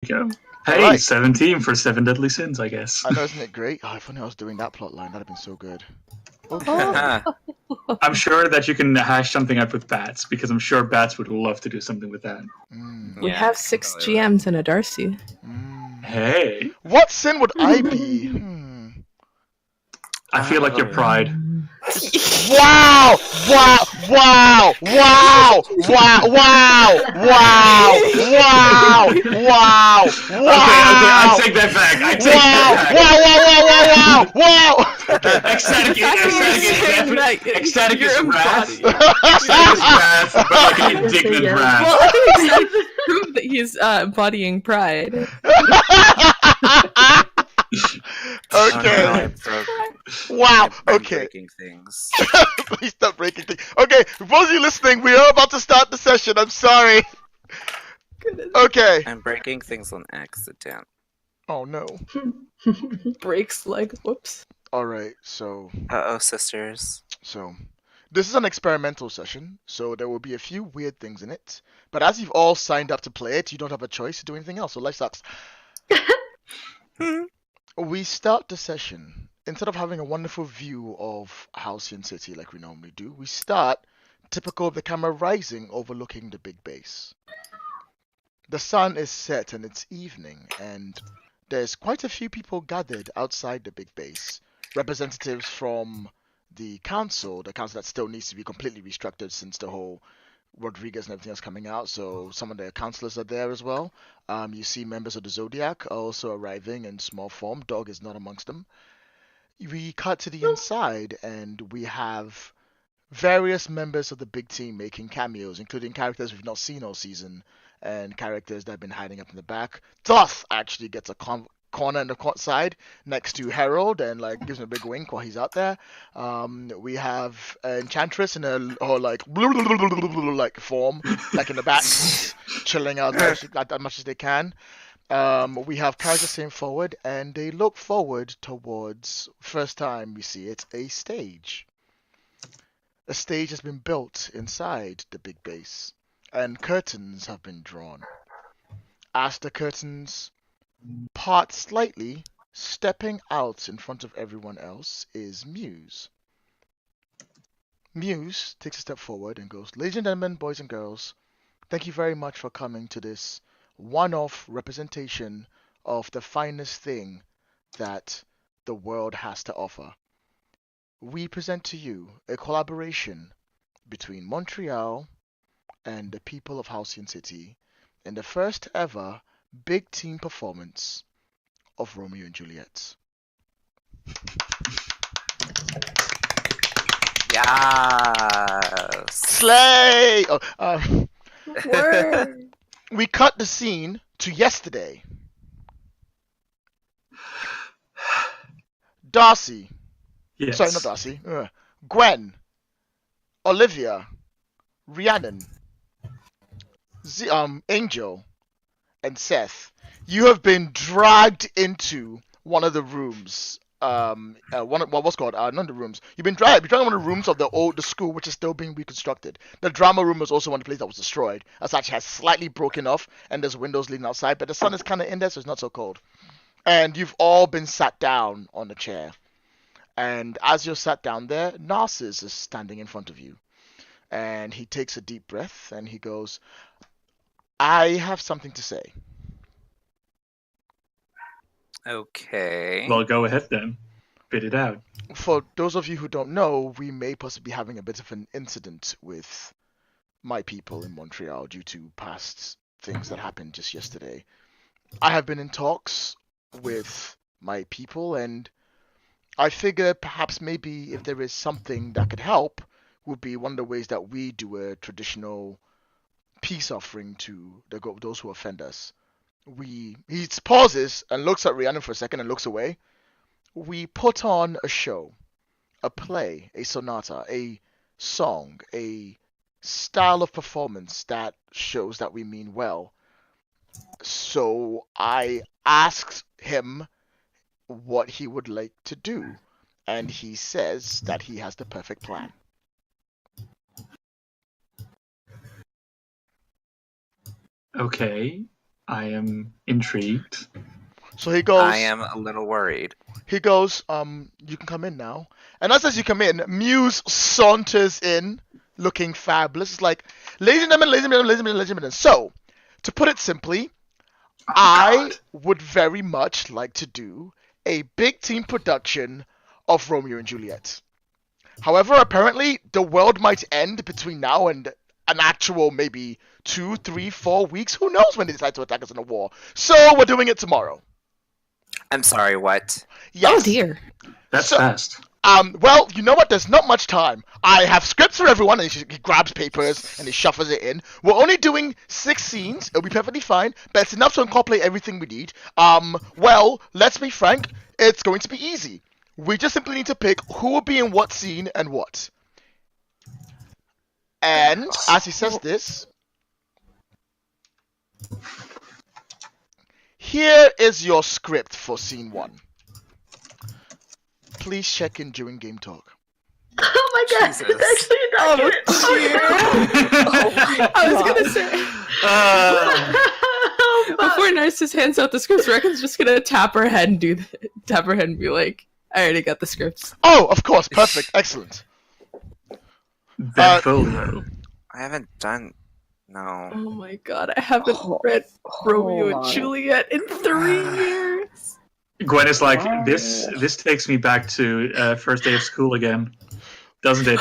go. Hey, Alright. 17 for 7 Deadly Sins, I guess. I know, isn't it great? Oh, if only I was doing that plot line, that'd have been so good. Okay. I'm sure that you can hash something up with Bats, because I'm sure Bats would love to do something with that. We have 6 GMs and a Darcy. Hey. What sin would I be? I feel like your pride. Wow! Wow! Wow! Wow! Wow! Wow! Wow! Wow! Wow! Okay, I take that back. I take that back. Wow! Ecstatic is wrath. Ecstatic is wrath, but like an indignant wrath. Well, I think ecstatic is proof that he's embodying pride. Okay. Wow. Okay. Breaking things. Please stop breaking things. Okay, for those of you listening, we are about to start the session. I'm sorry. Okay. I'm breaking things on accident. Oh no. Breaks leg. Whoops. All right. So Sisters. this is an experimental session, so there will be a few weird things in it. But as you've all signed up to play it, you don't have a choice to do anything else. So life sucks. We start the session, instead of having a wonderful view of Halcyon City like we normally do, we start typical of the camera rising overlooking the big base. The sun is set and it's evening, and there's quite a few people gathered outside the big base. Representatives from the council that still needs to be completely restructured since the whole Rodriguez and everything else coming out, so some of the councillors are there as well. You see members of the Zodiac are also arriving in small form. Dog is not amongst them. We cut to the inside, and we have various members of the big team making cameos, including characters we've not seen all season, and characters that have been hiding up in the back. Thoth actually gets a corner in the court side next to Harold and like gives him a big wink while he's out there. We have Enchantress in a like like form, like in the back, chilling out as much as they can. We have characters staying forward, and they look forward towards, first time we see it, a stage. A stage has been built inside the big base, and curtains have been drawn. As the curtains part slightly, stepping out in front of everyone else is Muse. Muse takes a step forward and goes, "Ladies and gentlemen, boys and girls, thank you very much for coming to this one-off representation of the finest thing that the world has to offer. We present to you a collaboration between Montreal and the people of Halcyon City in the first ever big team performance of Romeo and Juliet." Yes. Slay! Word. We cut the scene to yesterday. Darcy. Yes. Sorry, not Darcy. Gwen. Olivia. Rhiannon. Angel. And Seth. You have been dragged into one of the rooms. What's called? Not the rooms. You've been dragged in one of the rooms of the school, which is still being reconstructed. The drama room was also one of the places that was destroyed. It actually has slightly broken off, and there's windows leading outside, but the sun is kind of in there, so it's not so cold. And you've all been sat down on a chair. And as you're sat down there, Narcissus is standing in front of you. And he takes a deep breath, and he goes, "I have something to say." Okay. Well, go ahead then. Spit it out. For those of you who don't know, we may possibly be having a bit of an incident with my people in Montreal due to past things that happened just yesterday. I have been in talks with my people, and I figure perhaps maybe if there is something that could help, would be one of the ways that we do a traditional peace offering to those who offend us. He pauses and looks at Rhiannon for a second and looks away. We put on a show, a play, a sonata, a song, a style of performance that shows that we mean well. So I asked him what he would like to do, and he says that he has the perfect plan. Okay. I am intrigued. So he goes. I am a little worried. He goes, you can come in now. And as you come in, Muse saunters in, looking fabulous. It's like, ladies and gentlemen, ladies and gentlemen, ladies and gentlemen, ladies and gentlemen. So, to put it simply, I would very much like to do a big team production of Romeo and Juliet. However, apparently, the world might end between now and an actual maybe 2, 3, 4 weeks. Who knows when they decide to attack us in a war. So, we're doing it tomorrow. I'm sorry, what? Yes. Oh dear. That's fast. Well, you know what? There's not much time. I have scripts for everyone, and he grabs papers and he shuffles it in. We're only doing 6 scenes. It'll be perfectly fine, but it's enough to incorporate everything we need. Well, let's be frank. It's going to be easy. We just simply need to pick who will be in what scene and what. And as he says this, here is your script for scene 1. Please check in during game talk. Oh my god, Jesus. it's actually a document. I was gonna say before Narcissus hands out the scripts, Reckon's just gonna tap her head and tap her head and be like, "I already got the scripts." Oh, of course, perfect, excellent. Benvolio. I haven't done. No. Oh my god, I haven't read Romeo and Juliet in 3 years. Gwen is like, this takes me back to first day of school again, doesn't it?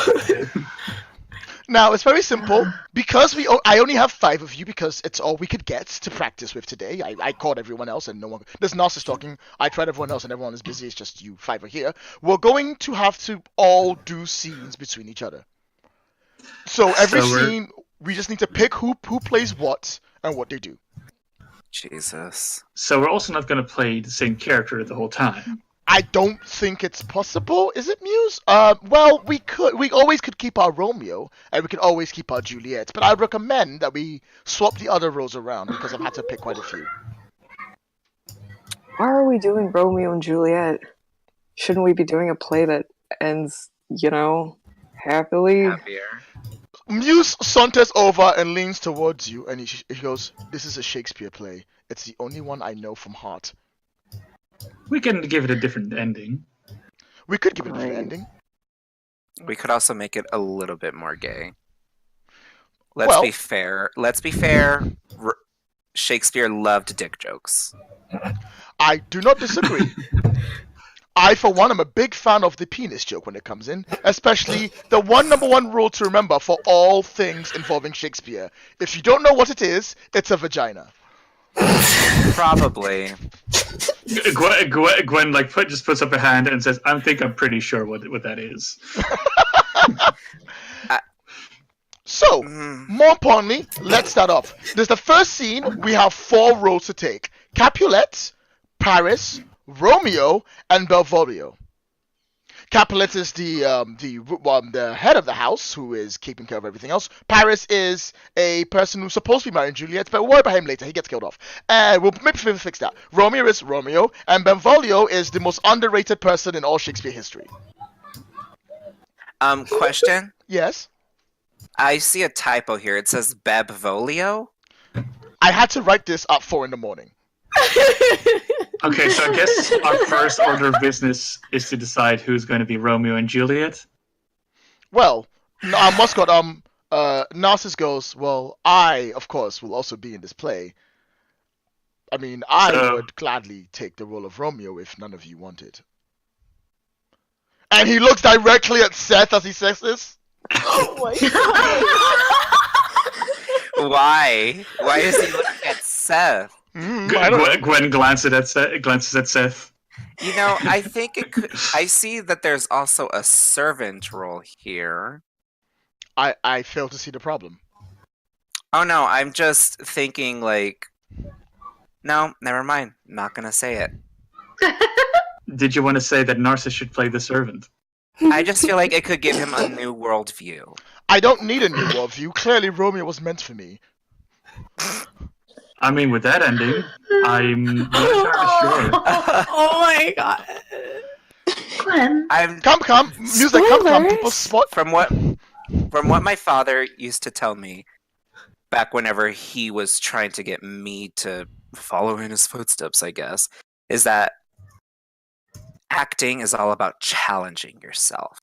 Now, it's very simple. Because I only have 5 of you because it's all we could get to practice with today. I called everyone else and no one... There's Narcissus talking. I tried everyone else and everyone is busy. It's just you 5 are here. We're going to have to all do scenes between each other. So every scene, we just need to pick who plays what and what they do. Jesus. So we're also not going to play the same character the whole time. I don't think it's possible. Is it, Muse? Well, we always could keep our Romeo, and we could always keep our Juliet, but I'd recommend that we swap the other roles around, because I've had to pick quite a few. Why are we doing Romeo and Juliet? Shouldn't we be doing a play that ends, happily? Happier. Muse saunters over and leans towards you, and he goes, "This is a Shakespeare play. It's the only one I know from heart." We can give it a different ending. We could give it a different ending. We could also make it a little bit more gay. Let's be fair. Shakespeare loved dick jokes. I do not disagree. I, for one, am a big fan of the penis joke when it comes in, especially the number one rule to remember for all things involving Shakespeare. If you don't know what it is, it's a vagina. Probably. Gwen just puts up a hand and says, I'm pretty sure what that is. So, more importantly, let's start off. There's the first scene. We have 4 roles to take: Capulet, Paris, Romeo, and Benvolio. Capulet is the head of the house who is keeping care of everything else. Paris is a person who's supposed to be marrying Juliet, but we'll worry about him later. He gets killed off. We'll maybe fix that. Romeo is Romeo, and Benvolio is the most underrated person in all Shakespeare history. Question? Yes? I see a typo here. It says Benvolio? I had to write this at 4 a.m. Okay, so I guess our first order of business is to decide who's going to be Romeo and Juliet. Well, Muscat, Narcissus goes, well, I, of course, will also be in this play. I mean, I would gladly take the role of Romeo if none of you wanted. And he looks directly at Seth as he says this. Oh my god. Why? Why is he looking at Seth? Gwen glances at Seth. I think it could. I see that there's also a servant role here. I fail to see the problem. Oh no, I'm just thinking no, never mind. Not gonna say it. Did you want to say that Narcissus should play the servant? I just feel like it could give him a new worldview. I don't need a new worldview. Clearly, Romeo was meant for me. I mean, with that ending, I'm not entirely sure. Oh my god. Gwen. Come. Music, come. People spot. From what my father used to tell me back whenever he was trying to get me to follow in his footsteps, I guess, is that acting is all about challenging yourself.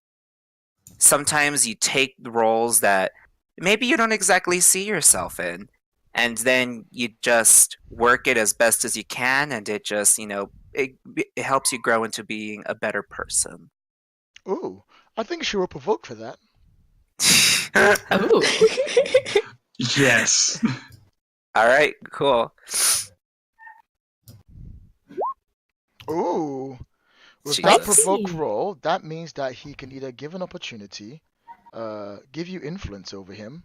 Sometimes you take the roles that maybe you don't exactly see yourself in, and then you just work it as best as you can, and it just, it helps you grow into being a better person. Ooh, I think she will provoke for that. Ooh. Yes. All right, cool. Ooh. With Jesus. that provoke Spicy. roll, that means that he can either give an opportunity, give you influence over him,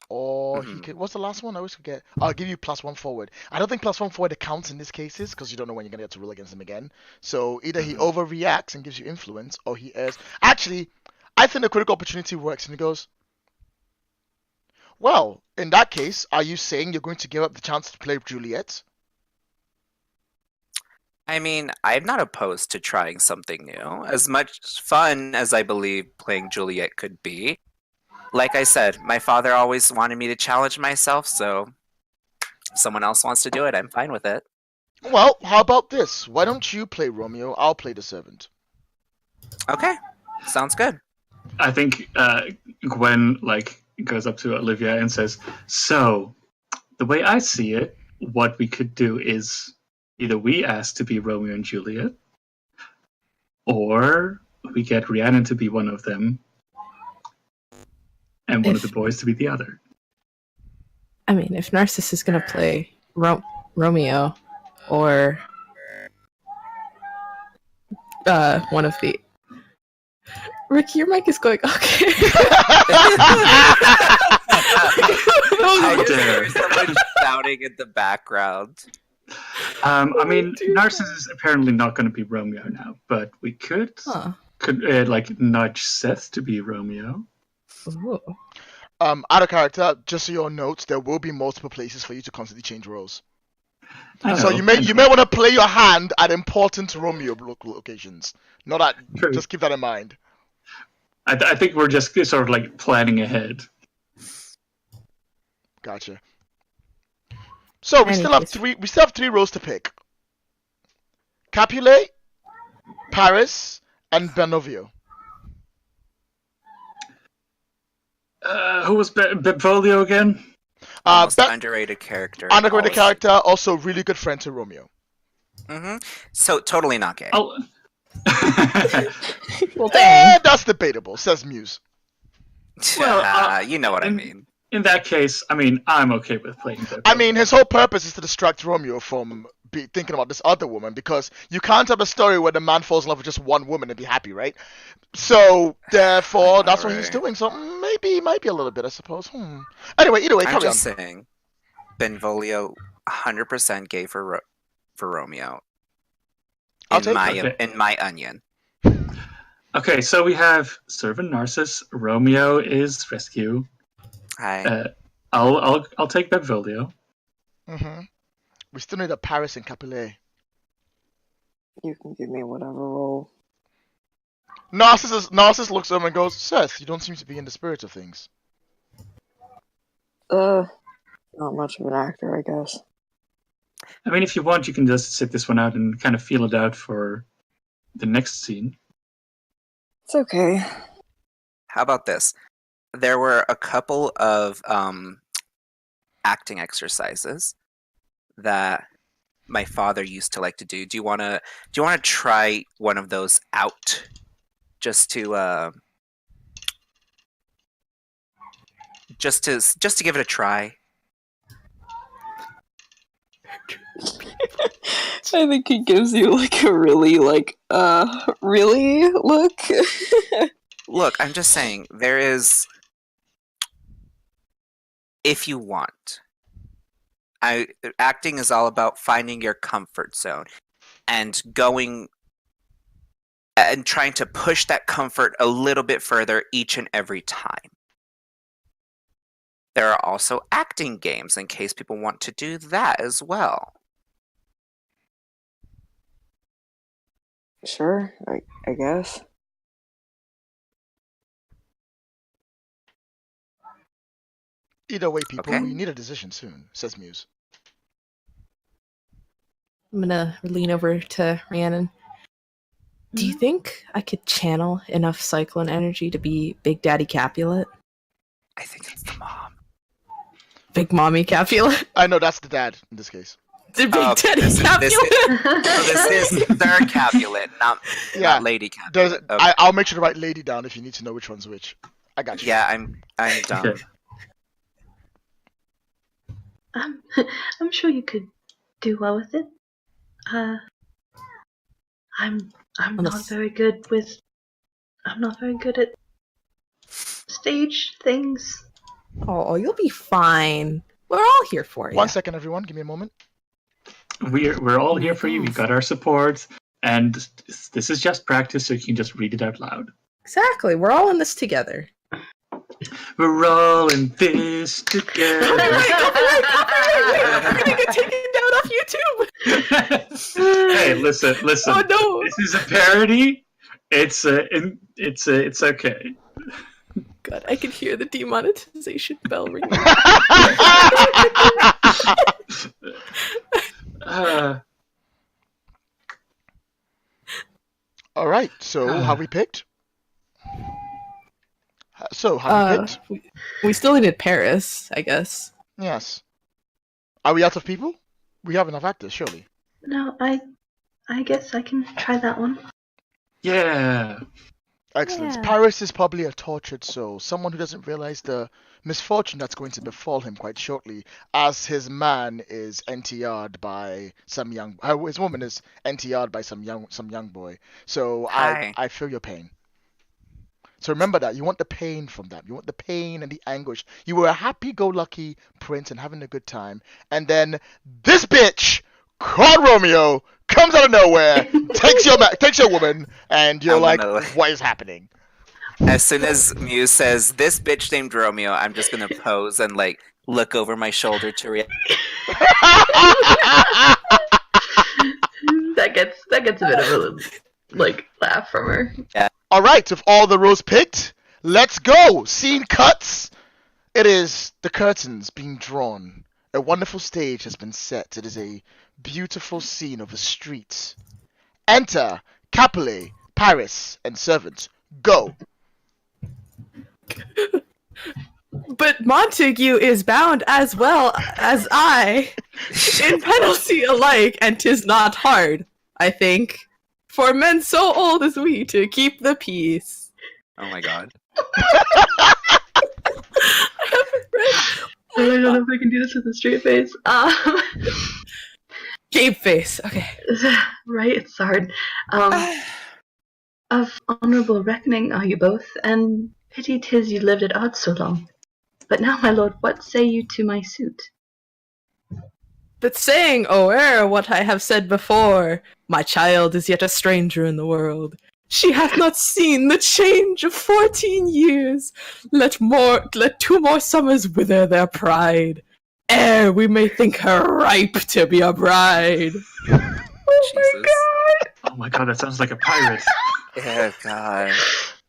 or he Mhm. could. What's the last one? I always forget. I'll give you +1 forward. I don't think +1 forward counts in this cases because you don't know when you're gonna get to roll against him again. So either he Mhm. overreacts and gives you influence, or he airs. Actually, I think the critical opportunity works, and he goes, "Well, in that case, are you saying you're going to give up the chance to play Juliet?" I mean, I'm not opposed to trying something new. As much fun as I believe playing Juliet could be. Like I said, my father always wanted me to challenge myself, so if someone else wants to do it, I'm fine with it. Well, how about this? Why don't you play Romeo? I'll play the servant. Okay, sounds good. I think Gwen goes up to Olivia and says, "So, the way I see it, what we could do is either we ask to be Romeo and Juliet, or we get Rhiannon to be one of them, and one of the boys to be the other." I mean, if Narcissus is gonna play Romeo, or one of the Ricky, your mic is going okay. How I just dare. hear someone shouting in the background. I mean, dear Narcissus is apparently not going to be Romeo now, but we could Huh. nudge Seth to be Romeo. Ooh. Out of character, just so your notes, there will be multiple places for you to constantly change roles. I know, So you may want to play your hand at important Romeo locations. Not at. True. Just keep that in mind. I think we're just sort of planning ahead. Gotcha. So we Any still have case. three. We still have 3 roles to pick. Capulet, Paris, and Benovio. Who was Benvolio again? Most underrated character. Underrated always. character, also really good friend to Romeo. Mm-hmm. So totally not gay. Oh. Well, dang. That's debatable, says Muse. Well, you know what I mean. In that case, I mean, I'm okay with playing Benvolio. I mean, his whole purpose is to distract Romeo from thinking about this other woman, because you can't have a story where the man falls in love with just one woman and be happy, right? So therefore, that's what he's right. doing. So maybe he might be a little bit, I suppose. Anyway, either way, I'm carry just on. saying, Benvolio, 100% gay for Romeo. I'll take it. In my onion. Okay, so we have Servant Narcissus. Romeo is Rescue. Hi. I'll take Benvolio. We still need a Paris and Capulet. You can give me whatever role. Narcissus looks at him and goes, "Seth, you don't seem to be in the spirit of things." Not much of an actor, I guess. I mean, if you want, you can just sit this one out and kind of feel it out for the next scene. It's okay. How about this? There were a couple of acting exercises that my father used to like to do. Do you want to try one of those out, just to give it a try? I think he gives you a really really look. Look, I'm just saying, there is, if you want. Acting is all about finding your comfort zone and going and trying to push that comfort a little bit further each and every time. There are also acting games in case people want to do that as well. Sure, I guess. Either way, people, Okay. we need a decision soon, says Muse. I'm gonna lean over to Rhiannon. Do you think I could channel enough cyclone energy to be Big Daddy Capulet? I think it's the mom. Big Mommy Capulet? I know that's the dad in this case. The Big Oh, Daddy this Capulet? is their Capulet, not Lady Capulet. Okay. I'll make sure to write lady down if you need to know which one's which. I got you. Yeah, I'm dumb. Okay. I'm sure you could do well with it. I'm not very good with. I'm not very good at stage things. Oh, you'll be fine. We're all here for you. 1 second, everyone. Give me a moment. We're all here for you. We've got our support, and this is just practice, so you can just read it out loud. Exactly. We're all in this together. We're all in this together. We're gonna get taken down off YouTube. Hey, listen. Oh no! This is a parody. It's okay. God, I can hear the demonetization bell ringing. All right. So, have we picked? So, have we picked? We still needed Paris, I guess. Yes. Are we out of people? We have enough actors, surely. No, I guess I can try that one. Yeah. Excellent. Yeah. Paris is probably a tortured soul, someone who doesn't realize the misfortune that's going to befall him quite shortly, as his man is NTR'd by some young. His woman is NTR'd by some young boy. So I feel your pain. So remember that you want the pain from them. You want the pain and the anguish. You were a happy-go-lucky prince and having a good time, and then this bitch called Romeo comes out of nowhere, takes your woman, and you're like, what is happening? As soon as Muse says, this bitch named Romeo, I'm just gonna pose and like look over my shoulder to react. That gets a bit of a laugh from her. Yeah. All right, with all the roles picked, let's go. Scene cuts. It is the curtains being drawn. A wonderful stage has been set. It is a beautiful scene of the streets. Enter Capulet, Paris, and servants. Go. But Montague is bound as well as I, in penalty alike, and 'tis not hard, I think, for men so old as we to keep the peace. Oh my god. I haven't read. I don't know if I can do this with a straight face. Gabe face. Okay. Right, it's hard. Of honourable reckoning are you both, and pity 'tis you lived at odds so long. But now, my lord, what say you to my suit? But saying o'er what I have said before, my child is yet a stranger in the world. She hath not seen the change of 14 years. Let 2 more summers wither their pride, ere we may think her ripe to be a bride. Oh my god, that sounds like a pirate. Yeah, god.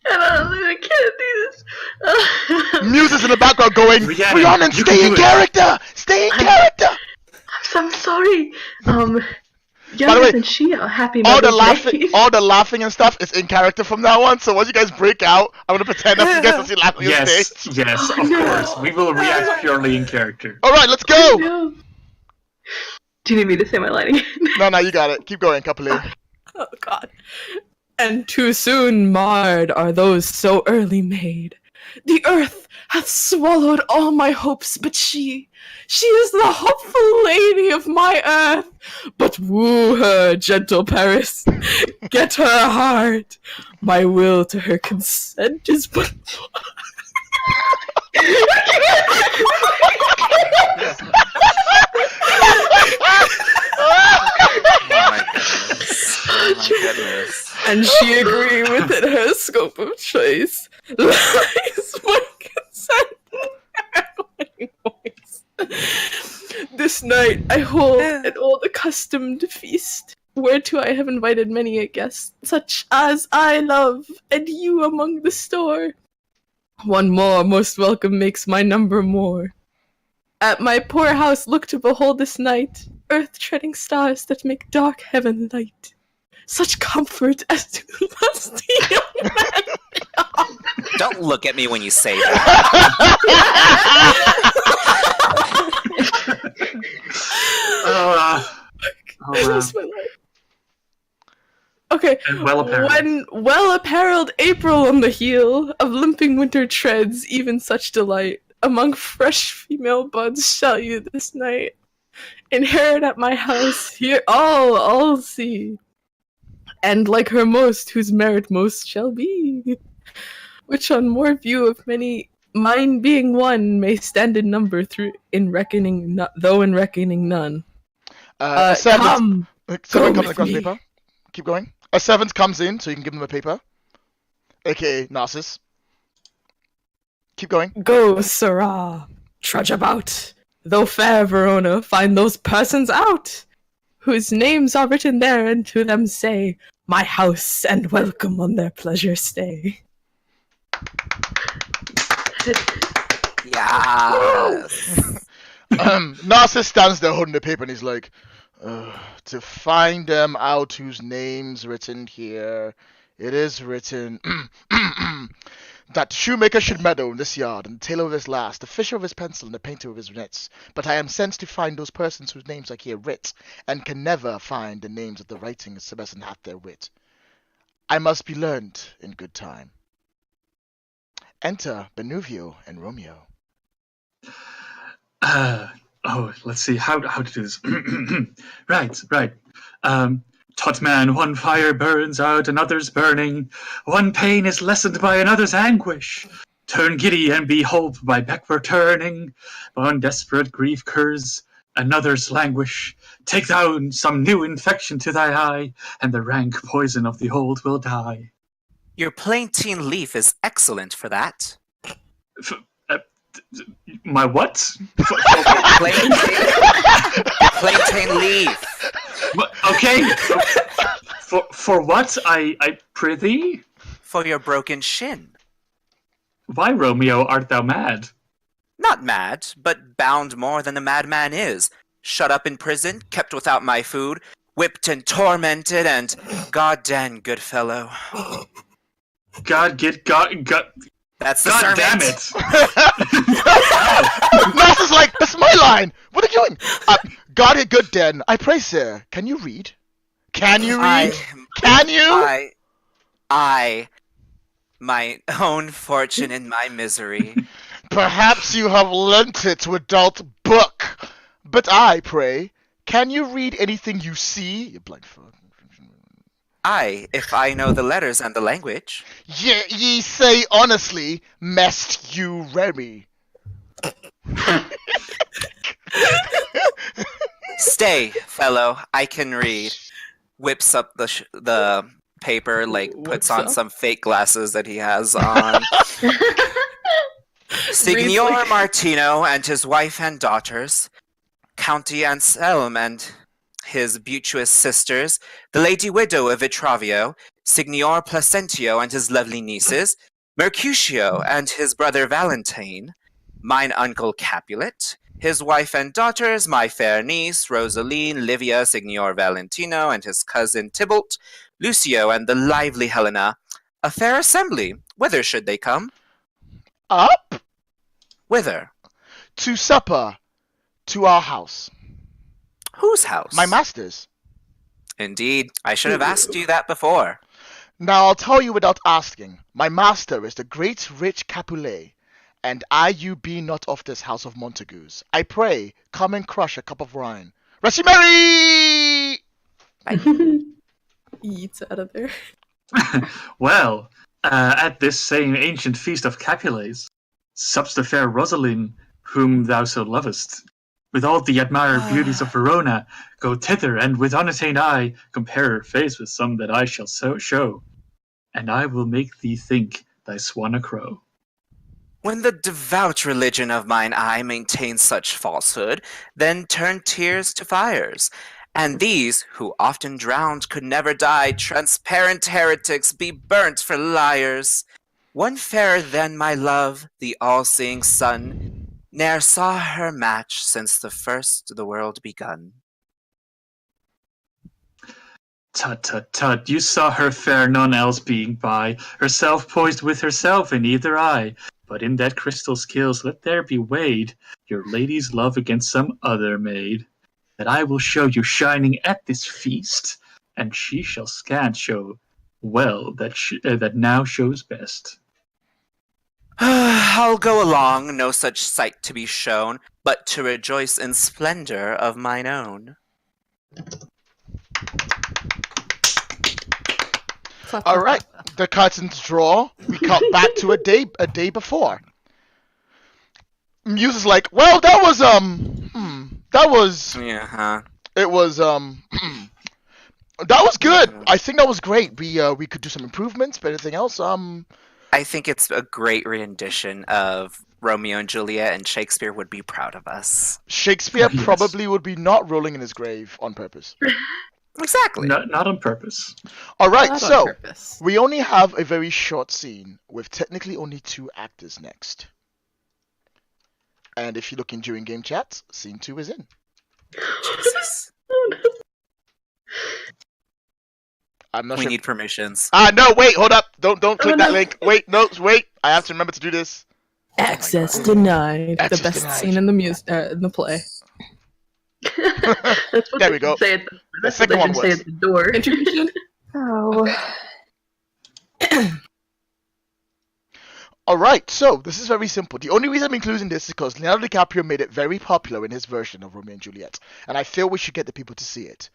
I can't do this. Muse is in the background going, Rhiannon, you stay can in do it." character! Stay in character! I'm sorry. By Younger the way, than she, a happy all the Mother's Day. laughing and stuff is in character from now on, so once you guys break out, I'm gonna pretend that you guys don't see laughing on stage. Yes, of course. We will react purely in character. Alright, let's go! No. Do you need me to say my line again? No, you got it. Keep going, Capulet. Oh god. And too soon marred are those so early made. The earth hath swallowed all my hopes, but she is the hopeful lady of my earth. But woo her, gentle Paris, get her heart. My will to her consent is but Oh my goodness. and she agree within her scope of choice. Lies my consent in her willing voice. This night I hold an old accustomed feast, whereto I have invited many a guest, such as I love, and you among the store. One more most welcome makes my number more. At my poor house look to behold this night, earth-treading stars that make dark heaven light. Such comfort as to last the young man. Don't look at me when you say that. I lost my life. Okay. And well apparelled. When well-apparelled April on the heel of limping winter treads, even such delight among fresh female buds shall you this night inherit at my house here all see, and like her most whose merit most shall be, which on more view of many mine being one may stand in number through in reckoning though in reckoning none. A servant, Come, someone go comes with across me. the paper. Keep going. A servant comes in, so you can give them a paper. AKA Narcissus. Keep going. Go, sirrah, trudge about, though fair Verona, find those persons out, whose names are written there, and to them say, my house and welcome on their pleasure stay. Yes. Narcissus stands there holding the paper and he's like, to find them out whose names written here, it is written that the shoemaker should meddle in this yard, and the tailor of his last, the fisher of his pencil, and the painter of his nets. But I am sent to find those persons whose names are here writ, and can never find the names of the writing as Sebastian hath their wit. I must be learned in good time. Enter Benuvio and Romeo. Let's see how to do this. Right. Taught man, one fire burns out, another's burning. One pain is lessened by another's anguish. Turn giddy and be holp by backward turning. One desperate grief curs, another's languish. Take thou some new infection to thy eye, and the rank poison of the old will die. Your plaintain leaf is excellent for that. My what? Plaintain leaf. Okay. For what? I prithee? For your broken shin. Why, Romeo, art thou mad? Not mad, but bound more than a madman is. Shut up in prison, kept without my food, whipped and tormented, and goddamn good fellow. God. That's the God servant. damn it! Narcissus like, that's my line! What are you doing? God it good den. I pray, sir, can you read? Can you read? Can you? I, my own fortune in my misery. Perhaps you have lent it to adult book. But I pray, can you read anything you see? You blind fuck. I, if I know the letters and the language. Ye say honestly, mest you Remy. Stay, fellow, I can read. Whips up the paper, like puts on some fake glasses that he has on. Signor Martino and his wife and daughters, County Anselm and his beauteous sisters, the lady widow of Vitravio, Signor Placentio and his lovely nieces, Mercutio and his brother Valentine, mine uncle Capulet, his wife and daughters, my fair niece, Rosaline, Livia, Signor Valentino and his cousin Tybalt, Lucio and the lively Helena, a fair assembly. Whither should they come? Up? Whither? To supper. To our house. Whose house? My master's. Indeed, I should have asked you that before. Now I'll tell you without asking. My master is the great rich Capulet, and you be not of this house of Montagues. I pray, come and crush a cup of wine. Rest ye merry! Eats out of there. Well, at this same ancient feast of Capulets, sups the fair Rosaline, whom thou so lovest. With all the admired beauties of Verona, go thither, and with unattained eye compare her face with some that I shall so show, and I will make thee think thy swan a crow. When the devout religion of mine eye maintains such falsehood, then turn tears to fires. And these, who often drowned could never die, transparent heretics, be burnt for liars. One fairer than my love, the all-seeing sun, ne'er saw her match since the first the world begun. Tut, tut, tut, you saw her fair, none else being by, herself poised with herself in either eye. But in that crystal skills let there be weighed your lady's love against some other maid. That I will show you shining at this feast, and she shall scant show well that now shows best. I'll go along, no such sight to be shown, but to rejoice in splendor of mine own. All right, the curtains draw. We cut back to a day before. Muse is like, well, that was Yeah, it was that was good. I think that was great. We could do some improvements, but anything else? I think it's a great rendition of Romeo and Juliet, and Shakespeare would be proud of us. Shakespeare Yes. probably would be not rolling in his grave on purpose. Exactly. Not on purpose. All right, Not on so purpose. we only have a very short scene with technically only 2 actors next. And if you look in during game chats, scene 2 is in. Jesus. I'm not We sure. need permissions. No, wait, hold up. Don't click that no. link. Wait, no, wait. I have to remember to do this. Access denied. Access the best denied. scene in the play. That's what There they we go. should say at The that's second what one they should say was. at the door. Intermission. Oh. All right, so this is very simple. The only reason I'm including this is because Leonardo DiCaprio made it very popular in his version of Romeo and Juliet, and I feel we should get the people to see it.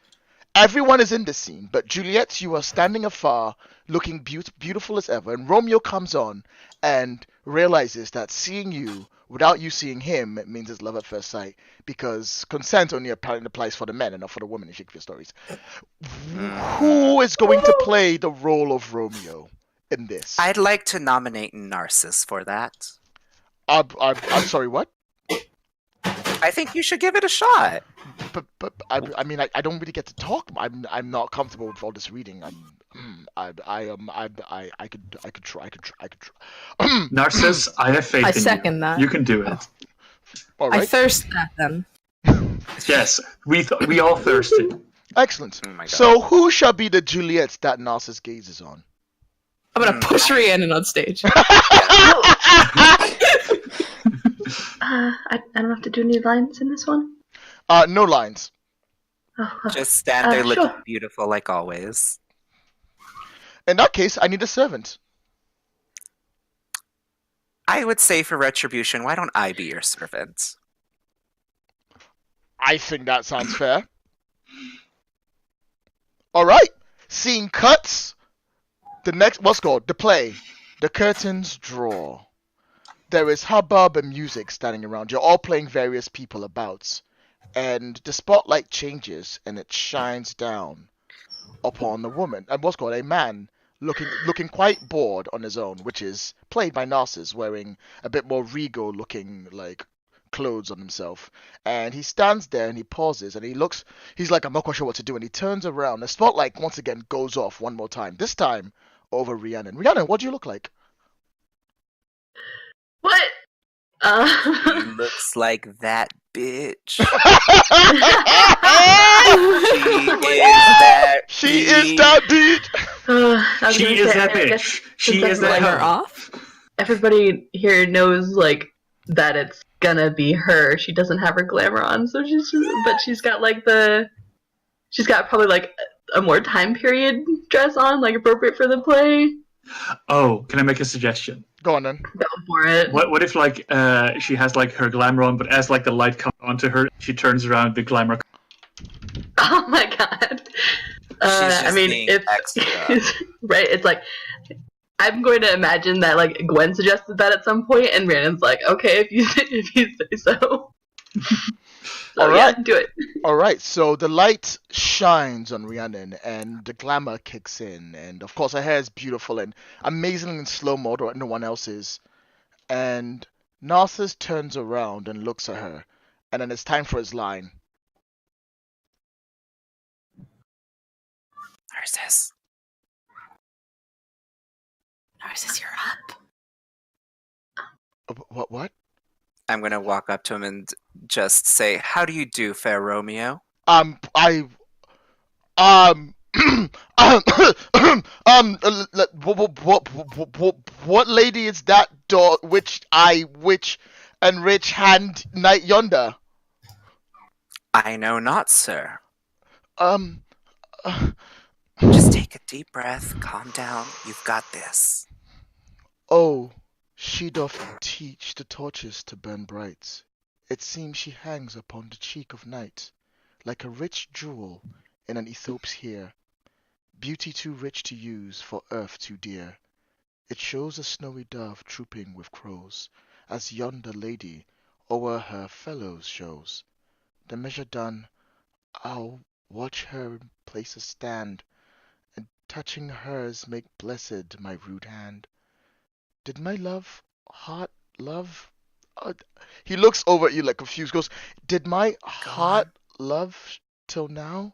Everyone is in this scene, but Juliet, you are standing afar, looking beautiful as ever, and Romeo comes on and realizes that seeing you without you seeing him means it's love at first sight, because consent only applies for the men and not for the women in Shakespeare stories. Who is going to play the role of Romeo in this? I'd like to nominate Narcissus for that. I'm sorry, what? I think you should give it a shot. But I mean I don't really get to talk. I'm not comfortable with all this reading. I could try. Narcissus, I have faith I in you. second that. You can do it. All I right, thirst that then. Yes, we all thirsted. excellent. Oh my God. So who shall be the Juliet that Narcissus gazes on? I'm gonna push Rhiannon on stage. I don't have to do any lines in this one. No lines. Just stand there looking Sure. beautiful like always. In that case, I need a servant. I would say for retribution, why don't I be your servant? I think that sounds fair. All right. Scene cuts. The next, what's called the play. The curtains draw. There is hubbub and music standing around. You're all playing various people about, and the spotlight changes and it shines down upon the woman. And what's called a man looking quite bored on his own, which is played by Narcissus, wearing a bit more regal looking like clothes on himself. And he stands there and he pauses and he's like, I'm not quite sure what to do, and he turns around. The spotlight once again goes off one more time, this time over Rhiannon. Rhiannon, what do you look like? What? He looks like that bitch. She is that bitch. I was She gonna is say, that I guess bitch. since She is that Let her hoe. off. everybody here knows like that it's gonna be her. She doesn't have her glamour on, so she's got probably like a more time period dress on, like appropriate for the play. Oh, can I make a suggestion? Go on then. Go for it. What if like she has like her glamour on, but as like the light comes onto her, she turns around, the glamour. Oh my god. just I mean, being if extra. right, it's like I'm going to imagine that like Gwen suggested that at some point, and Rhiannon's like, okay, if you say so. So All yeah, right. do it. All right, so the light shines on Rhiannon and the glamour kicks in, and of course her hair is beautiful and amazing in slow mo, or no one else is. And Narcissus turns around and looks at her, and then it's time for his line. Narcissus. Narcissus, you're up. What? I'm gonna walk up to him and just say, "How do you do, fair Romeo?" What lady is that which and rich hand knight yonder? I know not, sir. Um, uh, Just take a deep breath, calm down. You've got this. oh, she doth teach the torches to burn bright. It seems she hangs upon the cheek of night, like a rich jewel in an Aethiop's hair. Beauty too rich to use, for earth too dear. It shows a snowy dove trooping with crows, as yonder lady o'er her fellows shows. The measure done, I'll watch her in places stand, and touching hers make blessed my rude hand. Did my heart love? He looks over at you like confused, goes, did my heart love till now?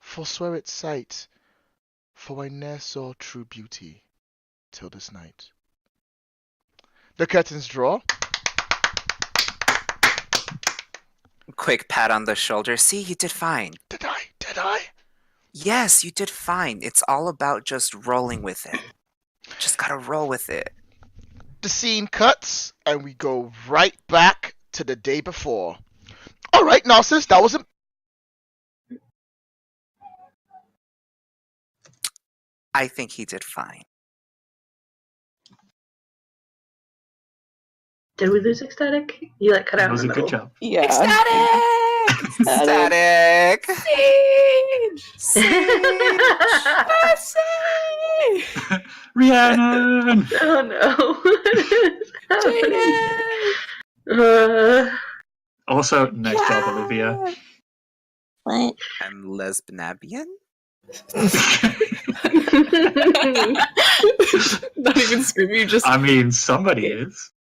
Forswear its sight, for I ne'er saw true beauty till this night. The curtains draw. Quick pat on the shoulder. See, you did fine. Did I? Yes, you did fine. It's all about just rolling with it. Just gotta roll with it. The scene cuts, and we go right back to the day before. All right, Narcissus, that was a... I think he did fine. Did we lose ecstatic? You like cut out That was in a the good middle. job. Yeah. Ecstatic! Static! Sage! Mercy! Rhiannon! Oh no. What is happening? Jaden! Also, nice job, Olivia. What? I'm lesbinabian? Not even screaming, you just I mean, somebody is.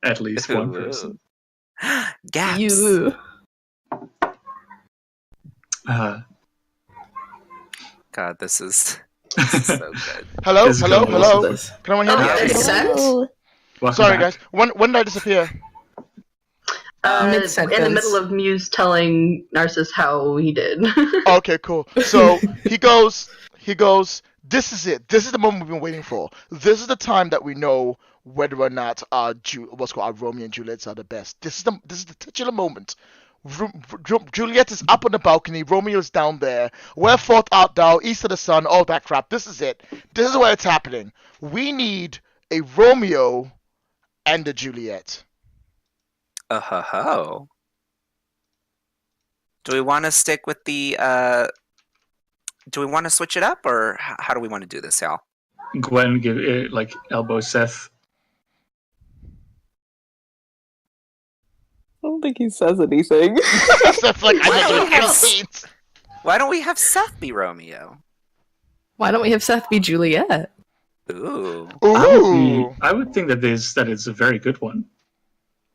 At least one Ooh. person. Gaps. you. God, this is so good. Hello? This is gonna Hello? be This. Can anyone hear me? Oh, Yeah. Consent? Welcome Sorry, back. guys. When did I disappear? In Mid-sentence. the middle of Muse telling Narcissus how he did. Okay, cool. So he goes, this is it. This is the moment we've been waiting for. This is the time that we know whether or not our Romeo and Juliet are the best. This is the titular moment. Juliet is up on the balcony, Romeo is down there. Wherefore art thou, east of the sun, all that crap. This is it. This is where it's happening. We need a Romeo and a Juliet. Ho. Do we want to stick with the, do we want to switch it up, or how do we want to do this, y'all? Gwen give elbow Seth. I don't think he says anything. Seth's like, I'm not doing anything. Why don't we have Seth be Romeo? Why don't we have Seth be Juliet? Ooh. Ooh. I would think that is a very good one.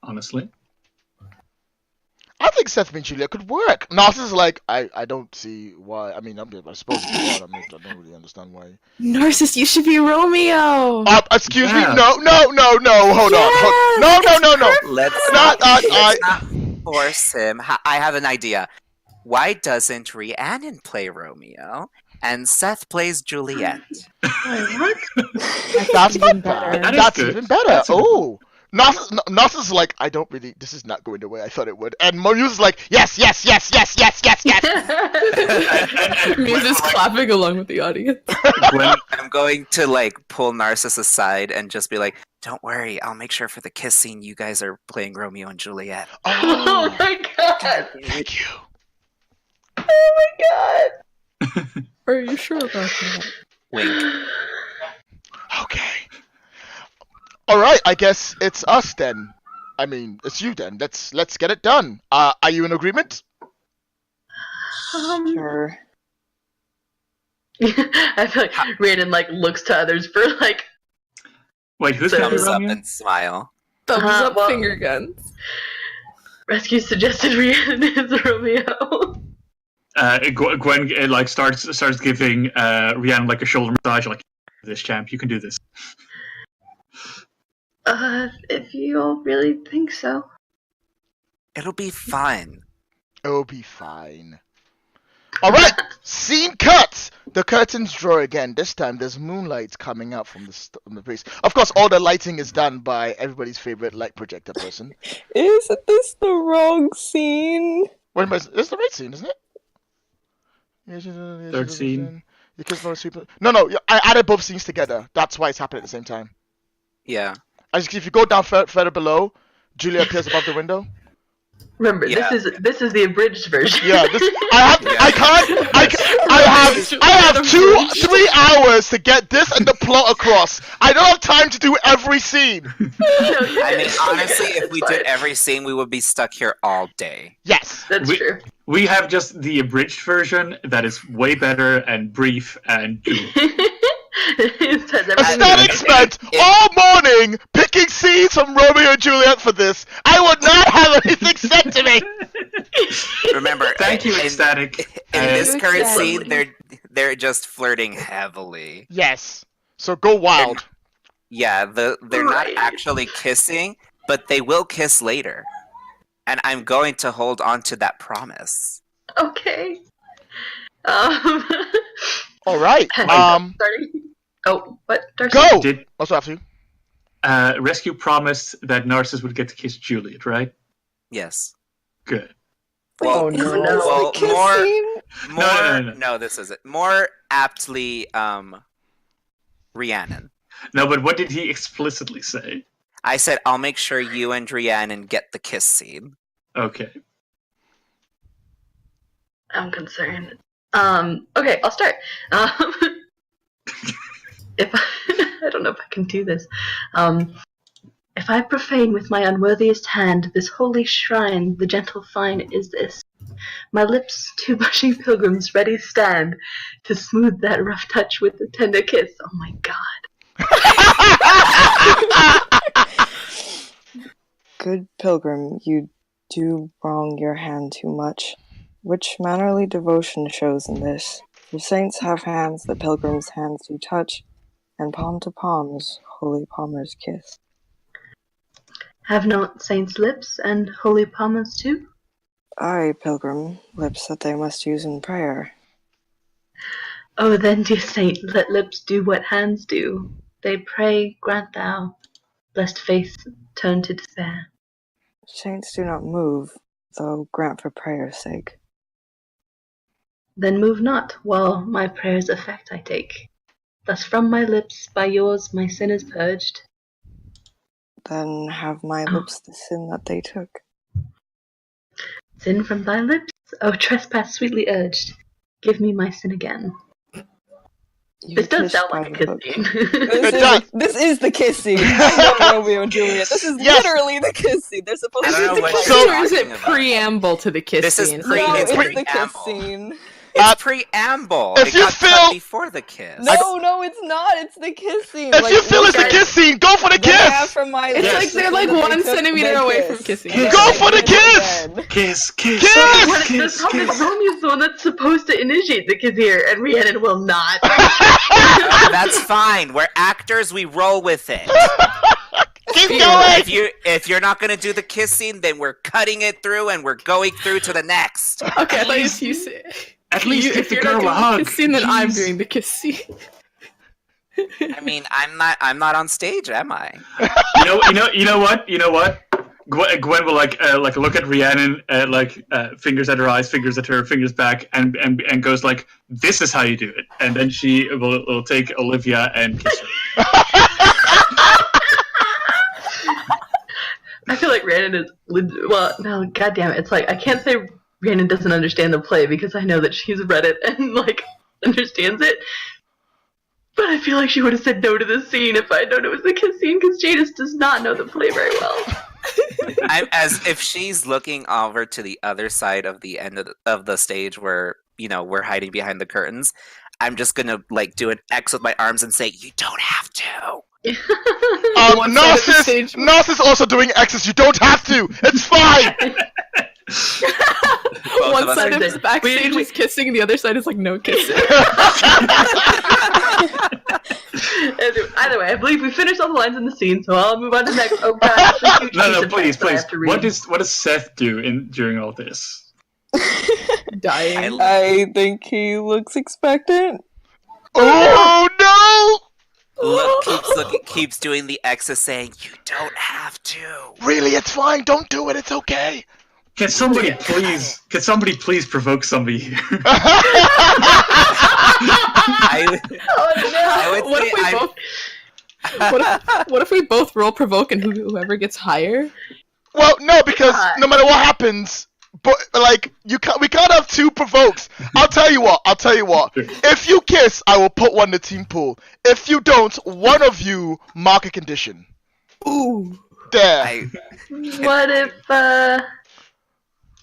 Honestly. I think Seth and Juliet could work. Narcissus is like, I don't see why. I mean, I suppose it's odd. I don't really understand why. Narcissus, you should be Romeo! Excuse me? Yeah. No, hold on. No. Let's Not, let's not force him. I have an idea. Why doesn't Rhiannon play Romeo and Seth plays Juliet? What? That's even not bad. better. That is That's good. even better. That's even Oh. Narcissus is like, this is not going the way I thought it would. And Muse is like, yes. Muse is clapping along with the audience. Gwen, I'm going to pull Narcissus aside and just be like, don't worry, I'll make sure for the kiss scene you guys are playing Romeo and Juliet. Oh my god. Thank you. Oh my god. Are you sure about that? Wink. Okay. Alright, I guess it's us then. I mean, it's you then. Let's get it done. Are you in agreement? Sure. I feel like Rhiannon looks to others for wait, who's gonna be Thumbs up Romeo? and smile. Thumbs up, well- finger guns. rescue suggested Rhiannon is Romeo. Gwen starts giving Rhiannon a shoulder massage. Like, this champ, you can do this. If you all really think so. It'll be fun. It'll be fine. All right, scene cuts. The curtains draw again. This time, there's moonlight coming out from the place. Of course, all the lighting is done by everybody's favorite light projector person. Isn't this the wrong scene? Wait a minute, it's the right scene, isn't it? Third scene. No, I added both scenes together. That's why it's happening at the same time. Yeah. As if you go down further below, Julia appears above the window. Remember, Yeah. this is the abridged version. Yeah, I have 3 hours to get this and the plot across. I don't have time to do every scene. I mean, honestly, if we did every scene, we would be stuck here all day. Yes. That's true. We have just the abridged version that is way better and brief and. Aesthetic spent all morning picking scenes from Romeo and Juliet for this. I would not have anything said to me. Remember, Thank you, Ecstatic. in this current Exactly. scene, they're just flirting heavily. Yes. So go wild. Yeah, they're Right. not actually kissing, but they will kiss later. And I'm going to hold on to that promise. Okay. All right. Starting. Oh, what? Darcy? Go. Did Also after you. Rescue promised that Narcissus would get to kiss Juliet, right? Yes. Good. Well, Oh no. no. well, The kiss more, scene? more. No. This isn't. More aptly, Rhiannon. No, but what did he explicitly say? I said I'll make sure you and Rhiannon get the kiss scene. Okay. I'm concerned. Okay, I'll start. If I don't know if I can do this. If I profane with my unworthiest hand this holy shrine, the gentle fine is this. My lips, two blushing pilgrims, ready stand to smooth that rough touch with a tender kiss. Oh my God. Good pilgrim, you do wrong your hand too much. Which mannerly devotion shows in this? The saints have hands that pilgrims' hands do touch, and palm to palms, holy palmers kiss. Have not saints lips and holy palmers too? Aye, pilgrim, lips that they must use in prayer. Oh, then, dear saint, let lips do what hands do. They pray, grant thou, blessed face turn to despair. Saints do not move, though grant for prayer's sake. Then move not, while my prayer's effect I take. Thus from my lips, by yours, my sin is purged. Then have my lips the sin that they took. Sin from thy lips, O trespass sweetly urged, give me my sin again. You This does kissed sound by like a the kiss book. scene. This is the kiss scene. I know Romeo and Juliet. This is Yes. literally the kiss scene. They're supposed I to don't be know what together. you're Or is it talking about. preamble to the kiss This is scene? No, it's it's the kiss preamble. scene. It's preamble. if It you got feel- cut before the kiss. No, it's not. It's the kiss scene. If you feel it's a guys- kiss scene, go for the They have kiss. from my It's lips like they're the like sin that 1 they took, centimeter they away kiss. from kissing. Then Go they for the kiss kiss! again. Kiss, kiss, Kiss! The kiss, problem kiss. is Romeo's the one that's supposed to initiate the kiss here, and Rhiannon will not. That's fine. We're actors. We roll with it. Keep going. If you're not gonna do the kiss scene, then we're cutting it through and we're going through to the next. Okay, I thought you said. At least give If the you're not girl a doing the hug. kiss scene, then I'm Jeez. doing the kiss scene. I mean, I'm not on stage, am I? You know what? Gwen will like look at Rhiannon, fingers at her eyes, fingers at her, fingers back, and goes like, "This is how you do it." And then she will take Olivia and kiss her. I feel like Rhiannon is well. No, goddamn it! It's like I can't say Rhiannon doesn't understand the play because I know that she's read it and like understands it. But I feel like she would have said no to this scene if I'd known it was the kiss scene because Jadis does not know the play very well. I'm as if she's looking over to the other side of the end of the stage where we're hiding behind the curtains. I'm just gonna like do an X with my arms and say, "You don't have to." One side of the stage. Narcissus also doing X's. You don't have to. It's fine. Both One of us side are of dead. his backstage is kissing, the other side is like no kissing. Either way, I believe we finished all the lines in the scene, so I'll move on to the next. Oh god, that's a huge piece No, of please, text that I please. have to read. What does Seth do during all this? Dying. I think he looks expectant. Oh no! Keeps doing the X saying, "You don't have to." Really, it's fine. Don't do it. It's okay. Can somebody please provoke somebody here? I would What if we say both? What if we both roll provoke and whoever gets higher? Well, no, because no matter what happens, but like we can't have two provokes. I'll tell you what. If you kiss, I will put one in the team pool. If you don't, one of you mark a condition. Ooh. There.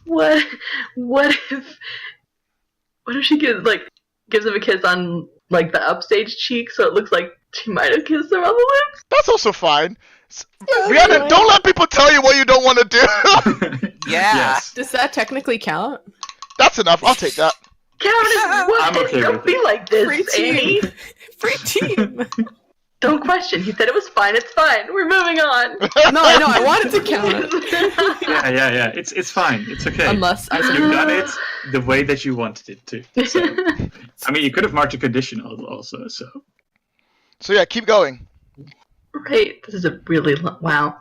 What if she gives him a kiss on like the upstage cheek, so it looks like she might have kissed him on the lips? That's also fine. Rihanna, don't let people tell you what you don't want to do. Yeah. Yes. Does that technically count? That's enough. I'll take that. Count it. What? I'm okay Don't with be it. like this, Free Amy. team. Free team. Don't question. He said it was fine. It's fine. We're moving on. No, I know. I wanted to count. Yeah. It's fine. It's okay. Unless I You've done it the way that you wanted it to. So, I mean, you could have marked a condition also. So So yeah, keep going. Right. This is a really wow.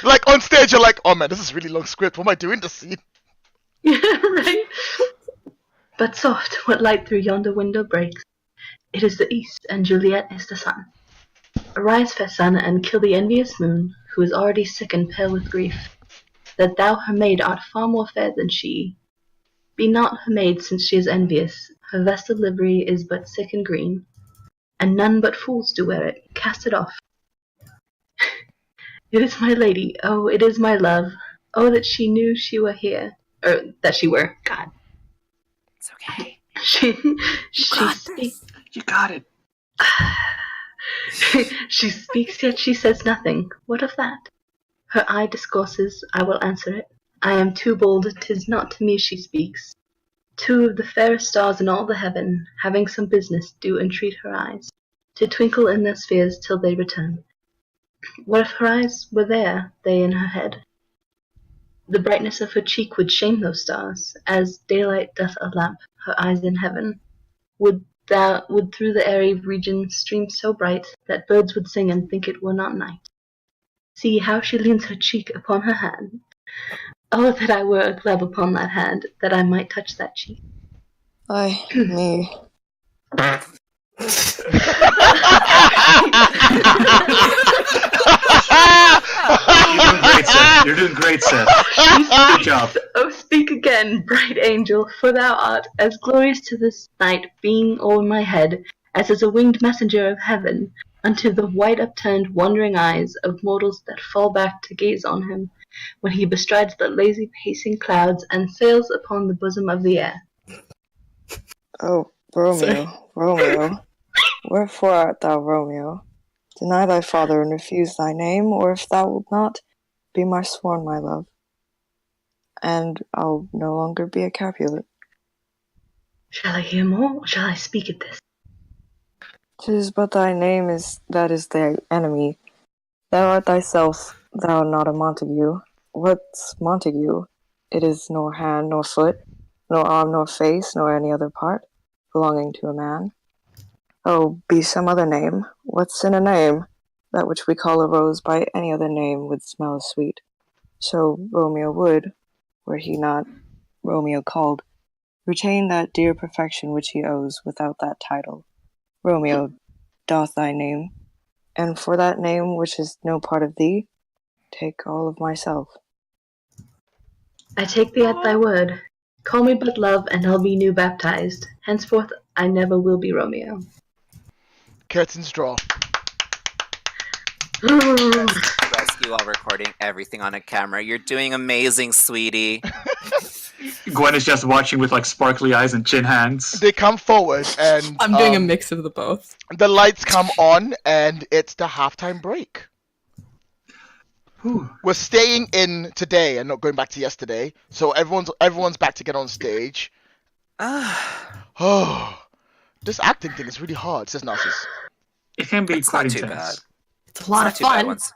Like on stage, you're like, oh man, this is a really long script. What am I doing this scene? Right. But soft, what light through yonder window breaks? It is the east, and Juliet is the sun. Arise, fair sun, and kill the envious moon, who is already sick and pale with grief, that thou her maid art far more fair than she. Be not her maid, since she is envious. Her vested livery is but sick and green, and none but fools do wear it. Cast it off. It is my lady, oh, it is my love. Oh, that she knew she were here, or that she were. God. It's okay. She got speaks. you got it. She speaks, yet she says nothing. What of that? Her eye discourses, I will answer it. I am too bold, 'tis not to me she speaks. Two of the fairest stars in all the heaven, having some business, do entreat her eyes, to twinkle in their spheres till they return. What if her eyes were there, they in her head? The brightness of her cheek would shame those stars, as daylight doth a lamp, her eyes in heaven. Would through the airy region stream so bright, that birds would sing and think it were not night. See how she leans her cheek upon her hand. Oh, that I were a glove upon that hand, that I might touch that cheek. Ay, me. You're doing great, Seth. Good job. Oh, speak again, bright angel, for thou art as glorious to this night, being o'er my head, as is a winged messenger of heaven, unto the white upturned wondering eyes of mortals that fall back to gaze on him, when he bestrides the lazy pacing clouds and sails upon the bosom of the air. Oh, Romeo, Romeo. Wherefore art thou Romeo? Deny thy father and refuse thy name, or if thou wilt not, be my sworn, my love, and I'll no longer be a Capulet. Shall I hear more, or shall I speak at this? 'Tis but thy name that is thy enemy. Thou art thyself, thou not a Montague. What's Montague? It is nor hand nor foot, nor arm nor face, nor any other part belonging to a man. Oh, be some other name. What's in a name? That which we call a rose by any other name would smell as sweet. So Romeo would, were he not Romeo called, retain that dear perfection which he owes without that title. Romeo doth thy name, and for that name which is no part of thee, take all of myself. I take thee at thy word. Call me but love, and I'll be new baptized. Henceforth I never will be Romeo. Curtains draw. Rescue while recording everything on a camera. You're doing amazing, sweetie. Gwen is just watching with like sparkly eyes and chin hands. They come forward and I'm doing a mix of the both. the lights come on and it's the halftime break. Whew. We're staying in today and not going back to yesterday. So everyone's back to get on stage. Oh, this acting thing is really hard, says Narcissus. It can be It's quite not too intense. bad. It's a lot of It's not too bad fun.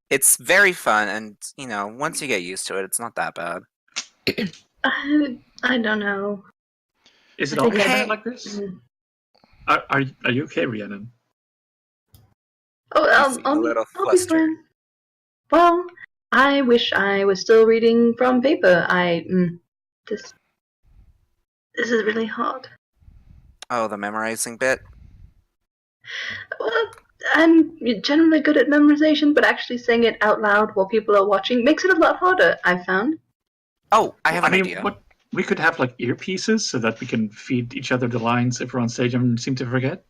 It's very fun, and once you get used to it, it's not that bad. I don't know. Is it I think always I- been like this? Mm. Are you okay, Rhiannon? Oh, You seem a I'll little be flustered. fine. Well, I wish I was still reading from paper. This is really hard. Oh, the memorizing bit? Well, I'm generally good at memorization, but actually saying it out loud while people are watching makes it a lot harder, I've found. Oh, I have I an mean, idea. what we could have like earpieces so that we can feed each other the lines if we're on stage and seem to forget.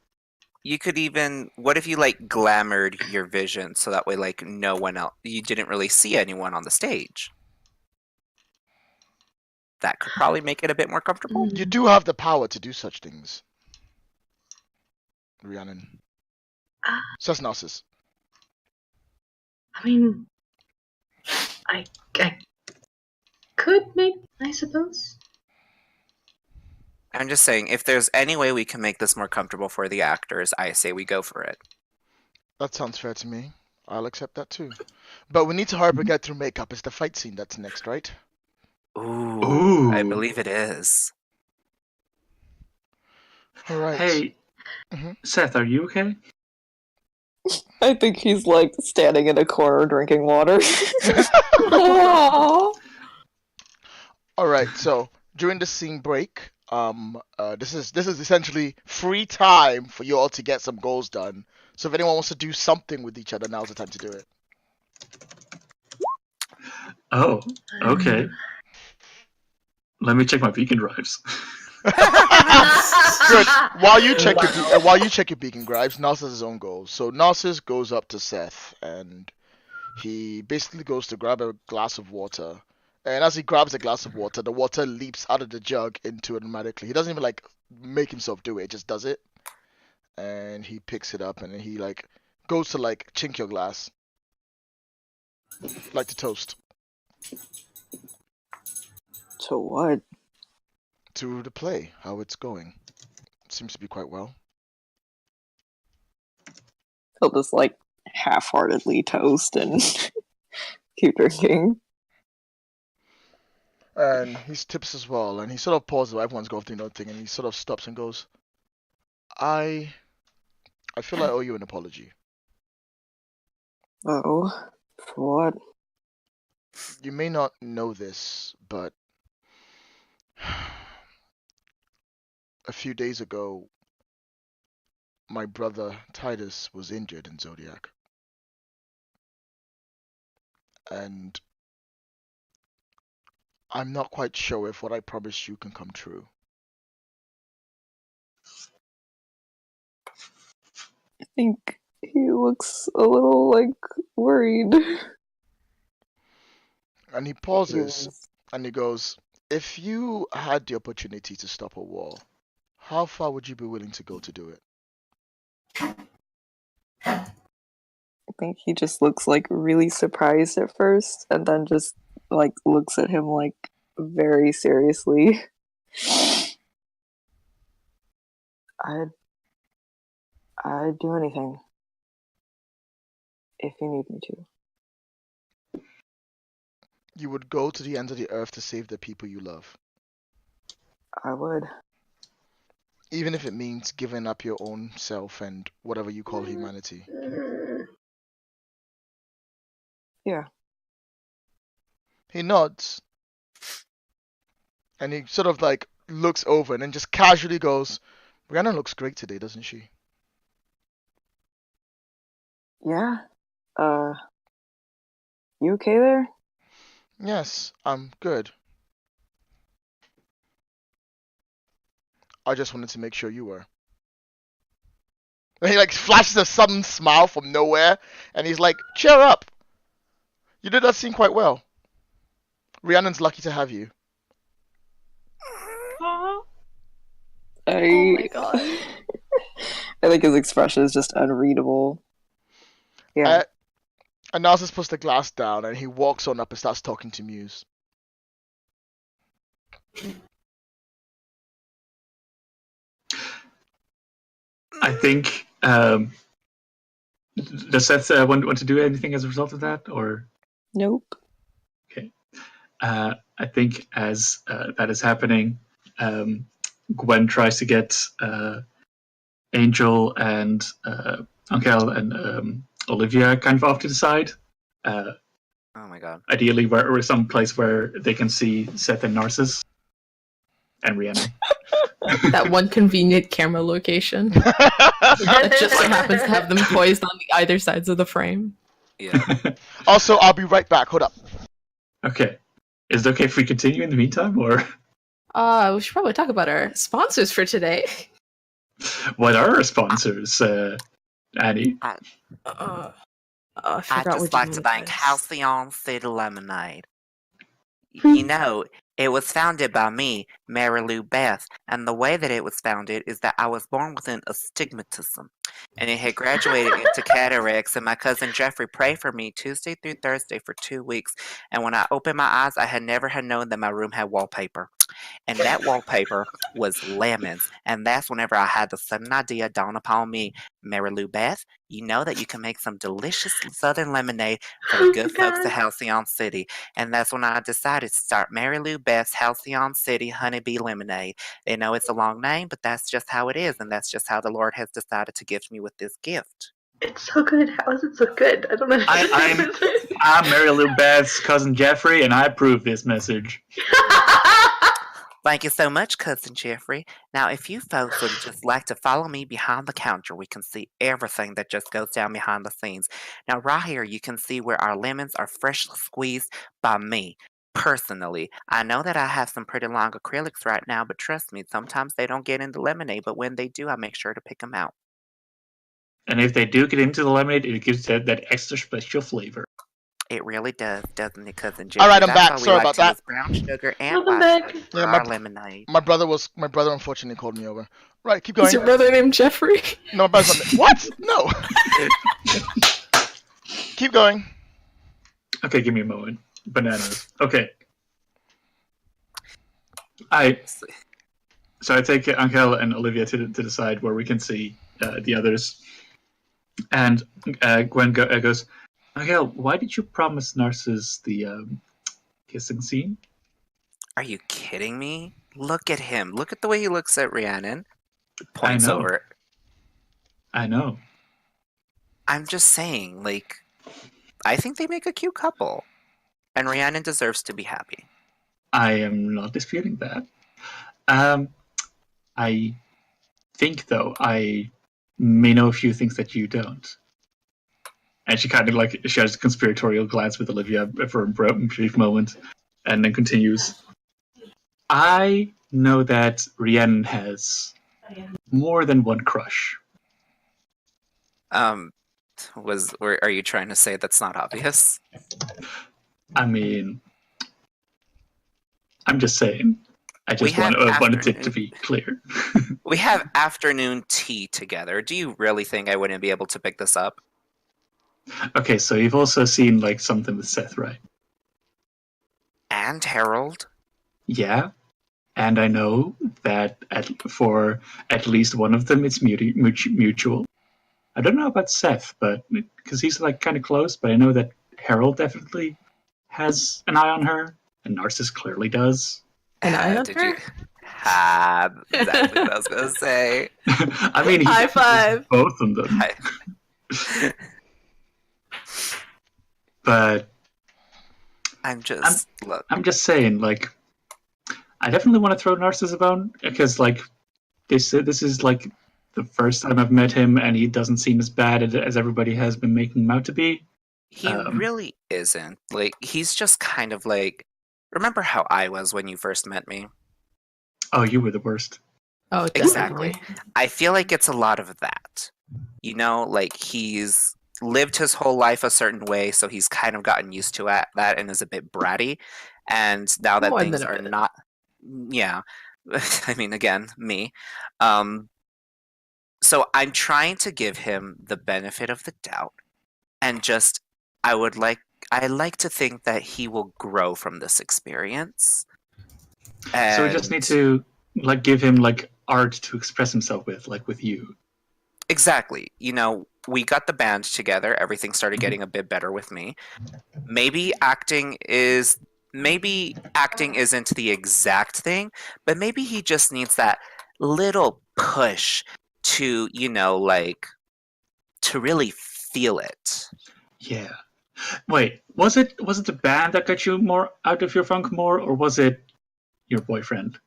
You could even, what if you like glamoured your vision so that way like no one else, you didn't really see anyone on the stage? That could probably make it a bit more comfortable. You do have the power to do such things, Rhiannon. Ah. Says Narcissus. I mean, I could maybe, I suppose. I'm just saying, if there's any way we can make this more comfortable for the actors, I say we go for it. That sounds fair to me. I'll accept that too. But we need to hurry up and get through makeup. It's the fight scene that's next, right? Ooh, I Ooh. believe it is. All right. Hey, Mhm. Seth, are you okay? I think he's like standing in a corner drinking water. Aww. All right. So during the scene break, this is essentially free time for you all to get some goals done. So if anyone wants to do something with each other, now's the time to do it. Oh, okay. Let me check my beacon drives. Good. While you check your beacon grabs, Narcissus has his own goals. So Narcissus goes up to Seth and he basically goes to grab a glass of water. And as he grabs a glass of water, the water leaps out of the jug into it automatically. He doesn't even like make himself do it; it just does it. And he picks it up and then he like goes to like chink your glass, like to toast To what? to the play. How it's going? Seems to be quite well. He'll just like half-heartedly toast and keep drinking. And he tips as well, and he sort of pauses while everyone's going through another thing, and he sort of stops and goes, I feel I owe you an apology. Oh, for what? You may not know this, but a few days ago, my brother Titus was injured in Zodiac. And I'm not quite sure if what I promised you can come true. I think he looks a little like worried. And he pauses and he goes, if you had the opportunity to stop a war, how far would you be willing to go to do it? I think he just looks like really surprised at first and then just like looks at him like very seriously. I'd do anything if you need me to. You would go to the ends of the earth to save the people you love. I would. Even if it means giving up your own self and whatever you call humanity. Yeah. He nods. And he sort of like looks over and then just casually goes, Rhiannon looks great today, doesn't she? Yeah. You okay there? Yes, I'm good. I just wanted to make sure you were. And he like flashes a sudden smile from nowhere and he's like, cheer up. You did that scene quite well. Rhiannon's lucky to have you. Aw. I... Oh my god. I think his expression is just unreadable. Yeah. And Narcissus puts the glass down and he walks on up and starts talking to Muse. I think. Does Seth want to do anything as a result of that, or? Nope. Okay. I I think as that is happening, Gwen tries to get Angel and Angel and Olivia kind of off to the side. Oh my god. Ideally, where some place where they can see Seth and Narcissus and Rhiannon. That one convenient camera location that just so happens to have them poised on the either sides of the frame. Yeah. Also, I'll be right back. Hold up. Okay. Is it okay if we continue in the meantime, or We should probably talk about our sponsors for today. what are our sponsors, Annie? I I forgot just what like to thank Halcyon City Lemonade. You know, it was founded by me, Mary Lou Beth, and the way that it was founded is that I was born with an astigmatism, and it had graduated into cataracts, and my cousin Jeffrey prayed for me Tuesday through Thursday for 2 weeks, and when I opened my eyes, I had never had known that my room had wallpaper. And that wallpaper was lemons. And that's whenever I had the sudden idea dawn upon me, Mary Lou Beth, you know that you can make some delicious southern lemonade for the good folks at Halcyon City. And that's when I decided to start Mary Lou Beth's Halcyon City Honeybee Lemonade. They know it's a long name, but that's just how it is. And that's just how the Lord has decided to gift me with this gift. It's so good. How is it so good? I don't know. I'm Mary Lou Beth's cousin Jeffrey, and I approve this message. Thank you so much, Cousin Jeffrey. Now, if you folks would just like to follow me behind the counter, we can see everything that just goes down behind the scenes. Now, right here, you can see where our lemons are freshly squeezed by me, personally. I know that I have some pretty long acrylics right now, but trust me, sometimes they don't get into lemonade, but when they do, I make sure to pick them out. And if they do get into the lemonade, it gives that extra special flavor. It really does, doesn't it, Cousin Jeffrey? All right, I'm That's back. why we Sorry like about to that. use brown sugar and Welcome white back. sugar for Yeah, our lemonade. My brother unfortunately called me over. Right, keep going. Is your brother named Jeffrey? No, my brother's not. What? No. Keep going. Okay, give me a moment. Bananas. Okay. So I take Angel and Olivia to the side where we can see the others. And Gwen goes, Angel, why did you promise Narcissus the kissing scene? Are you kidding me? Look at him. Look at the way he looks at Rhiannon. Points know. over. I know. I'm just saying, like, I think they make a cute couple. And Rhiannon deserves to be happy. I am not disputing that. I think, though, I may know a few things that you don't. And she kind of like shares a conspiratorial glance with Olivia for a brief moment, and then continues. I know that Rhiannon has more than one crush. Are you trying to say that's not obvious? I mean, I'm just saying. I just wanted it to be clear. We have afternoon tea together. Do you really think I wouldn't be able to pick this up? Okay, so you've also seen like something with Seth, right? And Harold? Yeah, and I know that for at least one of them, it's mutual. I don't know about Seth, but because he's like kind of close, but I know that Harold definitely has an eye on her, and Narcissus clearly does. An eye on her? Exactly what I was gonna say. I mean, High five. Both of them. But I'm just saying, like, I definitely want to throw Narcissus a bone because, like, this is like the first time I've met him, and he doesn't seem as bad as everybody has been making him out to be. He really isn't. Like, he's just kind of like. Remember how I was when you first met me? Oh, you were the worst. Oh, exactly. I feel like it's a lot of that. You know, like he's lived his whole life a certain way, so he's kind of gotten used to that and is a bit bratty. And now that things are not, yeah, I mean, again, me. So I'm trying to give him the benefit of the doubt, and just I like to think that he will grow from this experience. And so we just need to like give him like art to express himself with, like with you. Exactly. You know, we got the band together. Everything started getting a bit better with me. Maybe acting is maybe acting isn't the exact thing, but maybe he just needs that little push to, to really feel it. Yeah. Wait, was it the band that got you more out of your funk more, or was it your boyfriend?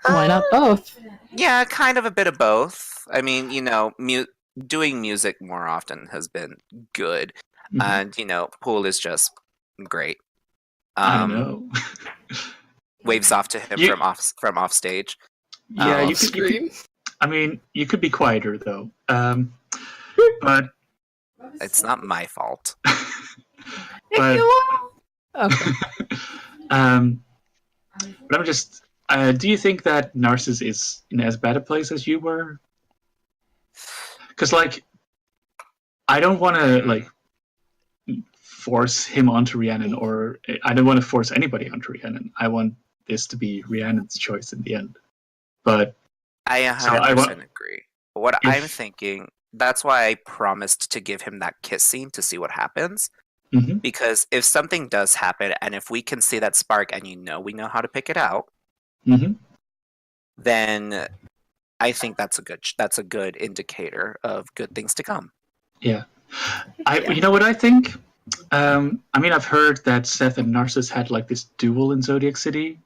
Why not both? Yeah, kind of a bit of both. I mean, doing music more often has been good. Mhm. And, Pool is just great. I don't know. Waves off to him You- from off stage. Yeah, Off you could. screen. I mean, you could be quieter though. But It's not my fault. but Okay. but I'm just. Do you think that Narcissus is in as bad a place as you were? Because I don't want to force him onto Rhiannon, or I don't want to force anybody onto Rhiannon. I want this to be Rhiannon's choice in the end. But I 100% agree. What I'm thinking, that's why I promised to give him that kiss scene to see what happens. Mhm. Because if something does happen, and if we can see that spark, and we know how to pick it out, Mhm. then I think that's a good indicator of good things to come. Yeah. You know what I think? I mean, I've heard that Seth and Narcissus had this duel in Zodiac City.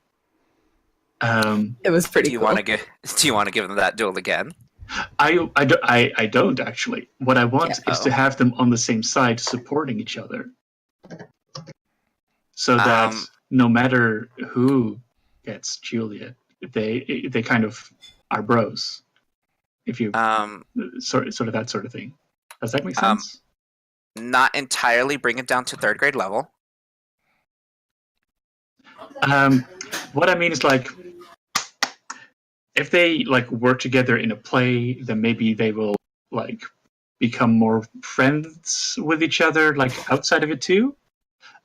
It was pretty Do you cool. want to give them that duel again? I don't actually. What I want is to have them on the same side, supporting each other, so that no matter who gets Juliet, they kind of are bros. If you sort of that sort of thing. Does that make sense? Not entirely. Bring it down to 3rd grade level. What I mean is if they work together in a play, then maybe they will become more friends with each other outside of it too.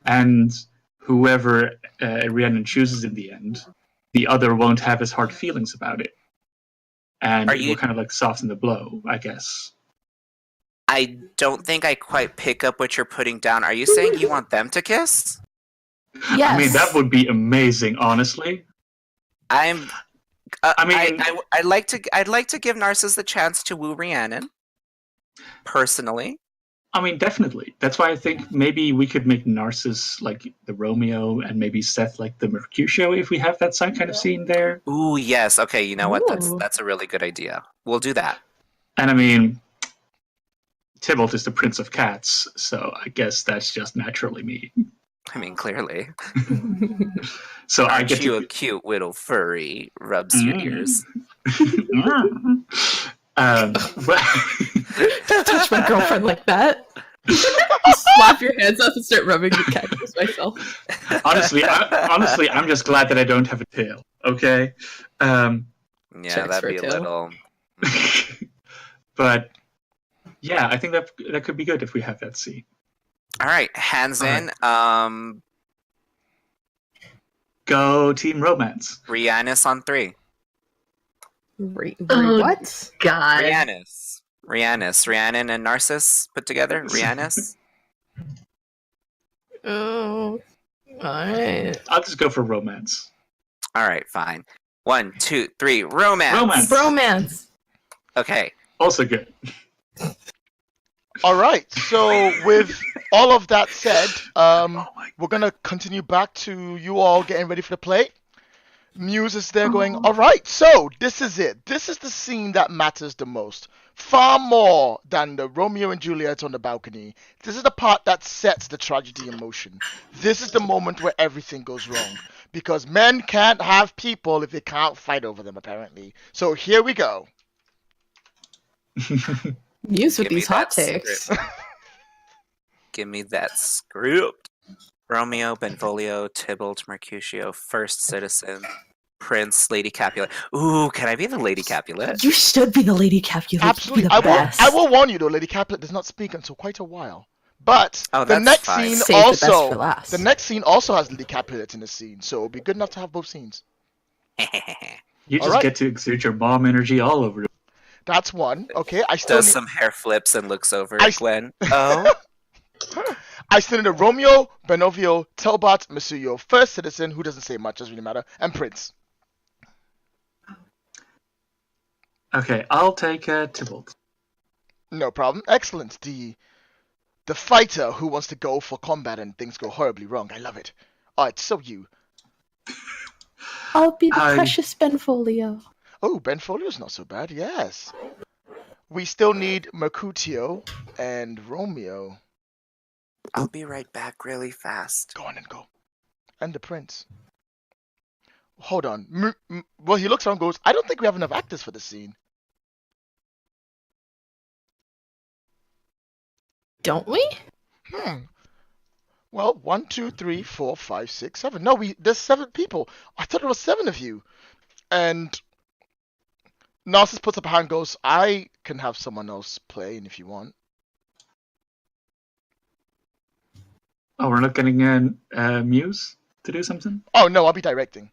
And whoever Rhiannon chooses in the end, the other won't have as hard feelings about it, and it will kind of soften the blow, I guess. I don't think I quite pick up what you're putting down. Are you saying you want them to kiss? Yes. I mean, that would be amazing, honestly. I'd like to give Narcissus the chance to woo Rhiannon. Personally. I mean, definitely. That's why I think maybe we could make Narcissus the Romeo, and maybe Seth the Mercutio, if we have that kind of scene there. Ooh, yes. Okay, you know what? Ooh. That's a really good idea. We'll do that. And I mean, Tybalt is the Prince of Cats, so I guess that's just naturally me. I mean, clearly. So Aren't I get you to a cute little furry? Rubs your ears. But Touch my girlfriend like that. Just slap your hands up and start rubbing the cactus myself. honestly, I'm just glad that I don't have a tail. Okay. Yeah, Checks that'd for be a tail. little. But yeah, I think that could be good if we have that scene. All right, hands in. Go Team Romance. Rhiannon on 3. Oh, What? God. Rhiannon and Narcissus put together. Rhiannon. Oh. Alright. I'll just go for Romance. All right, fine. 1, 2, 3. Romance. Romance. Bromance. Okay. Also good. All right. So with all of that said, Oh my. we're gonna continue back to you all getting ready for the play. Muse is there going, all right, so this is it. This is the scene that matters the most. Far more than the Romeo and Juliet on the balcony. This is the part that sets the tragedy in motion. This is the moment where everything goes wrong. Because men can't have people if they can't fight over them, apparently. So here we go. Muse with Give me these hot that takes. script. Give me that script. Romeo, Benvolio, Tybalt, Mercutio, First Citizen, Prince, Lady Capulet. Ooh, can I be the Lady Capulet? You should be the Lady Capulet. Absolutely. You'd be the best. I will warn you though, Lady Capulet does not speak until quite a while. But Oh, the that's next fine. scene Save the best also for last. the next scene also has Lady Capulet in the scene, so it'll be good enough to have both scenes. You just Alright. get to exude your mom energy all over. That's one. Okay, I still Does need, some hair flips and looks over I- at Gwen. Oh, I still need a Romeo, Benovio, Telbot, Masuyo, First Citizen, who doesn't say much, doesn't really matter, and Prince. Okay, I'll take Tybalt. No problem. Excellent. The fighter who wants to go for combat and things go horribly wrong. I love it. Alright, so you. I'll be the I- precious Benfolio. Oh, Benfolio's not so bad, yes. We still need Mercutio and Romeo. I'll be right back really fast. Go on and go. And the prince. Hold on. Well, he looks around and goes, I don't think we have enough actors for this scene. Don't we? Well, 1, 2, 3, 4, 5, 6, 7. No, there's 7 people. I thought there was 7 of you. And Narcissus puts up a hand and goes, I can have someone else play if you want. Oh, we're not getting a Muse to do something? Oh, no, I'll be directing.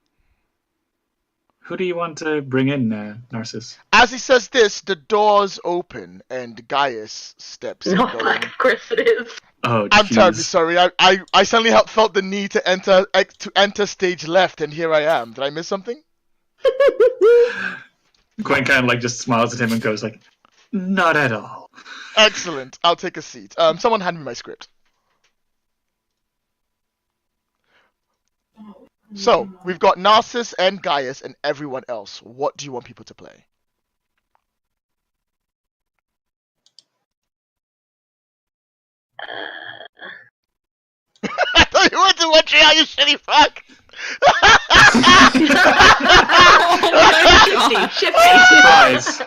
Who do you want to bring in, Narcissus? As he says this, the doors open and Gaius steps No, going. like, of course it is. Oh, I'm terribly jeez. sorry. I suddenly felt the need to enter stage left, and here I am. Did I miss something? Gwen kind of like just smiles at him and goes like, not at all. Excellent. I'll take a seat. Someone hand me my script. So, we've got Narcissus and Gaius and everyone else. What do you want people to play? I thought you went to Montreal, you shitty fuck! Shifty. Surprise!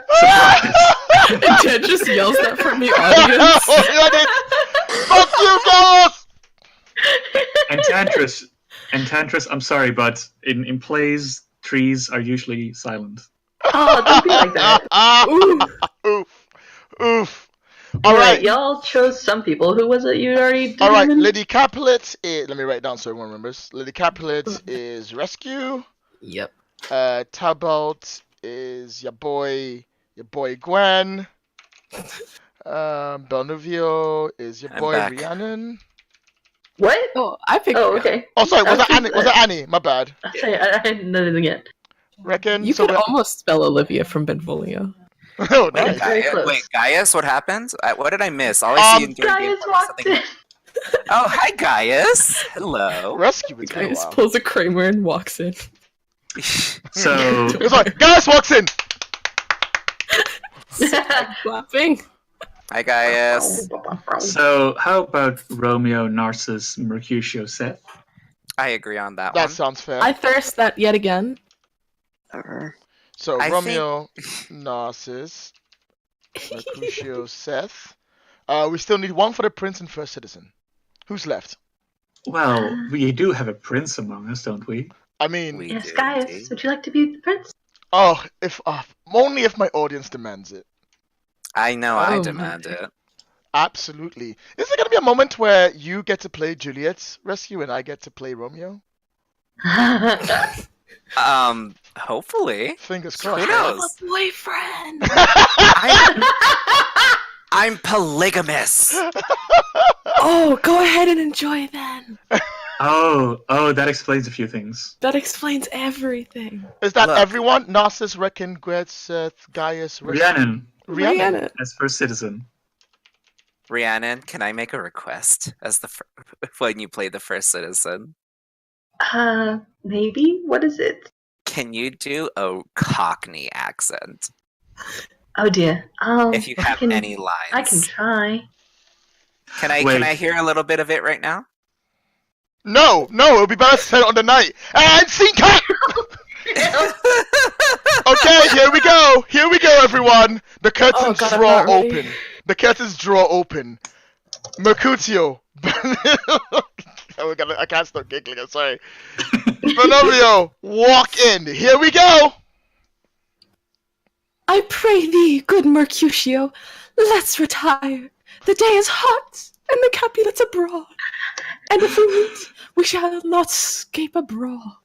And Ted just yells that from the audience. Fuck you, Gaius! And Tantris, I'm sorry, but in plays, trees are usually silent. Oh, don't be like that. Oof. Oof. All All right, right. y'all chose some people. Who was it you already All right, determined? Lady Capulet is... Let me write it down so everyone remembers. Lady Capulet is Rescue. Yep. Tybalt is your boy Gwen. Belnuvio is your I'm boy back. Rhiannon. What? Oh, I picked. Oh, okay. Oh, sorry, was that Okay. Annie? Was that Annie? My bad. I hadn't done anything yet. Reckon. You so could almost spell Olivia from Benvolio. Oh, Okay. nice. Very close. Wait, Gaius, what happened? What did I miss? All I see in game Gaius walked in. Oh, hi, Gaius. Hello. Rescue. It's been a Gaius while. pulls a Kramer and walks in. So, It's like, Gaius walks in. Clapping. Hi, Gaius. so how about Romeo, Narcissus, Mercutio, Seth? I agree on that That one. sounds fair. I thirst that yet again. So I Romeo, Narcissus, Mercutio, Seth. We still need one for the prince and first citizen. Who's left? Well, we do have a prince among us, don't we? I mean, We Yes, do, Gaius, indeed. would you like to be the prince? oh, if only if my audience demands it. I know, I Oh, demand my. it. Absolutely. Is there gonna be a moment where you get to play Juliet's rescue and I get to play Romeo? Hopefully. Fingers Who crossed. knows? Boyfriend. I'm polygamous. Oh, go ahead and enjoy then. Oh, that explains a few things. That explains everything. Is that Look. everyone? Narcissus, Reckon, Gwed, Seth, Gaius, Rhiannon, Rhiannon. as first citizen. Rhiannon, can I make a request as when you play the first citizen? Maybe? What is it? Can you do a Cockney accent Oh dear. if you I have can- any lines? I can try. Can I Wait. hear a little bit of it right now? No, it would be better to say it on the night. And scene cut! Okay, here we go, everyone. The curtains God, I'm draw not ready. open. The curtains draw open. Mercutio. I can't stop giggling, I'm sorry. Benovio, walk in. Here we go. I pray thee, good Mercutio, let's retire. The day is hot, and the Capulets abroad. And if we meet, we shall not escape a brawl.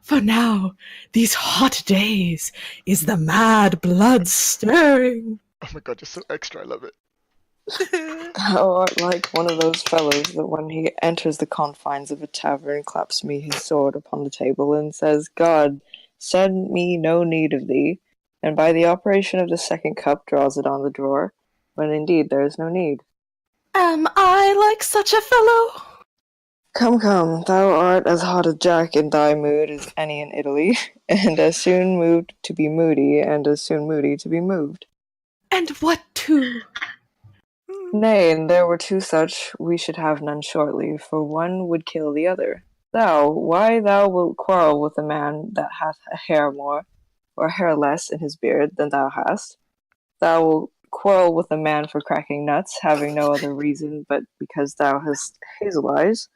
For now, these hot days is the mad blood stirring. Oh my god, you're so extra, I love it. Thou art like one of those fellows that when he enters the confines of a tavern claps me his sword upon the table and says, God, send me no need of thee, and by the operation of the second cup draws it on the drawer, when indeed there is no need. Am I like such a fellow? Come, come, thou art as hot a jack in thy mood as any in Italy, and as soon moved to be moody, and as soon moody to be moved. And what too? Nay, and there were two such, we should have none shortly, for one would kill the other. Thou, why thou wilt quarrel with a man that hath a hair more, or hair less in his beard than thou hast? Thou wilt quarrel with a man for cracking nuts, having no other reason but because thou hast hazel eyes.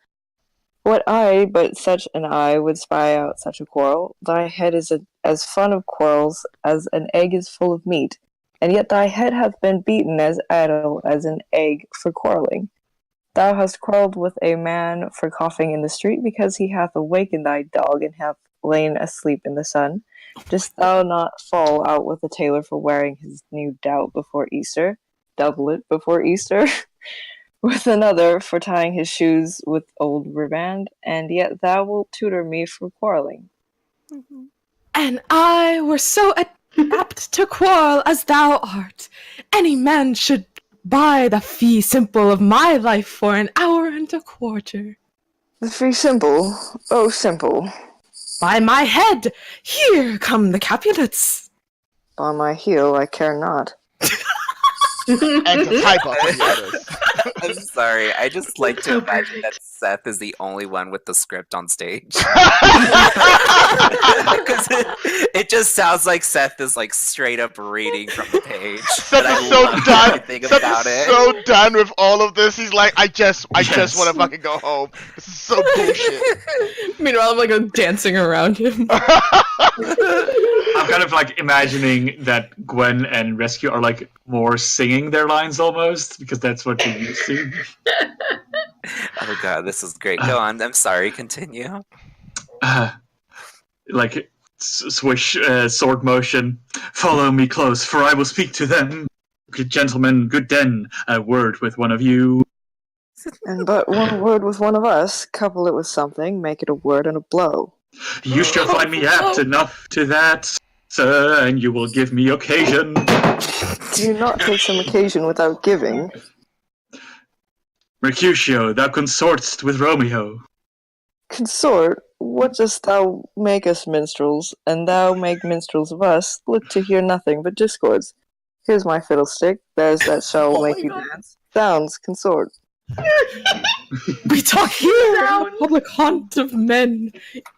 What eye but such an eye would spy out such a quarrel? Thy head is as fond of quarrels as an egg is full of meat, and yet thy head hath been beaten as idle as an egg for quarrelling. Thou hast quarrelled with a man for coughing in the street because he hath awakened thy dog and hath lain asleep in the sun. Didst thou not fall out with a tailor for wearing his new doublet before Easter? With another for tying his shoes with old riband, and yet thou wilt tutor me for quarrelling. And I were so apt to quarrel as thou art. Any man should buy the fee simple of my life for an hour and a quarter. The fee simple, oh simple. By my head, here come the Capulets. By my heel, I care not. And to type up the others. I'm sorry. I just like to imagine that Seth is the only one with the script on stage. Because it just sounds like Seth is like straight up reading from the page. Seth I is so love done. everything Seth about is it. so done with all of this. He's like, I just Yes. want to fucking go home. This is so bullshit. Meanwhile, I'm like dancing around him. I'm kind of like imagining that Gwen and Rescue are like more singing their lines almost, because that's what you're used to. Oh god, this is great. Go on. I'm sorry. Continue. Like swish sword motion. Follow me close, for I will speak to them. Good gentlemen, good den, a word with one of you. And but one word with one of us, couple it with something, make it a word and a blow. You shall find me apt enough to that, sir, and you will give me occasion. Do you not take some occasion without giving? Mercutio, thou consortst with Romeo. Consort, what dost thou make us minstrels, and thou make minstrels of us, look to hear nothing but discords. Here's my fiddlestick, there's that shall make you dance. Sounds, consort. We talk here in the public haunt of men,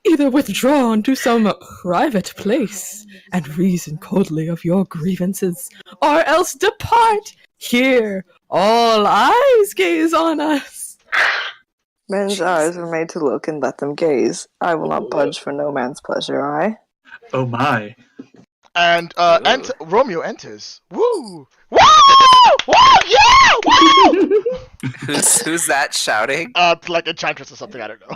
either withdrawn to some private place, and reason coldly of your grievances, or else depart. Here, all eyes gaze on us. Men's eyes are made to look, and let them gaze. I will not budge for no man's pleasure, I. Oh my. And Romeo enters. Woo! Woo! Woo! Yeah! Woo! Who's that shouting? Like Enchantress or something. I don't know.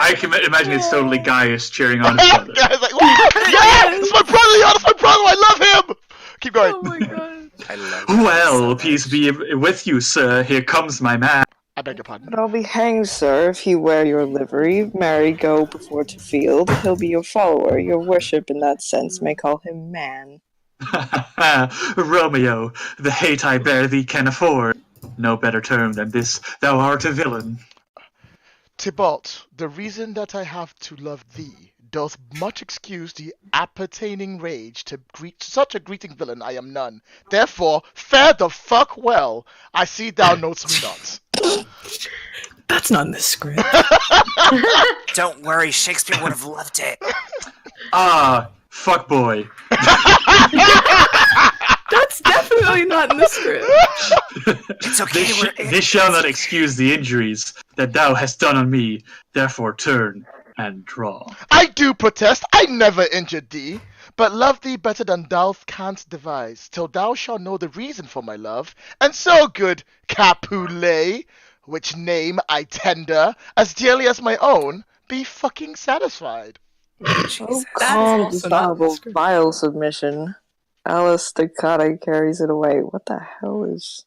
I can imagine it's totally Gaius cheering on his brother. Guys like, woo! Yeah! That's my brother! Yeah, that's my brother! I love him! Keep going. Oh my god. I love that Well, so peace much. be with you, sir. Here comes my man. I beg your pardon. But I'll be hanged, sir, if he wear your livery. Marry, go before to field. He'll be your follower. Your worship in that sense may call him man. Romeo, the hate I bear thee can afford. No better term than this, thou art a villain. Tybalt, the reason that I have to love thee doth much excuse the appertaining rage to greet such a greeting villain I am none. Therefore, fare the fuck well. I see thou knowest me not. That's not in the script. Don't worry, Shakespeare would have loved it. Ah, fuck boy. That's definitely not in the script. It's okay. This shall not excuse the injuries that thou hast done on me. Therefore turn and draw. I do protest, I never injured thee, but love thee better than thou canst devise, till thou shalt know the reason for my love, and so good Capulet, which name I tender, as dearly as my own, be fucking satisfied. Oh, calm, dishonorable, vile submission. Alice Staccati carries it away. What the hell is...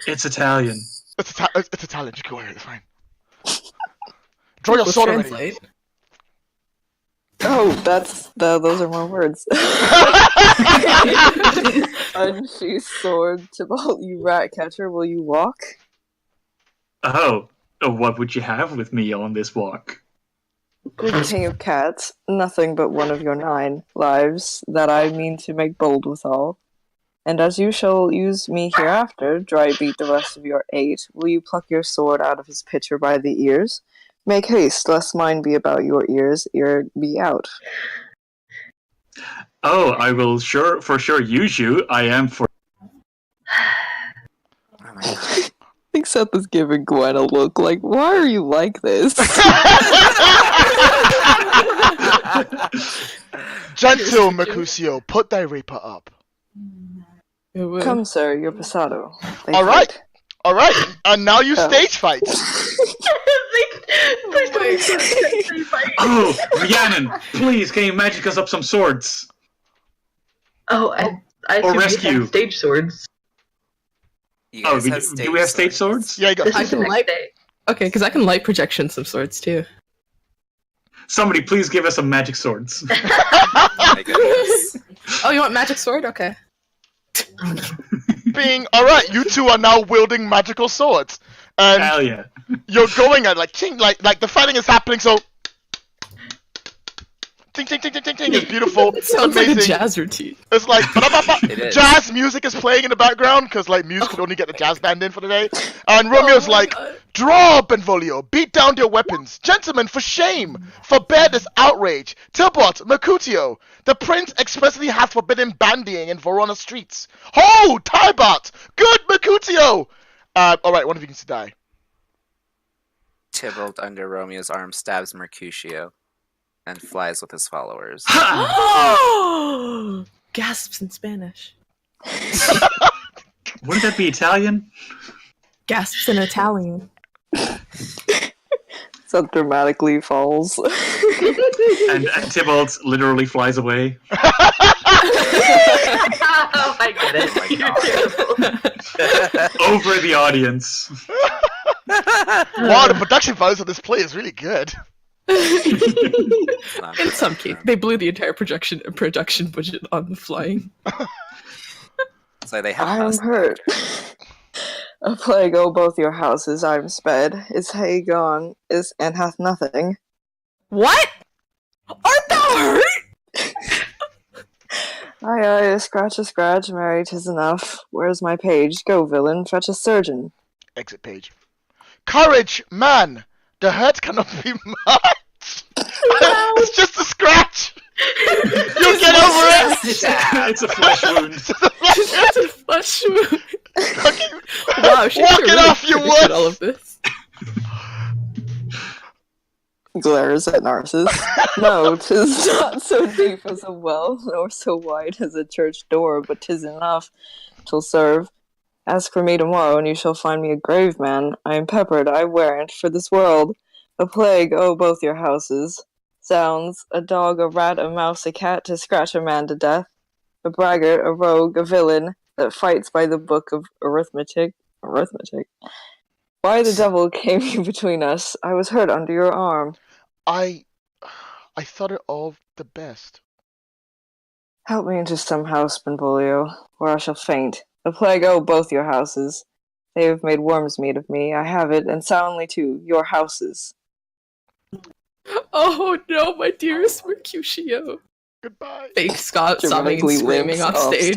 It's Italian. It's Italian. Just go ahead. It's fine. Draw your sword already. Translate. Oh, those are more words. Unsheath sword, Tybalt, you rat catcher, will you walk? Oh, what would you have with me on this walk? Good king of cats, nothing but one of your 9 lives, that I mean to make bold withal. And as you shall use me hereafter, dry beat the rest of your 8, will you pluck your sword out of his pitcher by the ears? Make haste, lest mine be about your ears, ere it be out. Oh, I will for sure use you. I am for. Oh my god. I think Seth is giving Gwen a look like, why are you like this? Gentle Mercutio, put thy reaper up. Come, sir, your passado. Alright, and now you stage fight. Please don't make me fight. Oh, Rhiannon, please, can you magic us up some swords? Oh, I Or assume we rescue. have stage swords. You Oh, guys have do we have stage swords? Yeah, you got This I is the can next light- day. Okay, because I can light projection some swords too. Somebody, please give us some magic swords. Oh my goodness. Oh, you want magic sword? Okay. being alright. You two are now wielding magical swords, and Hell yeah. you're going at like ching, like the fighting is happening. So, ting ting ting ting ting ting. It's beautiful. It It's sounds amazing. like a jazz routine. It's like It is. jazz music is playing in the background because like Muse could only get the jazz band in for the day. And Romeo's Oh my like, God. draw, Benvolio, beat down your weapons. Gentlemen, for shame! Forbear this outrage. Tilbot, Mercutio, the prince expressly hath forbidden bandying in Verona streets. Ho, Tybot! Good Mercutio! Alright, one of you needs to die. Tybalt under Romeo's arm stabs Mercutio and flies with his followers. Gasps in Spanish. Wouldn't that be Italian? Gasps in Italian. So dramatically falls. And Tybalt literally flies away. Oh, I get it. Oh my You're God. terrible. Over the audience. Wow, the production values of this play is really good. In some cases, they blew the entire production budget on the flying. So they have I am house hurt. A plague o' both your houses, I am sped. Is hay gone, and hath nothing. What? Art thou hurt? Aye, a scratch, marry, 'tis enough. Where's my page? Go, villain, fetch a surgeon. Exit page. Courage, man! The hurt cannot be much! It's just a scratch! You'll get over it! It's a flesh wound. It's a flesh wound. Fucking Wow, she walk really it off, you predicted would! all of this. Glares at Narcissus. No, 'tis not so deep as a well, nor so wide as a church door, but 'tis enough, 'twill serve. Ask for me tomorrow, and you shall find me a grave man. I am peppered, I warrant, for this world. A plague, oh, both your houses. Sounds, a dog, a rat, a mouse, a cat, to scratch a man to death. A braggart, a rogue, a villain, that fights by the book of arithmetic. Why the devil came you between us? I was hurt under your arm. I thought it all the best. Help me into some house, Benvolio, or I shall faint. The plague o' both your houses. They have made worm's meat of me. I have it, and soundly too, your houses. Oh no, my dearest Mercutio. Goodbye. Fake Scott sobbing and Dramatically screaming limps off stage.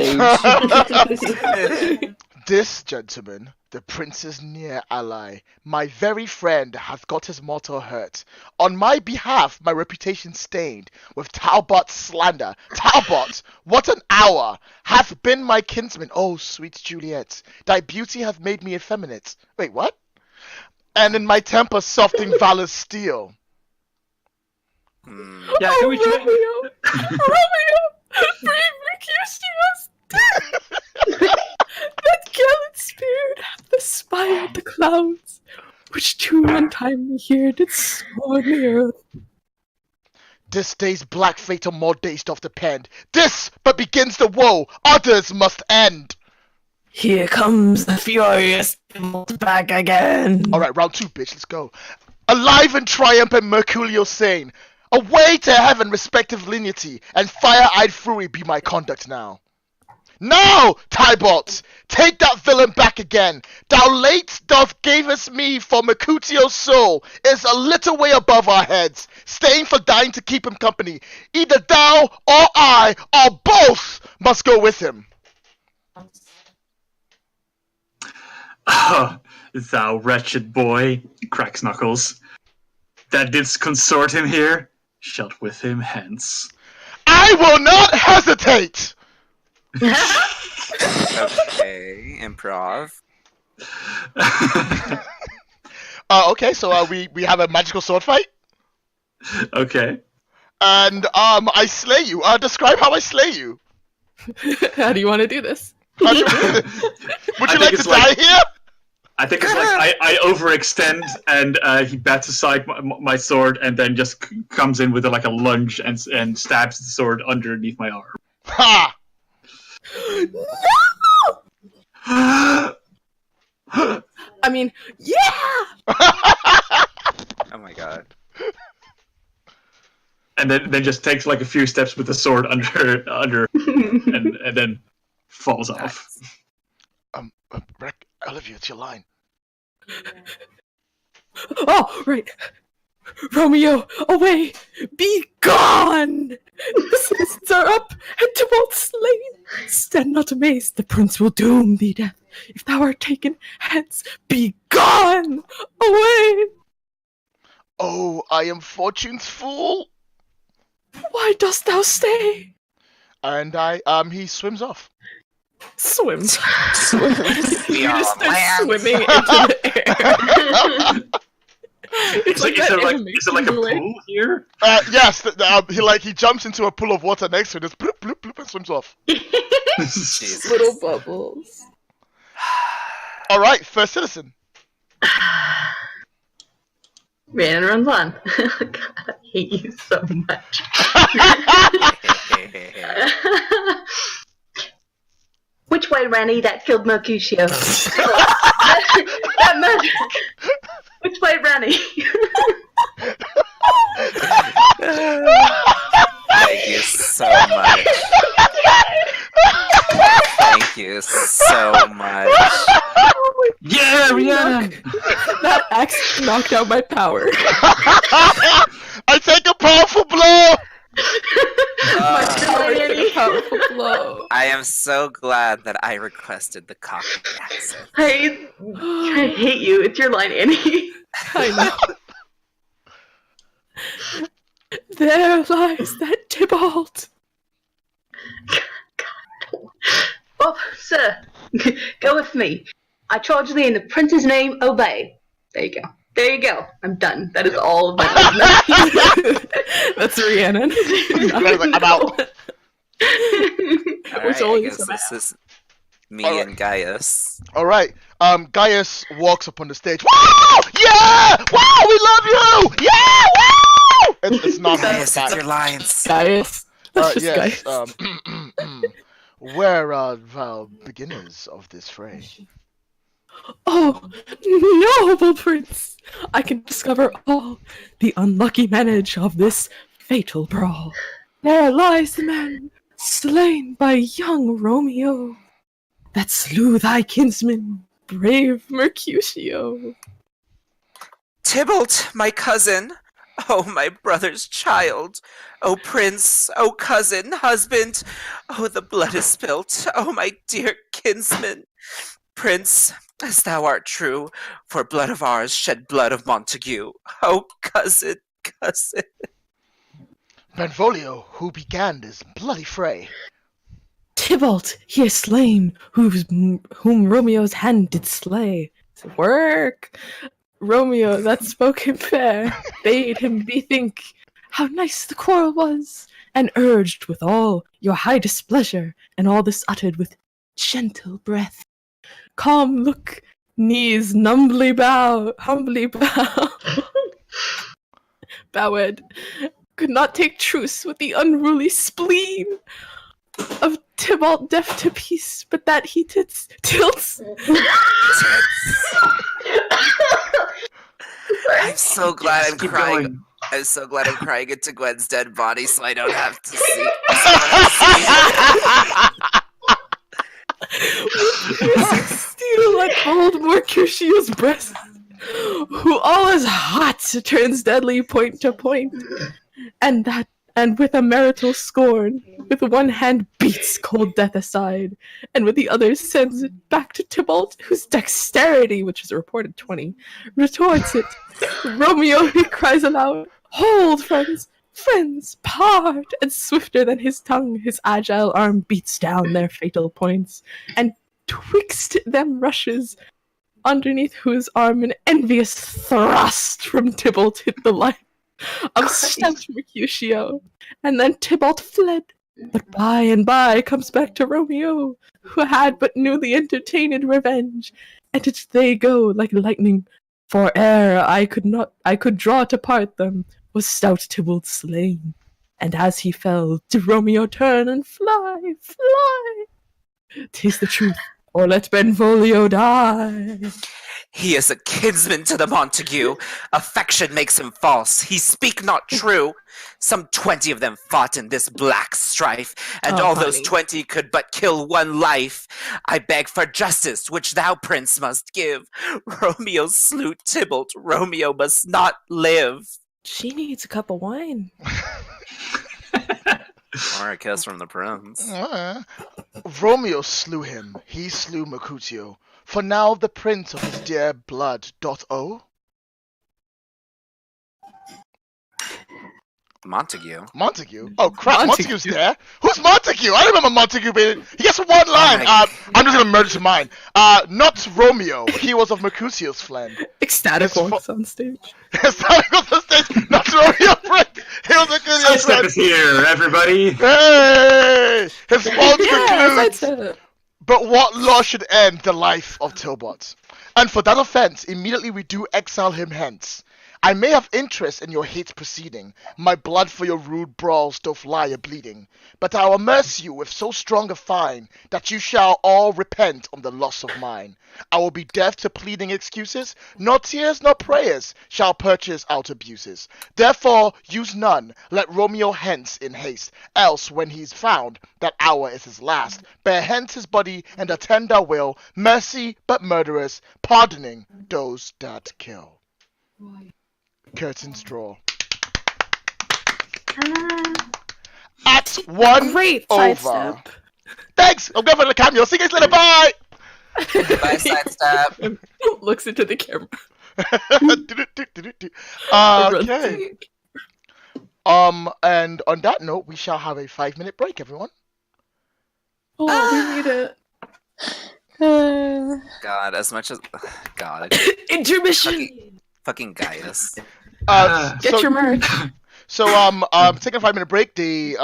This gentleman, the prince's near ally, my very friend, hath got his mortal hurt. On my behalf, my reputation stained with Talbot's slander. Talbot, what an hour! Hath been my kinsman, oh sweet Juliet. Thy beauty hath made me effeminate. Wait, what? And in my temper softening valor's steel. Hmm. Yeah, can we try? Romeo! Brave Mercutio's dead! That gallant spirit hath aspired the clouds, which too untimely here did scorn the earth. This day's black fate on more days doth depend. This but begins the woe, others must end. Here comes the furious Tybalt back again. Alright, round 2, bitch, let's go. Alive and triumphant Mercurial sane. Away to heaven respective lineity, and fire-eyed fury be my conduct now. Now, Tybalt, take that villain back again. Thou late doth gavest me for Mercutio's soul is a little way above our heads, staying for dying to keep him company. Either thou or I or both must go with him. Ah, thou wretched boy, cracks Knuckles, that didst consort him here, shalt with him hence. I will not hesitate! Okay, improv. Okay, so we have a magical sword fight, Okay. and I slay you. Describe how I slay you. How do you want to do this? Would you I think like to it's die like- here? I think it's like I overextend and he bats aside my sword and then just comes in with like a lunge and stabs the sword underneath my arm. Ha! I mean, yeah! Oh my god. And then just takes like a few steps with the sword under and then falls off. Rick, Olivia, it's your line. Oh, right. Romeo, away! Be gone! The citizens are up, and Tybalt slain. Stand not amazed, the prince will doom thee death. If thou art taken, hence, be gone! Away! Oh, I am Fortune's fool. Why dost thou stay? And he swims off. Swim. We You are just start land. swimming into the air. It's Is it like a pool here? Yes, he jumps into a pool of water next to it, just bloop, bloop, bloop, and swims off. Jesus. little bubbles. Alright, first citizen. Rhiannon runs on. God, I hate you so much. Which way, Ranny, that killed Mercutio? that murder. Which way, Ranny? Thank you so much. Thank you so much. Yeah, Rhiannon! That axe knocked out my power. I take a powerful blow! My power took a powerful blow. I am so glad that I requested the Cockney accent. I hate you. It's your line, Annie. I know. There lies that Tybalt. Oh, sir, go with me. I charge thee in the prince's name, obey. There you go. There you go. I'm done. That is all of my That's Rhiannon. I'm out. Alright, I only guess so this is me Alright. and Gaius. Alright, Gaius walks up on the stage. Wow! Yeah! Wow, we love you! Yeah! Wow! It's not Gaius, it's your lines. Gaius. That's just yes, Gaius. where are thou beginners of this fray? Oh, noble prince! I can discover all the unlucky manage of this fatal brawl. There lies the man slain by young Romeo that slew thy kinsman, brave Mercutio. Tybalt, my cousin. Oh, my brother's child. Oh, prince. Oh, cousin, husband. Oh, the blood is spilt. Oh, my dear kinsman. Prince, as thou art true, for blood of ours shed blood of Montague. Oh, cousin, cousin. Benvolio, who began this bloody fray? Tybalt, he is slain, whom Romeo's hand did slay. Work! Romeo, that spoke him fair, bade him bethink how nice the quarrel was, and urged with all your high displeasure, and all this uttered with gentle breath. Calm look, knees humbly bow. Bowed. could not take truce with the unruly spleen of Tybalt deaf to peace, but that he tilts. I'm so glad I'm Keep crying. going. I'm so glad I'm crying into Gwen's dead body, so I don't have to see. Steel like old Mercutio's breast, who all is hot turns deadly point to point, and with a marital scorn, with one hand beats cold death aside, and with the other sends it back to Tybalt, whose dexterity, which is a reported 20, retorts it. Romeo, he cries aloud, "Hold, friends! Friends, part!" And swifter than his tongue, his agile arm beats down their fatal points, and twixt them rushes, underneath whose arm an envious thrust from Tybalt hit the life of stout Mercutio, and then Tybalt fled. But by and by comes back to Romeo, who had but newly entertained revenge, and it they go like lightning, for ere I could draw to part them, was stout Tybalt slain. And as he fell, did Romeo turn and fly, fly. 'Tis the truth, or let Benvolio die. He is a kinsman to the Montague. Affection makes him false. He speak not true. Some 20 of them fought in this black strife, and Oh, all those honey. 20 could but kill one life. I beg for justice, which thou, prince, must give. Romeo slew Tybalt. Romeo must not live. She needs a cup of wine. Or a kiss from the prince. Romeo slew him. He slew Mercutio. For now the prince of his dear blood doth owe. Montague. Montague? Oh crap, Montague. Montague's there. Who's Montague? I remember Montague being. He gets one line. my- I'm just gonna merge to mine. Not Romeo. He was of Mercutio's friend. Ecstatic It's fu- walks on stage. Starting off the stage, not Romeo friend. He was Mercutio's Sidestep friend. is here, everybody. Hey! His fault Yeah, concludes. that's it. But what law should end the life of Tybalt? And for that offense, immediately we do exile him hence. I may have interest in your hate proceeding. My blood for your rude brawls doth lie a-bleeding. But I will mercy you with so strong a fine, that you shall all repent on the loss of mine. I will be deaf to pleading excuses, nor tears nor prayers shall purchase out abuses. Therefore use none, let Romeo hence in haste, else when he's found, that hour is his last. Bear hence his body and attend our will, mercy but murderers, pardoning those that kill. Curtains draw. Act 1 Great over. sidestep. Thanks! I'm going for the cameo. See you guys later. Bye! Bye, sidestep. Looks into the camera. Okay. And on that note, we shall have a 5-minute break, everyone. Oh, we need it. God, as much as... God. Intermission. Fucking Gaius. Get your merch. So, taking a 5-minute break. The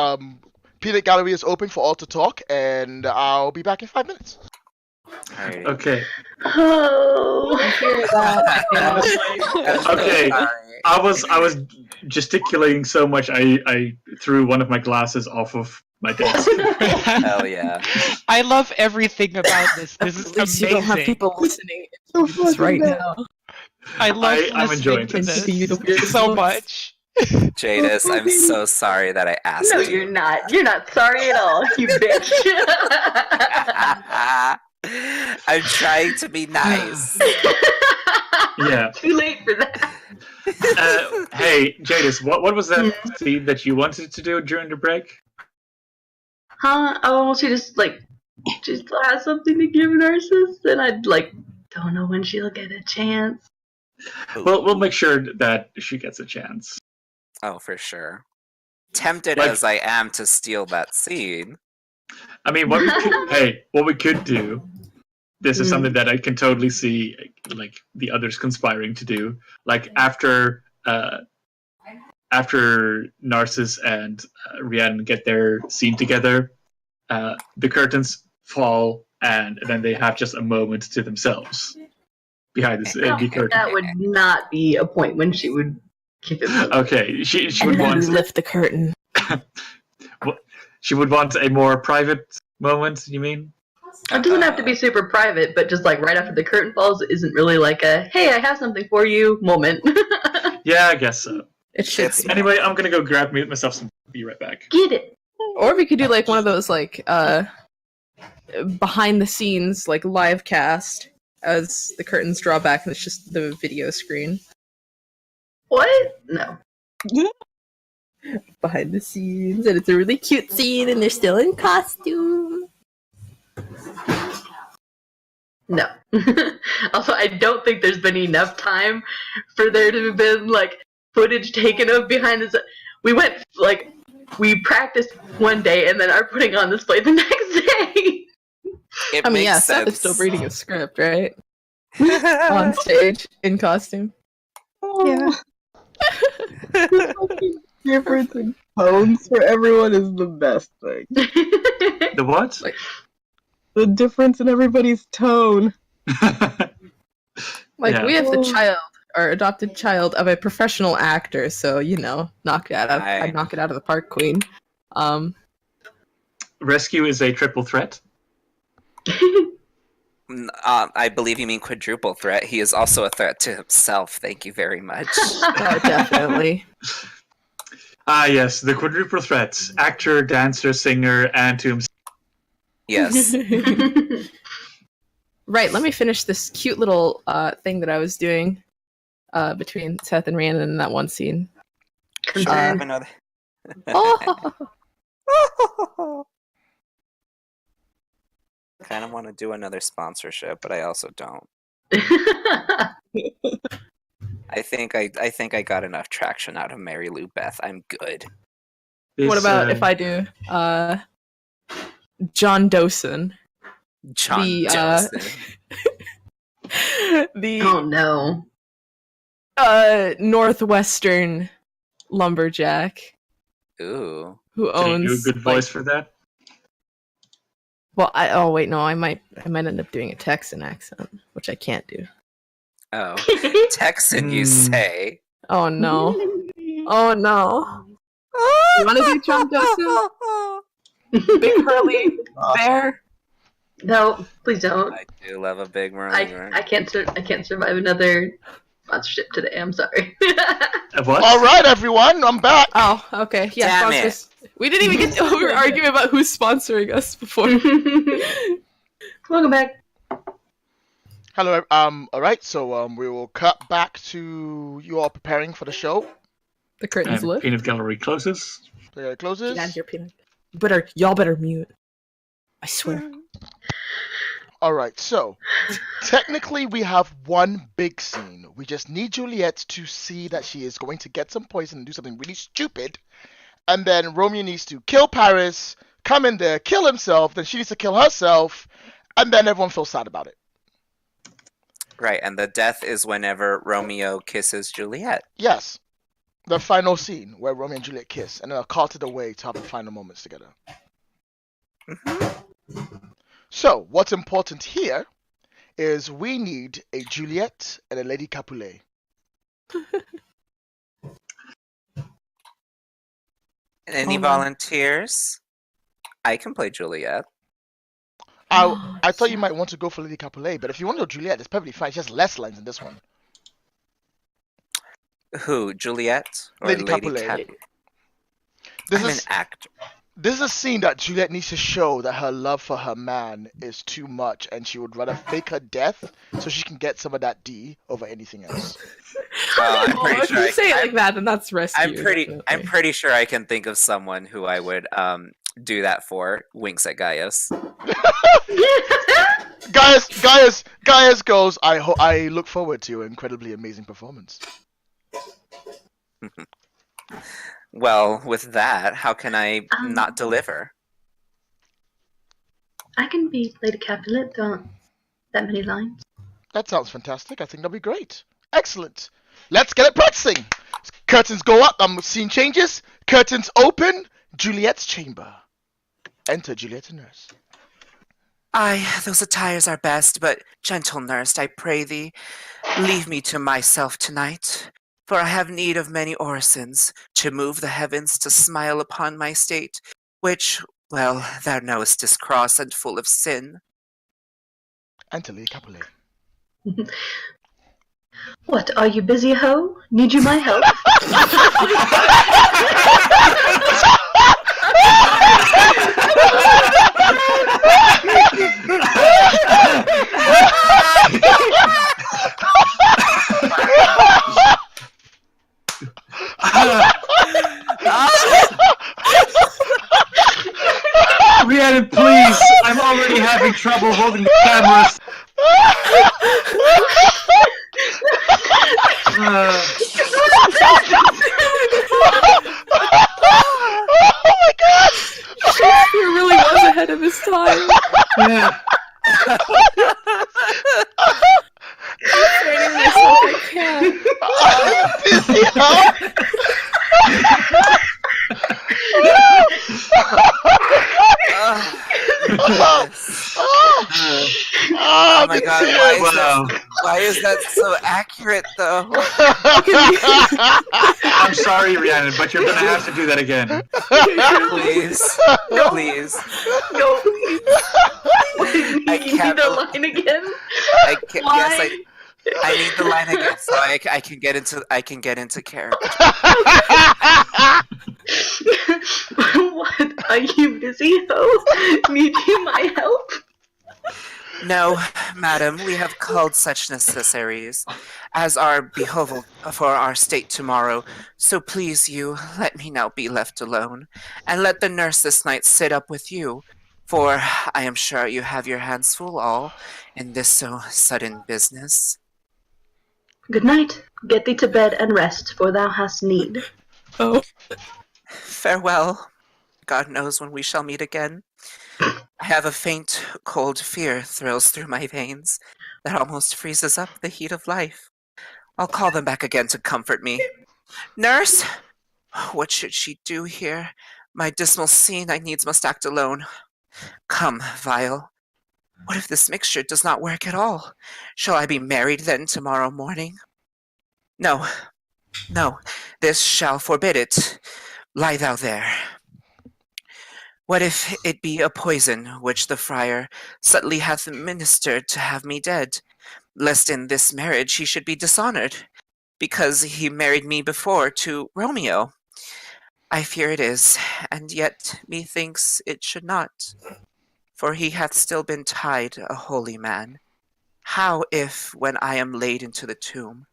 Peanut Gallery is open for all to talk, and I'll be back in 5 minutes. Alrighty. Okay. Oh. Okay. Sorry. I was gesticulating so much I threw one of my glasses off of my desk. Hell yeah. I love everything about this. This is At least amazing. you don't have people listening to this right now. I love I'm enjoying listening to this. this You the weird so voice. much. Jadis, I'm so sorry that I asked No, you. you're not. You're not sorry at all, you bitch. I'm trying to be nice. Yeah. Too late for that. Hey, Jadis, what was that scene that you wanted to do during the break? Huh? Oh, she just has something to give Narcissus, and I'd don't know when she'll get a chance. Well, we'll make sure that she gets a chance. Oh, for sure. Tempted Like- as I am to steal that scene. I mean, what we could do. This is something that I can totally see, like the others conspiring to do. Like after Narcissus and Rhiannon get their scene together, the curtains fall, and then they have just a moment to themselves behind the curtain. That would not be a point when she would Keep it moving. Okay, she And would then want we lift the curtain. she would want a more private moment. You mean? It doesn't have to be super private, but just like right after the curtain falls isn't really like a "Hey, I have something for you" moment. Yeah, I guess so. It should It's- be. Anyway, I'm gonna go grab myself some. Be right back. Get it. Or we could do like one of those like behind the scenes like live cast as the curtains draw back and it's just the video screen. What? No. Behind the scenes and it's a really cute scene and they're still in costume. No. Also, I don't think there's been enough time for there to have been like footage taken of behind this. We practiced one day and then are putting on this play the next day. It I mean, makes yeah, Seth sense. is still reading a script, right? On stage in costume. Yeah. Difference in tones for everyone is the best thing. The what? The difference in everybody's tone. Like Yeah. we have the child or adopted child of a professional actor, so knock it out of Right. I'd knock it out of the park, queen. Rescue is a triple threat. I believe you mean quadruple threat. He is also a threat to himself. Thank you very much. Oh, definitely. Ah, yes, the quadruple threats: actor, dancer, singer, and to himself. Yes. Right, let me finish this cute little thing that I was doing between Seth and Rhiannon in that one scene. Should we have another? Oh! Kind of want to do another sponsorship, but I also don't. I think I got enough traction out of Mary Lou Beth. I'm good. What about if I do John Dawson? John The, Dawson. the Oh no. Northwestern lumberjack Ooh. who Can you owns do a good voice for that? Well, I might end up doing a Texan accent, which I can't do. Oh. Texan, you say? Oh no. Oh no. You want to do John Dawson? Big curly bear? No, please don't. I do love a big Merlin. I can't survive another sponsorship today. I'm sorry. What? All right, everyone, I'm back. Oh, okay. Yeah, Damn it. sponsors. We didn't even get to we were arguing about who's sponsoring us before. Welcome back. Hello. All right. So we will cut back to you all preparing for the show. The curtains And lift. peanut gallery closes. The closes. Get out of here, peanut. Y'all better mute. I swear. All right. So technically, we have one big scene. We just need Juliet to see that she is going to get some poison and do something really stupid, and then Romeo needs to kill Paris, come in there, kill himself. Then she needs to kill herself, and then everyone feels sad about it. Right, and the death is whenever Romeo kisses Juliet. Yes. The final scene where Romeo and Juliet kiss, and then are carted away to have the final moments together. So, what's important here is we need a Juliet and a Lady Capulet. Any volunteers? I can play Juliet. I thought you might want to go for Lady Capulet, but if you want to go Juliet, it's perfectly fine. She has less lines than this one. Who? Juliet? Or Lady Capulet. This I'm is an actor. This is a scene that Juliet needs to show that her love for her man is too much, and she would rather fake her death so she can get some of that D over anything else. I'm Oh, pretty if sure you I say it can- like that, then that's rescue. I'm pretty sure I can think of someone who I would do that for. Winks at Gaius. Gaius goes, I look forward to your incredibly amazing performance. Well, with that, how can I not deliver? I can be Lady Capulet. Don't that many lines. That sounds fantastic. I think that'll be great. Excellent. Let's get it practicing. Curtains go up. Scene changes. Curtains open. Juliet's chamber. Enter Juliet and nurse. Aye, those attires are best, but gentle nurse, I pray thee, leave me to myself tonight. For I have need of many orisons to move the heavens to smile upon my state, which, well, thou knowest is cross and full of sin. Antony Capulet. What, are you busy, ho? Need you my help? Rhiannon, please! I'm already having trouble holding the cameras. Oh my god! Shakespeare really was ahead of his time. Yeah. Training myself, I can't. Are you busy, huh? Oh my god, Wow. why is that so accurate though? I'm sorry, Rhiannon, but you're gonna have to do that again. Please. Please. No, I you need can't the bel- line again. I can, Why? yes, I need the line again so I can get into character. What? Are you busy, ho? Need you my help? No, madam, we have called such necessaries as are behovel for our state tomorrow. So please you, let me now be left alone, and let the nurse this night sit up with you, for I am sure you have your hands full all in this so sudden business. Good night. Get thee to bed and rest, for thou hast need. Oh. Farewell. God knows when we shall meet again. I have a faint, cold fear thrills through my veins that almost freezes up the heat of life. I'll call them back again to comfort me. Nurse! What should she do here? My dismal scene I needs must act alone. Come, Vial. What if this mixture does not work at all? Shall I be married then tomorrow morning? No, no, this shall forbid it. Lie thou there. What if it be a poison which the friar subtly hath ministered to have me dead, lest in this marriage he should be dishonored, because he married me before to Romeo? I fear it is, and yet methinks it should not, for he hath still been tied a holy man. How if, when I am laid into the tomb,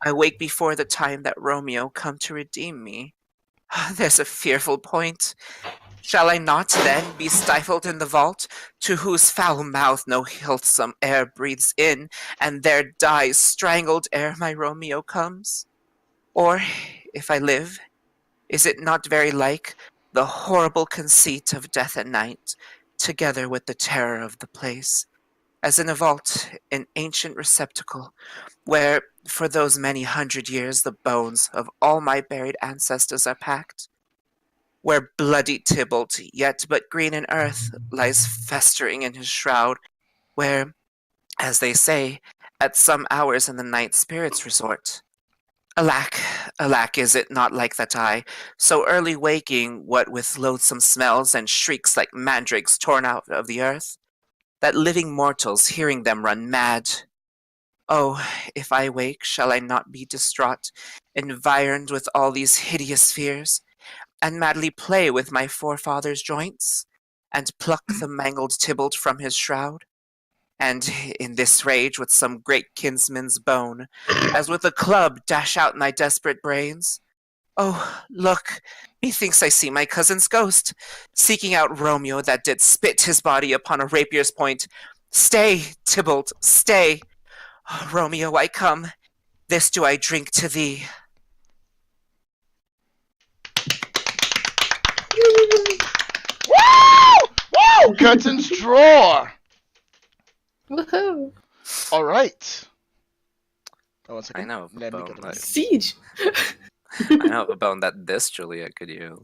I wake before the time that Romeo come to redeem me? There's a fearful point. Shall I not then be stifled in the vault, to whose foul mouth no healthsome air breathes in, and there die strangled ere my Romeo comes? Or, if I live, is it not very like the horrible conceit of death at night, together with the terror of the place, as in a vault, an ancient receptacle, where for those many 100 years the bones of all my buried ancestors are packed? Where bloody Tybalt, yet but green in earth, lies festering in his shroud, where, as they say, at some hours in the night spirits resort. Alack, alack, is it not like that I, so early waking, what with loathsome smells and shrieks like mandrakes torn out of the earth, that living mortals, hearing them, run mad? Oh, if I wake, shall I not be distraught, environed with all these hideous fears, and madly play with my forefather's joints, and pluck the mangled Tybalt from his shroud, and in this rage with some great kinsman's bone, as with a club dash out my desperate brains? Oh, look, methinks I see my cousin's ghost, seeking out Romeo that did spit his body upon a rapier's point. Stay, Tybalt, stay! Oh, Romeo, I come, this do I drink to thee. Woo! Woo! Curtains drawer. Woohoo! All right. Oh, one I second. know of a Let me bone get that, Siege! I know of a bone that this Juliet could use.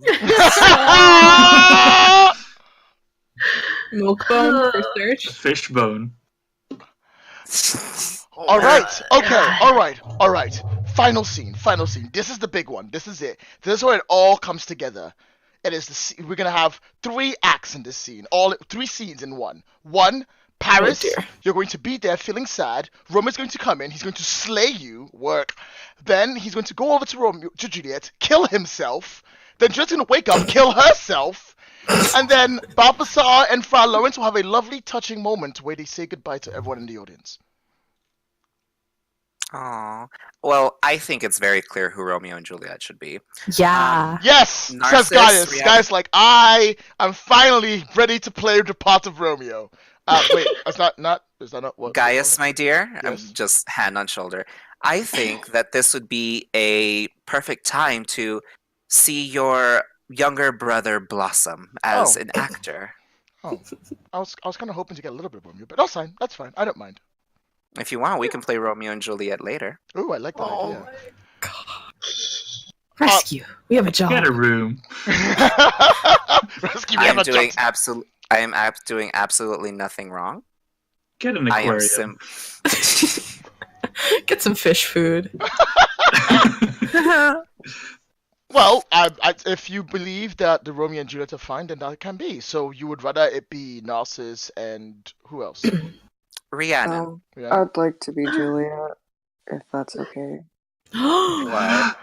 Milk bone for search. Fishbone. All right. Okay. All right. All right. final scene. This is the big one. This is it. This is where it all comes together. It is we're gonna have 3 acts in this scene. 3 scenes in one. One, Paris, dear. you're going to be there feeling sad. Romeo's going to come in. He's going to slay you. Work. Then he's going to go over to Juliet, kill himself. Then Juliet's going to wake up, kill herself. And then Balthasar and Fra Lawrence will have a lovely, touching moment where they say goodbye to everyone in the audience. Aw. Well, I think it's very clear who Romeo and Juliet should be. Yeah. Yes, says Narcissus, Gaius. Rhiannon. Gaius like, I am finally ready to play the part of Romeo. Wait, is that not what? Gaius, my dear, I'm Yes. just hand on shoulder. I think that this would be a perfect time to see your younger brother blossom as Oh. an actor. Oh, I was kind of hoping to get a little bit of Romeo, but that's fine. That's fine. I don't mind. If you want, we can play Romeo and Juliet later. Ooh, I like that Oh idea. my god. Rescue. We have a job. Get a room. Rescue me, I am I'm a doing Johnson. doing absolutely nothing wrong. Get an I am aquarium. Get some fish food. Well, if you believe that the Romeo and Juliet are fine, then that can be. So you would rather it be Narcissus and who else? Rhiannon. Yeah. I'd like to be Juliet, if that's okay. What?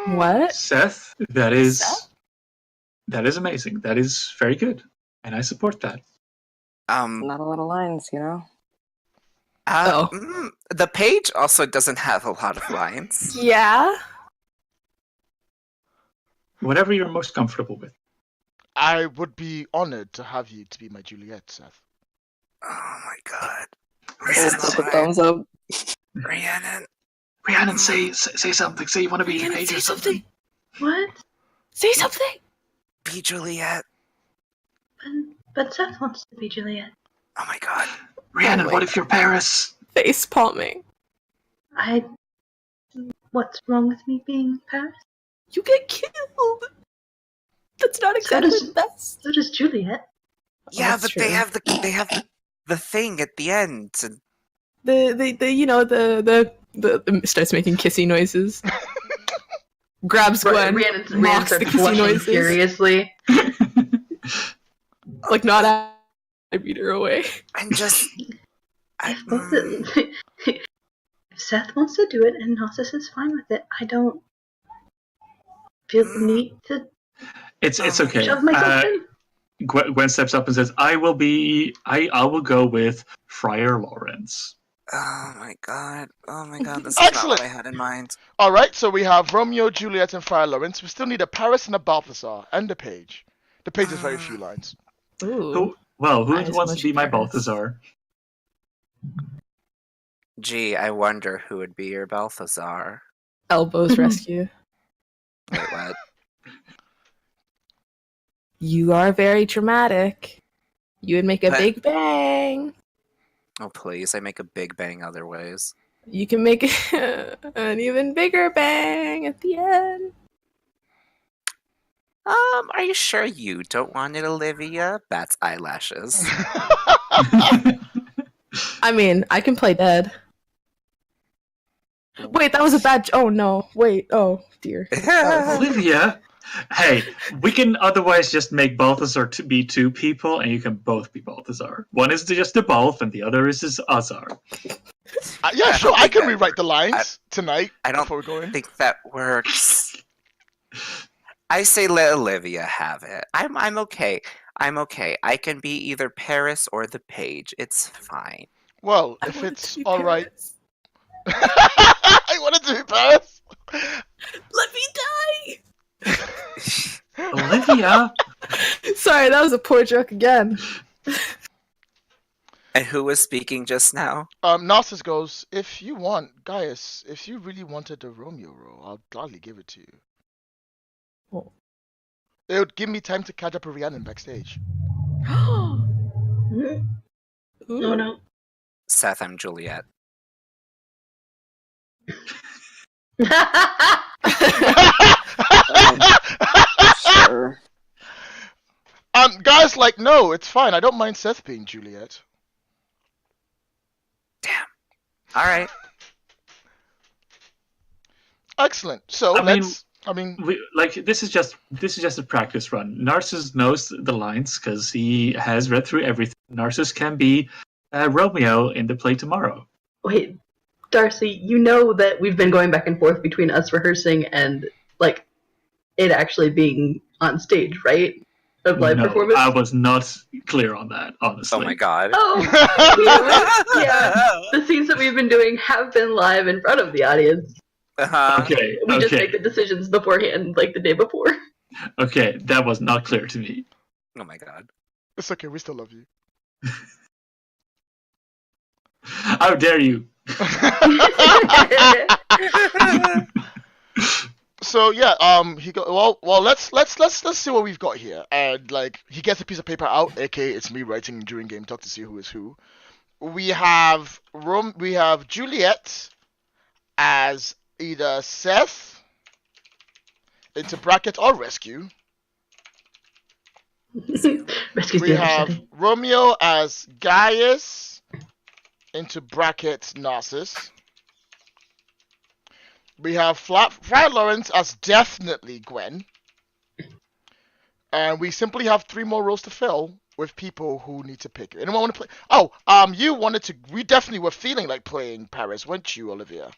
What? Seth, that is amazing. That is very good, and I support that. Not a lot of lines, you know? The page also doesn't have a lot of lines. Yeah. Whatever you're most comfortable with. I would be honored to have you to be my Juliet, Seth. Oh my god. Hold up a thumbs up. Rhiannon. Rhiannon, say something. Say you want to be Rhiannon, Paige say or something. What? Say something. Be Juliet. But Seth wants to be Juliet. Oh my god. Rhiannon, my what if you're Paris? Face palming. What's wrong with me being Paris? You get killed. That's not exactly does- the best. So does Juliet. Yeah, that's but true. they have the thing at the end. And The starts making kissy noises. Grabs Gwen. Rhiannon mocks the starts kissy blushing noises. furiously. Like not. I beat her away. and just If Seth wants to do it and Narcissus is fine with it, I don't feel the need to It's okay. shove myself in. Gwen steps up and says, I will go with Friar Lawrence. oh my god. This is not Excellent. what I had in mind. All right, so we have Romeo, Juliet, and Friar Lawrence. We still need a Paris and a Balthasar and a Page. The Page has very few lines. Ooh. Who Not as wants much to be my Paris. Balthazar? Gee, I wonder who would be your Balthazar. Elbows rescue. Wait, what? You are very dramatic. You would make a But- big bang. Oh please, I make a big bang other ways. You can make an even bigger bang at the end. Are you sure you don't want it, Olivia? That's eyelashes. I mean, I can play dead. Wait, that was a bad. Oh no! Wait. Oh dear. Olivia, hey, we can otherwise just make Balthazar to be 2 people, and you can both be Balthazar. One is just a Balth, and the other is his Azar. Yeah, I sure. don't I think can that rewrite the lines tonight I don't before we go in. think that works. I say let Olivia have it. I'm okay. I'm okay. I can be either Paris or the Page. It's fine. Well, I if want it it's to be all right. Paris. I wanted to be Paris. Let me die. Olivia? Sorry, that was a poor joke again. And who was speaking just now? Narcissus goes, if you want, Gaius, if you really wanted the Romeo role, I'll gladly give it to you. Oh. It would give me time to catch up with Rhiannon backstage. No, no. Seth, I'm Juliet. Sure. Guys, like, no, it's fine. I don't mind Seth being Juliet. All right. Excellent. So I mean, let's. This is just a practice run. Narcissus knows the lines because he has read through everything. Narcissus can be Romeo in the play tomorrow. Wait, Darcy, you know that we've been going back and forth between us rehearsing and like it actually being on stage, right? Of live performance. I was not clear on that, honestly. Oh my god. Oh, yeah. The scenes that we've been doing have been live in front of the audience. Okay. We just make the decisions beforehand, like the day before. Okay, that was not clear to me. Oh my god. It's okay. We still love you. How dare you? So yeah, he go well. Let's see what we've got here. And like, he gets a piece of paper out, aka it's me writing during game talk to see who is who. We have Juliet as either Seth into bracket or rescue. Rescue's We have Romeo as Gaius into bracket Narcissus. We have Friar Lawrence as definitely Gwen. And we simply have 3 more roles to fill with people who need to pick. Anyone want to play? Oh, you wanted to. We definitely were feeling like playing Paris, weren't you, Olivia?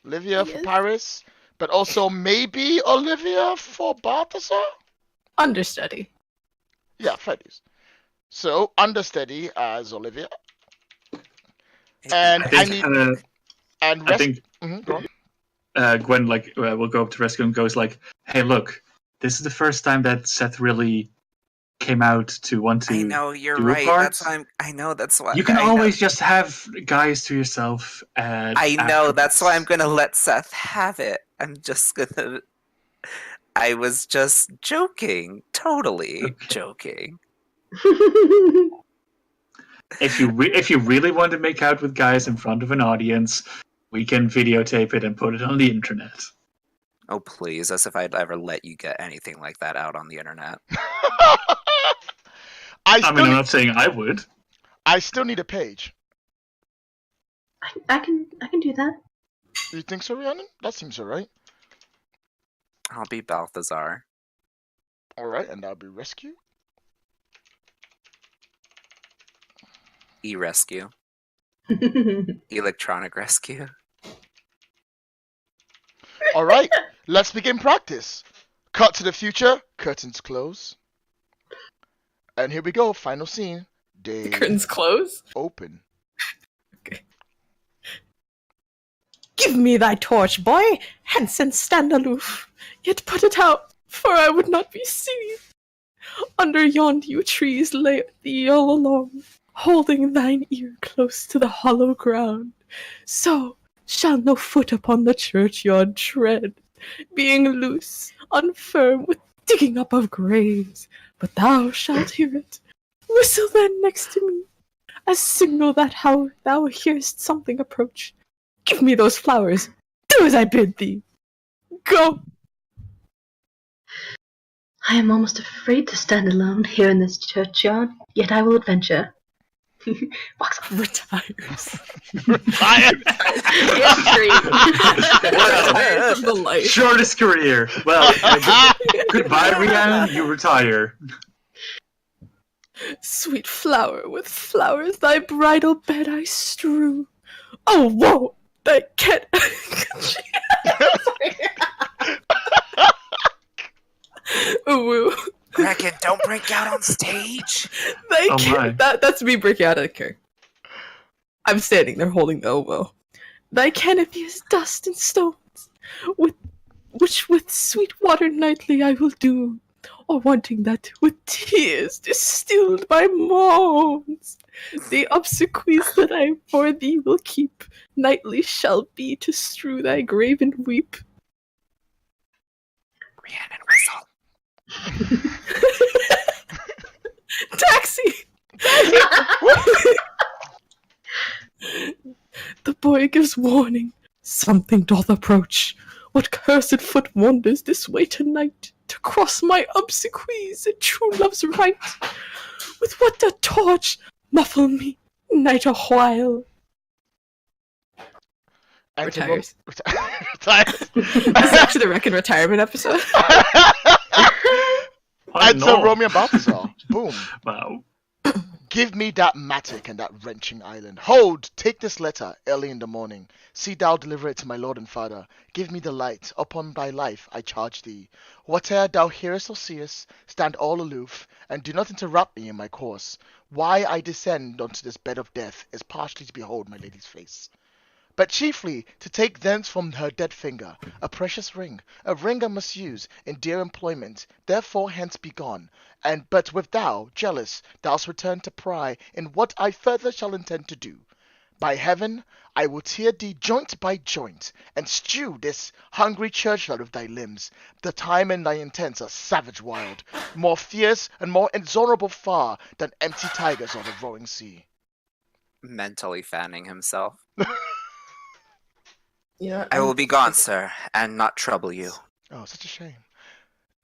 Olivia for Paris, but also maybe Olivia for Balthazar? Understudy. Yeah, fair dues. So, understudy as Olivia. And I need. I think go on. Gwen will go up to rescue and goes like, "Hey, look, this is the first time that Seth really came out to want to. I know you're do right. A part. That's why I know that's why you can always just have guys to yourself. I know that's why I'm gonna let Seth have it. I'm just gonna. I was just joking, totally joking. If you really want to make out with guys in front of an audience, we can videotape it and put it on the internet. Oh please, as if I'd ever let you get anything like that out on the internet. I'm not saying I would. I still need a page. I can do that. You think so, Rhiannon? That seems alright. I'll be Balthazar. Alright, and I'll be Rescue. E-rescue. Electronic rescue. Alright, let's begin practice. Cut to the future, curtains close. And here we go, final scene. Day Curtains close. open. Okay. Give me thy torch, boy, hence and stand aloof. Yet put it out, for I would not be seen. Under yond yew trees lay thee all alone, holding thine ear close to the hollow ground. So shall no foot upon the churchyard tread, being loose, unfirm, with digging up of graves. But thou shalt hear it. Whistle then next to me, as signal that how thou hearest something approach. Give me those flowers. Do as I bid thee. Go. I am almost afraid to stand alone here in this churchyard, yet I will adventure. Walks off. Retires. Ryan! Retires from the life. Shortest career. Well, goodbye, Rhiannon. You retire. Sweet flower, with flowers thy bridal bed I strew. Oh, whoa! Thy cat. Woo. Kraken, don't break out on stage. That's me breaking out of the character. I'm standing there holding the oboe. Thy canopy is dust and stones, which with sweet water nightly I will do, or wanting that with tears distilled by moans. The obsequies that I for thee will keep, nightly shall be to strew thy grave and weep. Rhiannon, whistle. Taxi! The boy gives warning. Something doth approach. What cursed foot wanders this way tonight, to cross my obsequies and true love's right? With what a torch muffle me, night a while. And Retires. Retires. This is actually the Reckon retirement episode. Why And so not? Romeo and Balthazar. Boom. Wow. Give me that mattock and that wrenching island. Hold, take this letter early in the morning. See thou deliver it to my lord and father. Give me the light. Upon thy life I charge thee. Whate'er thou hearest or seest, stand all aloof, and do not interrupt me in my course. Why I descend unto this bed of death is partially to behold my lady's face, but chiefly to take thence from her dead finger a precious ring, a ring I must use in dear employment. Therefore hence be gone, and but with thou, jealous, thou'st return to pry in what I further shall intend to do. By heaven, I will tear thee joint by joint, and stew this hungry churchyard with thy limbs. The time and thy intents are savage wild, more fierce and more inexorable far than empty tigers or the roaring sea. Mentally fanning himself. Yeah, I will be gone, sir, and not trouble you. Oh, such a shame.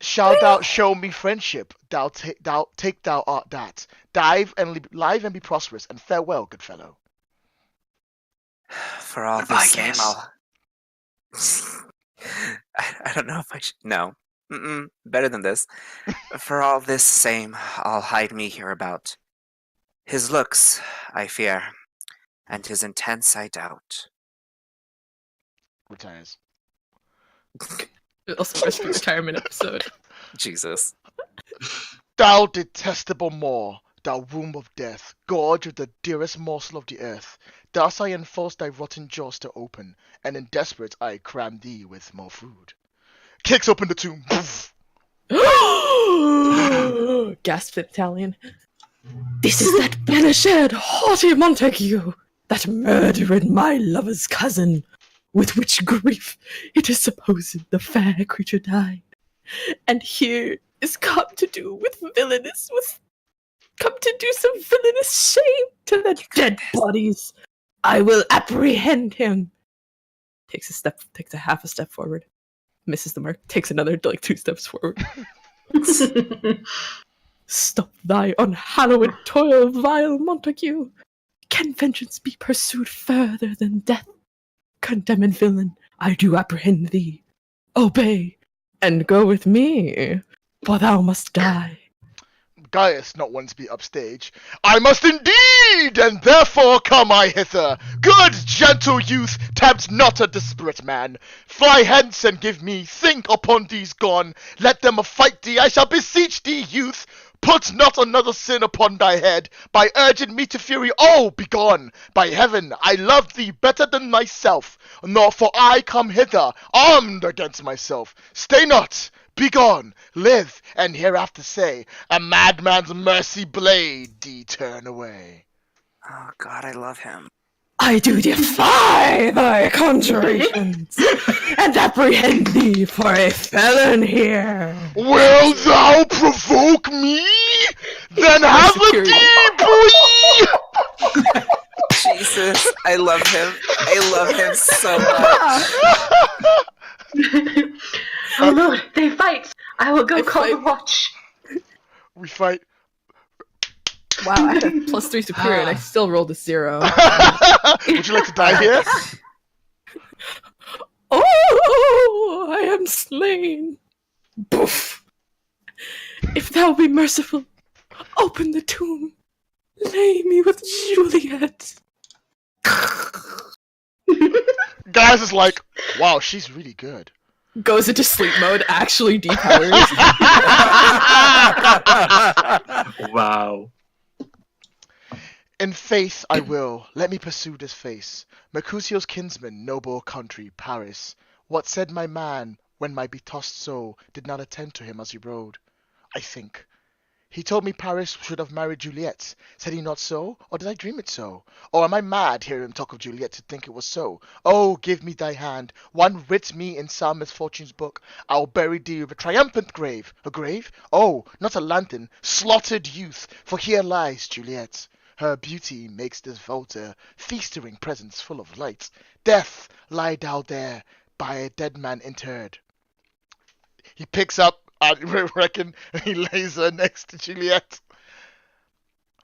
Shalt thou show me friendship? Take thou art that. Dive and live and be prosperous, and farewell, good fellow. For all Goodbye, this same, kiss. I don't know if I should. No. Better than this. For all this same, I'll hide me hereabout. His looks, I fear, and his intents, I doubt. Retires. also the retirement episode. Jesus. Thou detestable Moor, thou womb of death, gorge with the dearest morsel of the earth. Thus I enforce thy rotten jaws to open, and in desperate I cram thee with more food. Kicks open the tomb. Poof. Gasped the Italian. This is that banished, haughty Montague, that murdered my lover's cousin, with which grief it is supposed the fair creature died. And here is come to do some villainous shame to the dead bodies. I will apprehend him. Takes a half a step forward. Misses the mark. Takes another 2 steps forward. Stop thy unhallowed toil, vile Montague. Can vengeance be pursued further than death? Condemned villain, I do apprehend thee. Obey, and go with me, for thou must die. Gaius, not one to be upstage. I must indeed, and therefore come I hither. Good, gentle youth, tempt not a desperate man. Fly hence and give me, think upon these gone. Let them fight thee, I shall beseech thee, youth. Put not another sin upon thy head, by urging me to fury. Oh, begone! By heaven, I love thee better than myself, nor for I come hither, armed against myself. Stay not, begone, live, and hereafter say, a madman's mercy blade thee turn away. Oh God, I love him. I do defy thy conjurations, and apprehend thee for a felon here. Will thou provoke me? Then have a thee, boy! Jesus, I love him. I love him so much. Oh Lord, they fight! I will go call the watch. We fight. Wow, I had a +3 superior and I still rolled a 0. Would you like to die here? Oh, I am slain. Boof. If thou be merciful, open the tomb. Lay me with Juliet. Guys is like, wow, she's really good. Goes into sleep mode, actually depowers. Wow. In faith I will, let me pursue this face. Mercutio's kinsman, noble country, Paris. What said my man, when my betossed soul did not attend to him as he rode? I think. He told me Paris should have married Juliet. Said he not so? Or did I dream it so? Or am I mad, hearing him talk of Juliet, to think it was so? Oh, give me thy hand. One writ me in some misfortune's book. I'll bury thee with a triumphant grave. A grave? Oh, not a lantern. Slaughtered youth, for here lies Juliet. Her beauty makes this vaulter feastering presence full of light. Death, lie thou there, by a dead man interred. He picks up, I reckon, and he lays her next to Juliet.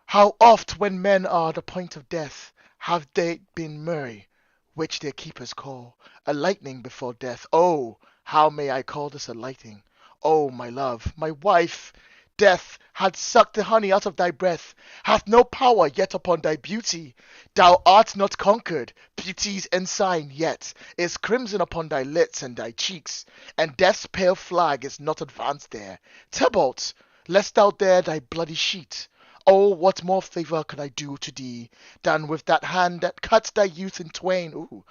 How oft, when men are at the point of death, have they been merry which their keepers call a lightning before death. Oh, how may I call this a lightning? Oh, my love, my wife, death hath sucked the honey out of thy breath, hath no power yet upon thy beauty. Thou art not conquered, beauty's ensign yet is crimson upon thy lips and thy cheeks, and death's pale flag is not advanced there. Tybalt, lest thou dare thy bloody sheet. Oh, what more favour could I do to thee than with that hand that cut thy youth in twain,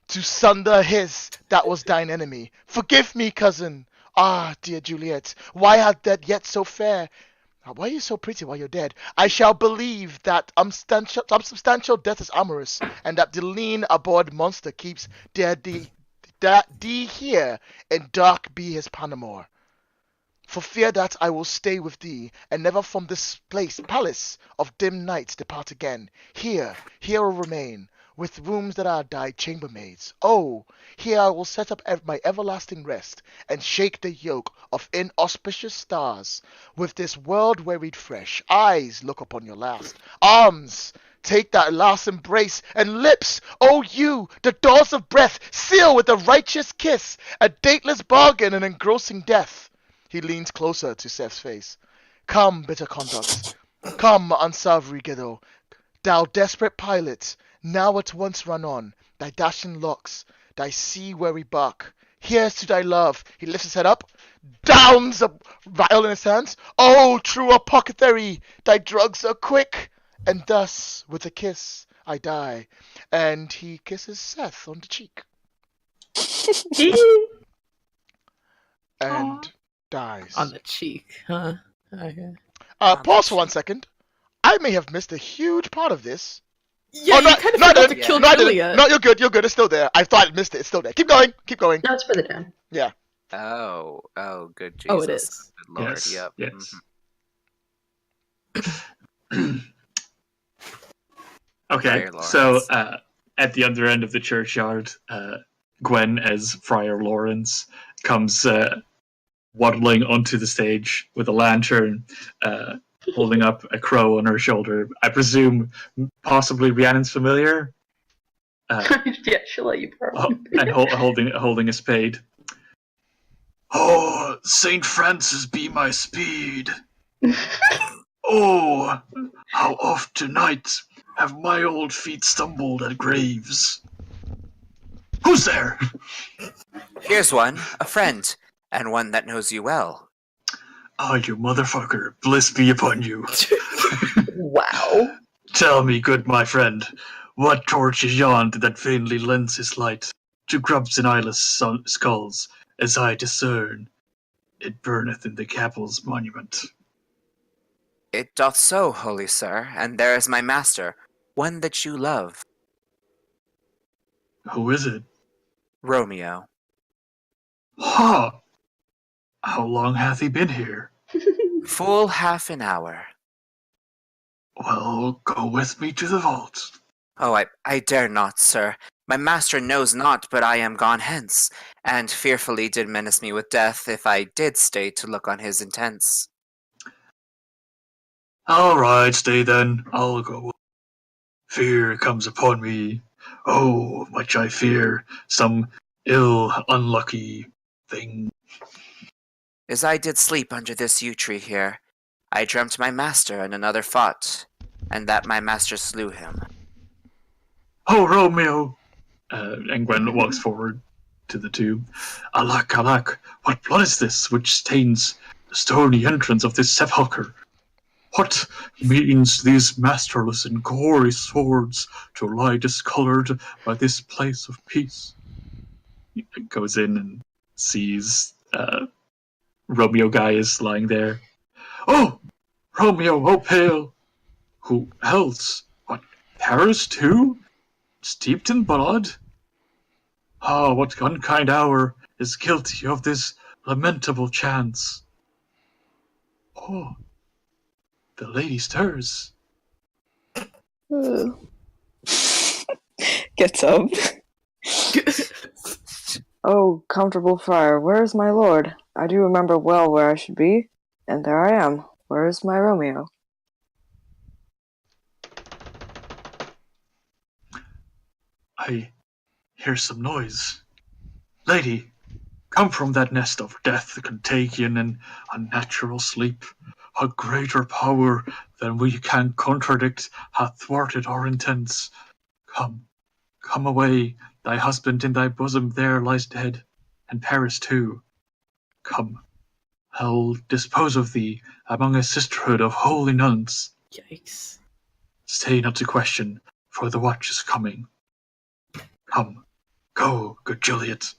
to sunder his that was thine enemy? Forgive me, cousin. Ah, dear Juliet, why art thou yet so fair? Why are you so pretty while you're dead? I shall believe that unsubstantial death is amorous, and that the lean abhorred monster keeps thee here, and dark be his Panamore. For fear that I will stay with thee, and never from this palace of dim nights depart again. Here will remain, with rooms that are thy chambermaids. Oh, here I will set up my everlasting rest, and shake the yoke of inauspicious stars. With this world wearied fresh, eyes look upon your last. Arms, take that last embrace, and lips, oh you, the doors of breath, seal with a righteous kiss, a dateless bargain, an engrossing death. He leans closer to Seth's face. Come, bitter conduct. Come, unsavory Ghetto. Thou desperate pilot, now at once run on. Thy dashing locks, thy sea-weary bark. Here's to thy love. He lifts his head up, downs a vial in his hands. Oh, true apothecary, thy drugs are quick. And thus, with a kiss, I die. And he kisses Seth on the cheek. And dies. On the cheek, huh? Okay. Pause for 1 second. I may have missed a huge part of this. Yeah, you kind of forgot to kill Juliet. No, you're good. It's still there. I thought I missed it. It's still there. Keep going. No, it's further down. Yeah. Oh, good Jesus. Oh, it is. Good Lord, Yes, yep. yes. Mhm. Okay, Friar so Lawrence. at the other end of the churchyard, Gwen as Friar Lawrence comes waddling onto the stage with a lantern, holding up a crow on her shoulder. I presume possibly Rhiannon's familiar. Yeah, she'll let you borrow. And holding a spade. Oh, Saint Francis be my speed. Oh, how oft tonight have my old feet stumbled at graves. Who's there? Here's one, a friend, and one that knows you well. Oh, you motherfucker, bliss be upon you. Wow. Tell me, good my friend, what torch is yond that vainly lends his light to grubs and eyeless skulls, as I discern it burneth in the Capel's monument? It doth so, holy sir, and there is my master, one that you love, Who is it? Romeo. Ha! How long hath he been here? Full half an hour. Well, go with me to the vault. Oh, I dare not, sir. My master knows not, but I am gone hence, and fearfully did menace me with death if I did stay to look on his intents. All right, stay then. I'll go. Fear comes upon me. Oh, much I fear some ill, unlucky thing. As I did sleep under this yew tree here, I dreamt my master and another fought, and that my master slew him. Oh, Romeo! And Gwen walks forward to the two. Alack, alack, what blood is this which stains the stony entrance of this sepulchre? What means these masterless and gory swords to lie discolored by this place of peace? He goes in and sees Romeo guy is lying there. Oh, Romeo, oh pale! Who else? What, Paris too? Steeped in blood? Ah, what unkind hour is guilty of this lamentable chance? Oh, the lady stirs. Gets up. Oh, comfortable friar, where is my lord? I do remember well where I should be, and there I am. Where is my Romeo? I hear some noise. Lady, come from that nest of death, contagion, and unnatural sleep. A greater power than we can contradict hath thwarted our intents. Come, come away, thy husband in thy bosom there lies dead, and Paris too. Come, I'll dispose of thee among a sisterhood of holy nuns. Yikes. Stay not to question, for the watch is coming. Come, go, good Juliet.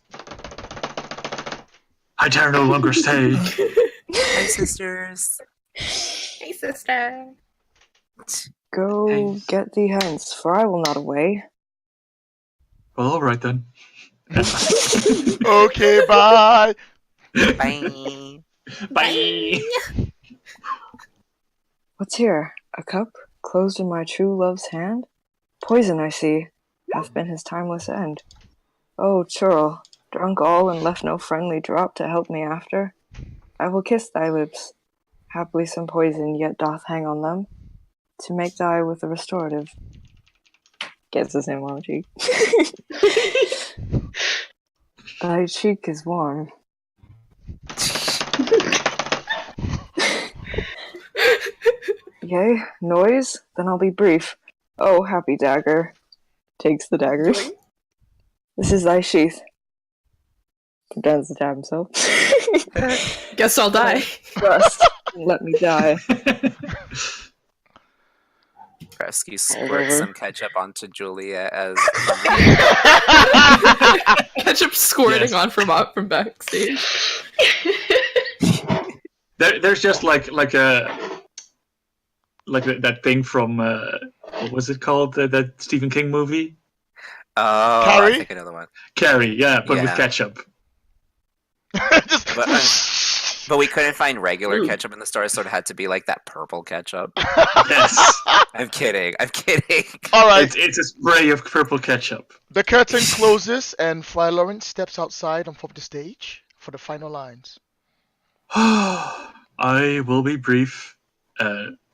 I dare no longer stay. Hi, sisters. Hey, sister. Go Hey. get thee hence, for I will not away. Well, all right then. Okay, bye. Bye. Bye. What's here? A cup, closed in my true love's hand? Poison, I see, hath been his timeless end. Oh, churl, drunk all and left no friendly drop to help me after. I will kiss thy lips. Haply some poison yet doth hang on them, to make thy with a restorative. Gets the same on cheek. Thy cheek is warm. Yea, noise? Then I'll be brief. Oh, happy dagger. Takes the dagger. This is thy sheath. Pretends to stab himself. Guess I'll die. Trust. Let me die. Rescue All squirt over. some ketchup onto Julia as Ketchup squirting Yes. on from backstage. There's just like that thing from what was it called? That Stephen King movie? oh, Carrie? I think another one. Carrie, yeah, but with Yeah. ketchup. Just... But we couldn't find regular ketchup in the store, so it had to be like that purple ketchup. Yes. I'm kidding. I'm kidding. All right. It's a spray of purple ketchup. The curtain closes and Fly Lawrence steps outside on top of the stage for the final lines. I will be brief.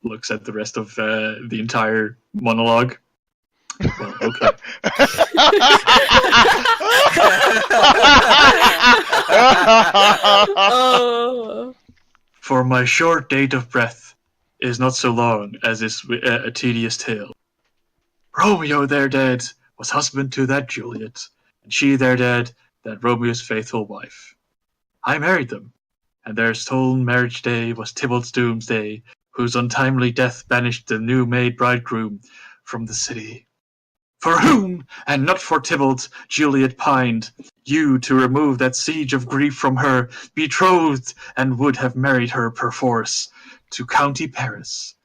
Looks at the rest of the entire monologue. Well, okay. Oh. For my short date of breath is not so long as is a tedious tale. Romeo there dead was husband to that Juliet, and she there dead, that Romeo's faithful wife. I married them, and their stolen marriage day was Tybalt's doomsday, whose untimely death banished the new-made bridegroom from the city. For whom, and not for Tybalt, Juliet pined, you to remove that siege of grief from her, betrothed, and would have married her perforce to County Paris.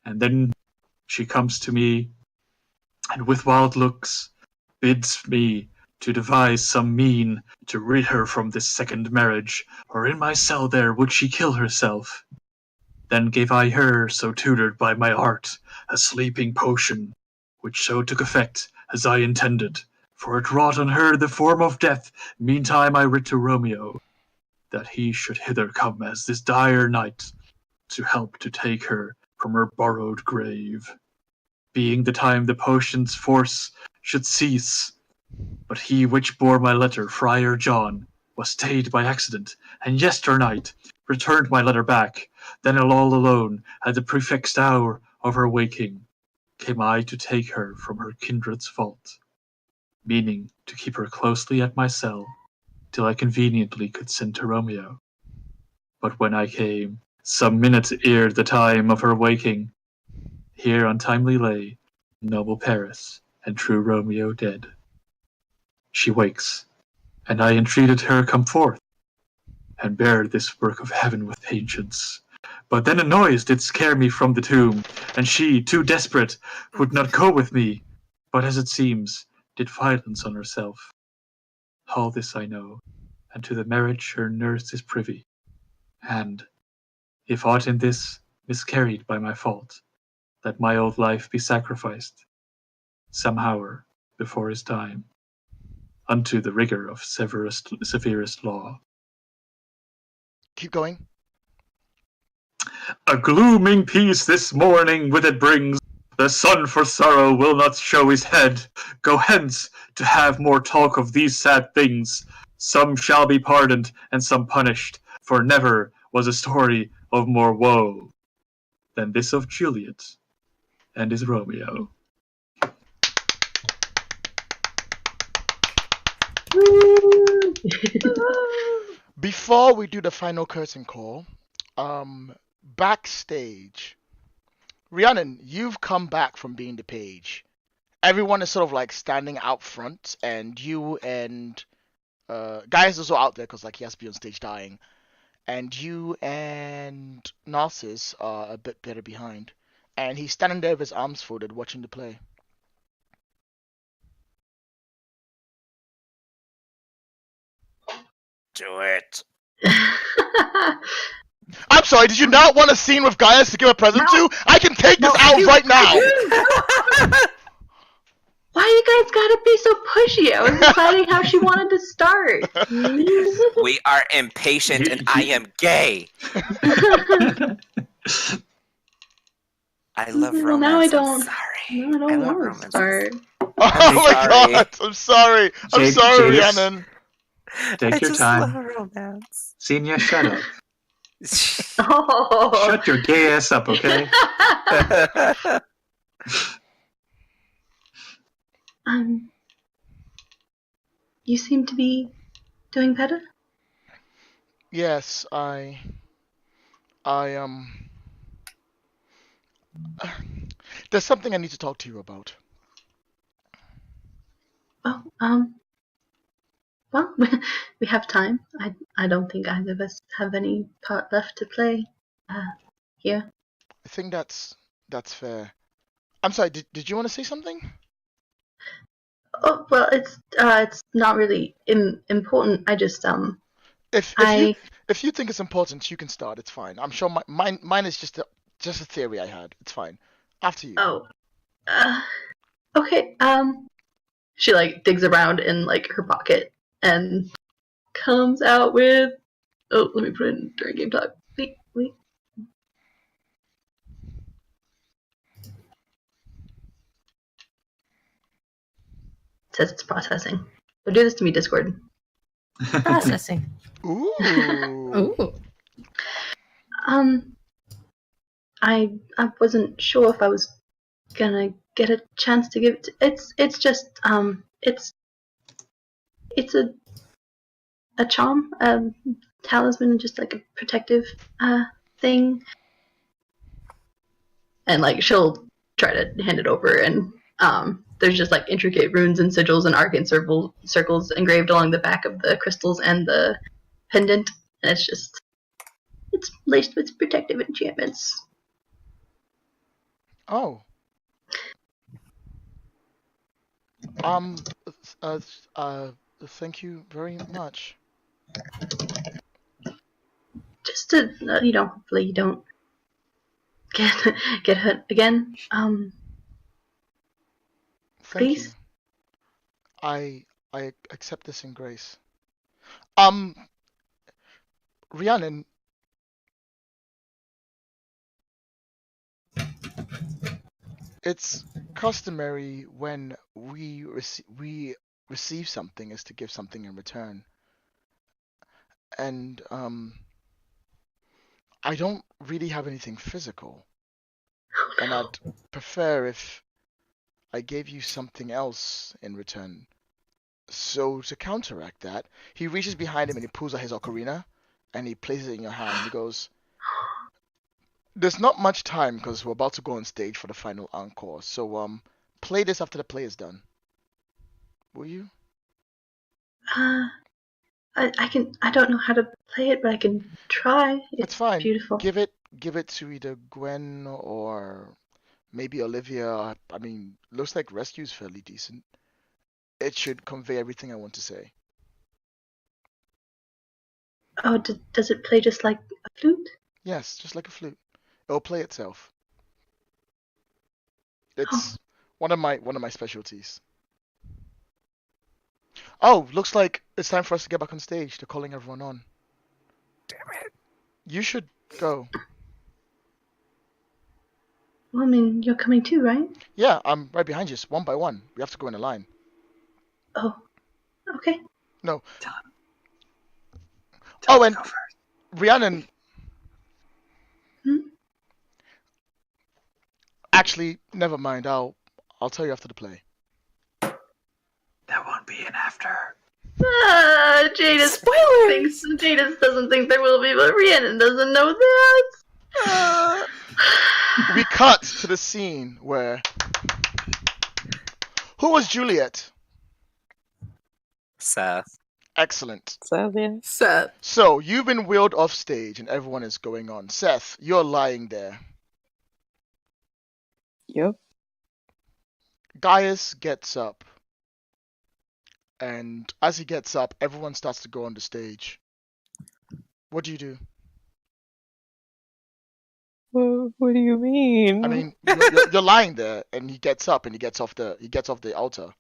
And then she comes to me, and with wild looks bids me to devise some mean to rid her from this second marriage, or in my cell there would she kill herself. Then gave I her, so tutored by my art, a sleeping potion, which so took effect as I intended, for it wrought on her the form of death. Meantime I writ to Romeo, that he should hither come as this dire night, to help to take her from her borrowed grave, being the time the potion's force should cease. But he which bore my letter, Friar John, was stayed by accident, and yesternight returned my letter back. Then all alone, at the prefixed hour of her waking, came I to take her from her kindred's vault, meaning to keep her closely at my cell, till I conveniently could send to Romeo. But when I came, some minutes ere the time of her waking, here untimely lay noble Paris and true Romeo dead. She wakes, and I entreated her come forth, and bear this work of heaven with patience. But then a noise did scare me from the tomb, and she, too desperate, would not go with me, but as it seems, did violence on herself. All this I know, and to the marriage her nurse is privy, and, if aught in this miscarried by my fault, let my old life be sacrificed, some hour before his time, unto the rigor of severest law. Keep going. A glooming peace this morning with it brings, The sun for sorrow will not show his head. Go hence to have more talk of these sad things. Some shall be pardoned and some punished, for never was a story of more woe than this of Juliet and his Romeo. Before we do the final curtain call, backstage, Rhiannon, you've come back from being the page. Everyone is sort of like standing out front, and you and Guy is also out there because like he has to be on stage dying, and you and Narcissus are a bit better behind, and he's standing there with his arms folded, watching the play. Do it. I'm sorry, did you not want a scene with Gaius to give a present to? I can take this out right now! Why you guys gotta be so pushy? I was deciding how she wanted to start. We are impatient and I am gay. I love romance. Now I I'm don't. sorry. No, I I don't love want to romance. start. Oh my sorry. god, I'm sorry. I'm Jade- sorry, Jadis. Rhiannon. Take I your just time. love romance. Senior, shut up. Oh. Shut your gay ass up, okay? You seem to be doing better. Yes, I there's something I need to talk to you about. Oh, well, we have time. I don't think either of us have any part left to play here. I think that's fair. I'm sorry, did you want to say something? Oh, well, it's not really important. I just If you think it's important, you can start. It's fine. I'm sure mine is just a theory I had. It's fine. After you. Oh, okay. She like digs around in like her pocket and comes out with. Oh, let me put it in during game talk. Wait. It says it's processing. So do this to me, Discord. Processing. Ooh. Ooh. I wasn't sure if I was gonna get a chance to give it to, it's just it's a charm, talisman, just like a protective thing. And like she'll try to hand it over, and there's just like intricate runes and sigils and arcane circles engraved along the back of the crystals and the pendant, and it's laced with protective enchantments. Oh. Thank you very much. Just to hopefully you don't get hurt again. Thank Please? you. I accept this in grace. Rhiannon. It's customary when we receive something is to give something in return. And I don't really have anything physical. And I'd prefer if I gave you something else in return. So to counteract that, he reaches behind him and he pulls out his ocarina and he places it in your hand. He goes, "There's not much time because we're about to go on stage for the final encore. So play this after the play is done. Will you?" I can. I don't know how to play it, but I can try. It's fine. Beautiful. Give it to either Gwen or maybe Olivia. I mean, looks like Rescue's fairly decent. It should convey everything I want to say. Oh, does it play just like a flute? Yes, just like a flute. It'll play itself. It's one of my specialties. Oh, looks like it's time for us to get back on stage. They're calling everyone on. Damn it. You should go. Well, I mean, you're coming too, right? Yeah, I'm right behind you. One by one. We have to go in a line. Oh, okay. No. Tell Oh, him and to go first. Rhiannon. Hmm? Actually, never mind. I'll tell you after the play. There won't be an after. Jadis Spoilers! Jadis doesn't think there will be, but Rhiannon doesn't know that. We cut to the scene where. Who was Juliet? Seth. Excellent. Savia. Seth. So, you've been wheeled off stage and everyone is going on. Seth, you're lying there. Yep. Gaius gets up. And as he gets up, everyone starts to go on the stage. What do you do? What do you mean? I mean, you're lying there, and he gets up and he gets off the altar.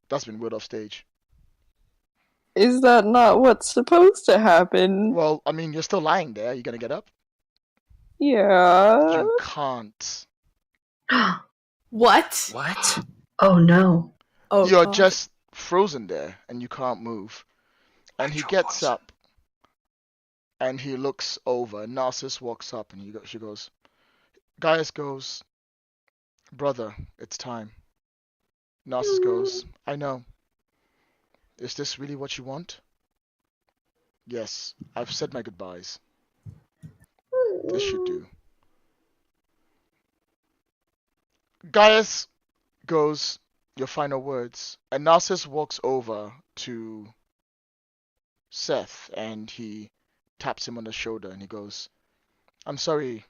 That's been wheeled off stage. Is that not what's supposed to happen? Well, I mean, you're still lying there. You gonna get up? Yeah. You can't. What? What? Oh no. Oh, You're God. just frozen there, and you can't move. And he gets up, and he looks over. And Narcissus walks up, and she goes. Gaius goes, brother, it's time. Narcissus goes, I know. Is this really what you want? Yes, I've said my goodbyes. This should do. Gaius goes, your final words. And Narcissus walks over to Seth and he taps him on the shoulder and he goes, I'm sorry,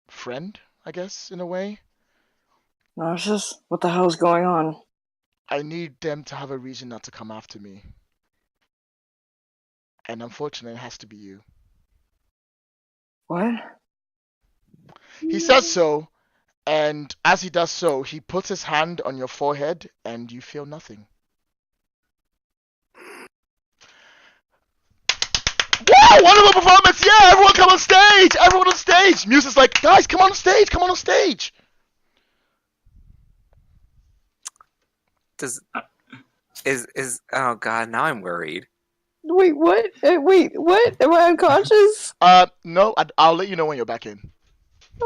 friend, I guess, in a way. Narcissus, what the hell's going on? I need them to have a reason not to come after me. And unfortunately, it has to be you. What? He says so, and as he does so, he puts his hand on your forehead, and you feel nothing. Whoa! Wonderful performance! Yeah, everyone come on stage! Everyone on stage! Music's like, guys, come on stage! Come on stage! Is oh god, now I'm worried. Wait, what? Wait, what? Am I unconscious? No, I'll let you know when you're back in.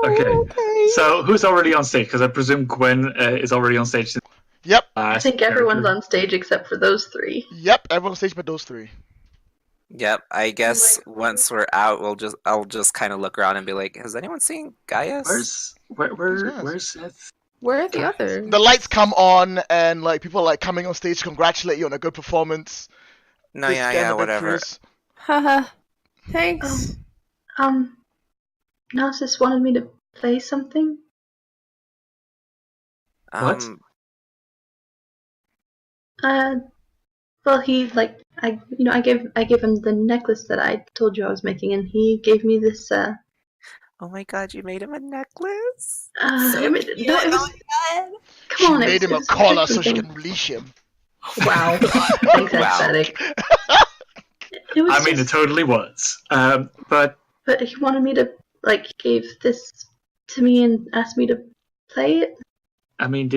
Okay. Oh, okay. So who's already on stage? Because I presume Gwen is already on stage. Yep, I think everyone's on stage except for those three. yep, everyone's on stage but those three. Yep, I guess once we're out, I'll just kind of look around and be like, has anyone seen Gaius? Where's Seth? Where are the others? The lights come on, and like people are like coming on stage to congratulate you on a good performance. No, This yeah, guy's a yeah, bit whatever. curious. Haha. Thanks. Narcissus wanted me to play something. What? Well, he I gave him the necklace that I told you I was making, and he gave me this. Oh my god, you made him a necklace? I mean, cute. no, it was. She Come on, made it him a was collar so she something. can release him. Wow, thanks, Wow. aesthetic. It was I mean, it just, totally was. But he wanted me to gave this to me and asked me to play it. I mean,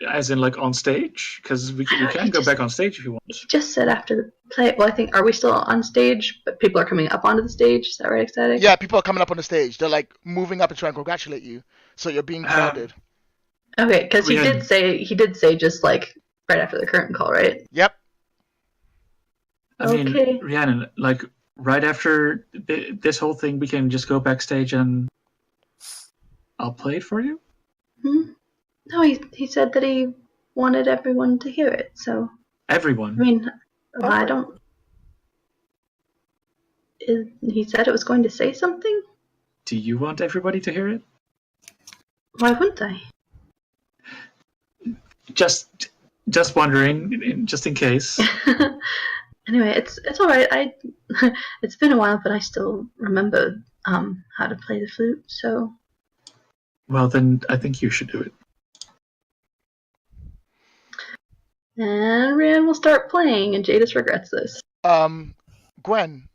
as in like on stage? Because we can go back on stage if you want. He just said after the play. Well, I think are we still on stage? But people are coming up onto the stage. Is that right, ecstatic? Yeah, people are coming up on the stage. They're like moving up and trying to congratulate you. So you're being crowded. Okay, because he Yeah. did say just like right after the curtain call, right? Yep. I mean, Okay. Rhiannon, like right after this whole thing, we can just go backstage and I'll play it for you. Hmm? No, he said that he wanted everyone to hear it. So Everyone. I mean, I don't. He said it was going to say something. Do you want everybody to hear it? Why wouldn't I? Just wondering, just in case. Anyway, it's all right. It's been a while, but I still remember how to play the flute. So Well, then I think you should do it. and Rand will start playing, and Jadis regrets this. Gwen,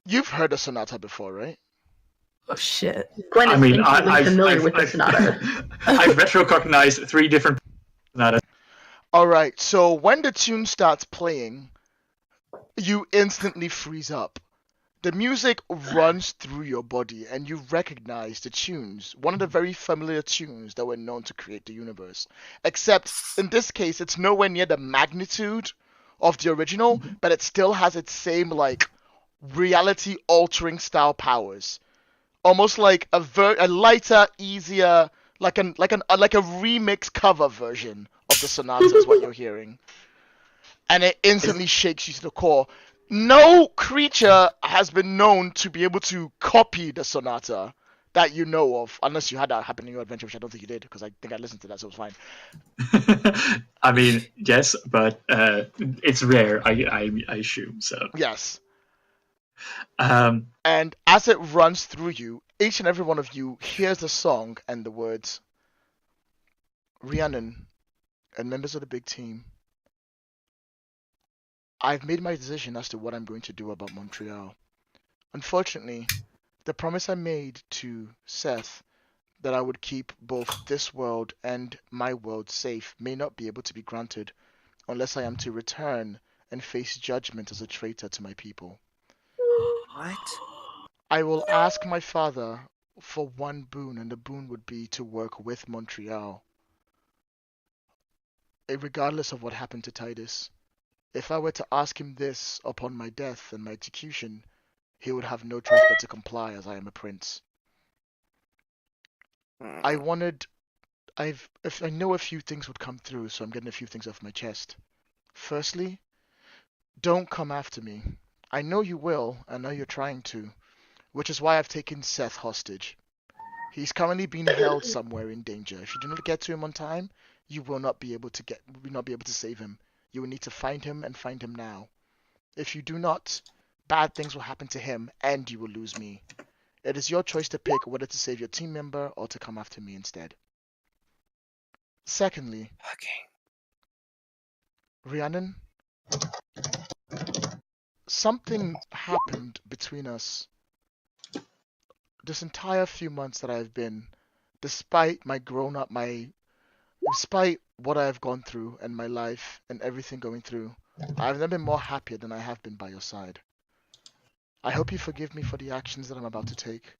you've heard a sonata before, right? Oh shit. Gwen is I mean, intimately familiar with the sonata. I've retrocognized 3 different sonatas. Alright, so when the tune starts playing, you instantly freeze up. The music runs through your body and you recognize the tunes, one of the very familiar tunes that were known to create the universe. Except, in this case, it's nowhere near the magnitude of the original, but it still has its same, like, reality-altering style powers. Almost like a lighter, easier, like a remix cover version of the sonata is what you're hearing. And it instantly shakes you to the core. No creature has been known to be able to copy the sonata that you know of, unless you had that happen in your adventure, which I don't think you did, because I think I listened to that, so it was fine. I mean, yes, but it's rare. I assume so. Yes. Um, And as it runs through you, each and every one of you hears the song and the words. Rhiannon and members of the big team, I've made my decision as to what I'm going to do about Montreal. Unfortunately, the promise I made to Seth that I would keep both this world and my world safe may not be able to be granted unless I am to return and face judgment as a traitor to my people. What? I will ask my father for one boon, and the boon would be to work with Montreal. Regardless of what happened to Titus, if I were to ask him this upon my death and my execution, he would have no choice but to comply, as I am a prince. I know a few things would come through, so I'm getting a few things off my chest. Firstly, don't come after me. I know you will, I know you're trying to, which is why I've taken Seth hostage. He's currently being held somewhere in danger. If you do not get to him on time, you will not be able to save him. You will need to find him and find him now. If you do not, bad things will happen to him and you will lose me. It is your choice to pick whether to save your team member or to come after me instead. Secondly, Okay. Rhiannon, something happened between us this entire few months that I've been, despite what I've gone through and my life and everything going through, I've never been more happier than I have been by your side. I hope you forgive me for the actions that I'm about to take.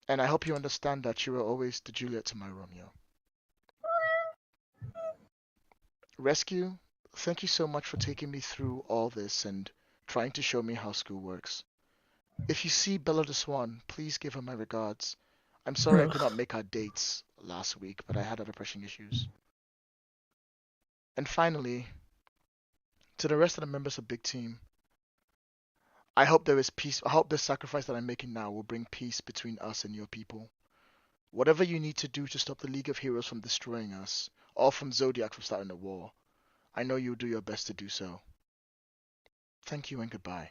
And I hope you understand that you are always the Juliet to my Romeo. Rescue, thank you so much for taking me through all this and trying to show me how school works. If you see Bella the Swan, please give her my regards. I'm sorry I could not make our dates last week, but I had other pressing issues. And finally, to the rest of the members of Big Team, I hope there is peace. I hope this sacrifice that I'm making now will bring peace between us and your people. Whatever you need to do to stop the League of Heroes from destroying us, or from Zodiac from starting a war, I know you'll do your best to do so. Thank you and goodbye.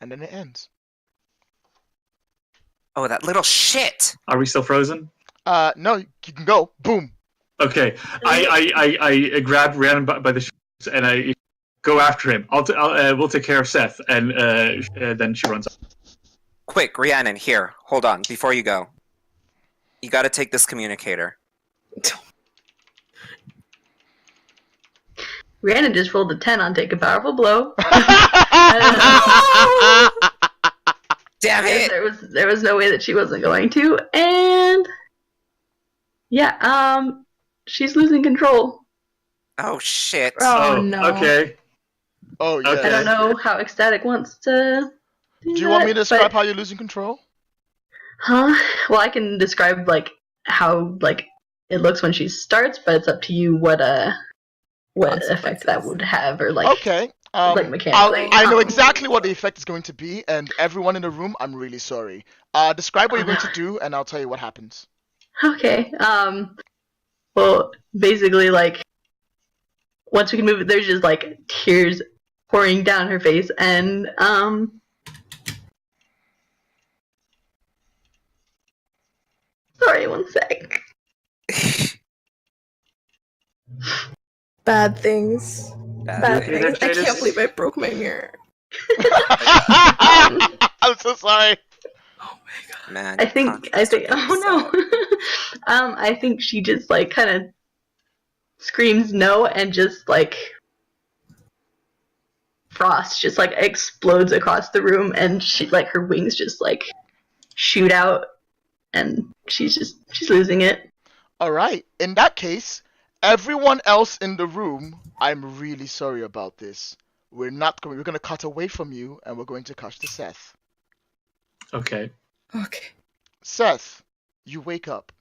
And then it ends. Oh, that little shit! are we still frozen? No, you can go. Boom. Okay, I grab Rhiannon by the shoulders and I go after him. We'll take care of Seth, and then she runs off. Quick, Rhiannon, here. Hold on, before you go. You gotta take this communicator. Rhiannon just rolled a 10 on Take a Powerful Blow. Damn it! There was no way that she wasn't going to, and yeah, she's losing control. Oh, shit. Oh no. Okay. Oh, yeah. Okay. I don't know how Ecstatic wants to Do you want me to describe but- how you're losing control? Huh? Well, I can describe like how like it looks when she starts, but it's up to you what effect that would have, or like Okay. like mechanically. I know exactly what the effect is going to be, and everyone in the room, I'm really sorry. Describe what you're going to do, and I'll tell you what happens. Okay. Well, basically, like once we can move, there's just like tears pouring down her face, and sorry, one sec. Bad things. Bad Okay, things. I Jadis. can't believe I broke my mirror. I'm so sorry. Oh my god. Man, I think. Oh no. no. I think she just like kind of screams no and just like frost just like explodes across the room and she like her wings just like shoot out and she's losing it. All right. In that case, everyone else in the room, I'm really sorry about this. We're going to cut away from you and we're going to cut to Seth. Okay. Okay. Seth, you wake up.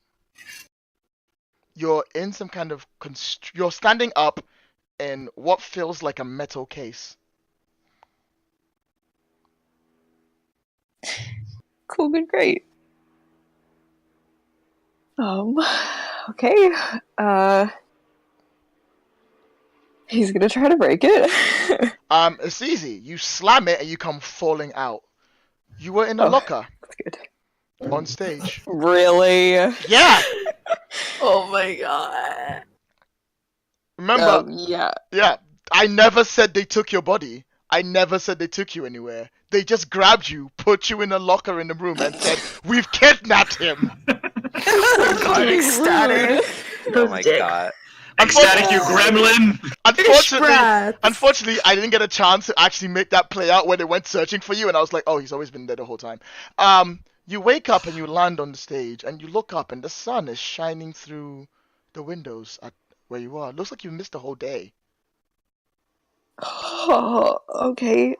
You're in some kind of you're standing up in what feels like a metal case. Cool, good, great. Okay. He's gonna try to break it. It's easy. You slam it and you come falling out. You were in a Oh. locker That's good. on stage. Really? Yeah. Oh my god. Remember? Yeah. Yeah. I never said they took your body. I never said they took you anywhere. They just grabbed you, put you in a locker in the room, and said, "We've kidnapped him." I'm ecstatic. Oh Those my dicks. god. Ecstatic, you gremlin! Unfortunately, I didn't get a chance to actually make that play out when they went searching for you, and I was like, "Oh, he's always been there the whole time." You wake up and you land on the stage, and you look up, and the sun is shining through the windows at where you are. It looks like you missed the whole day. Oh, okay.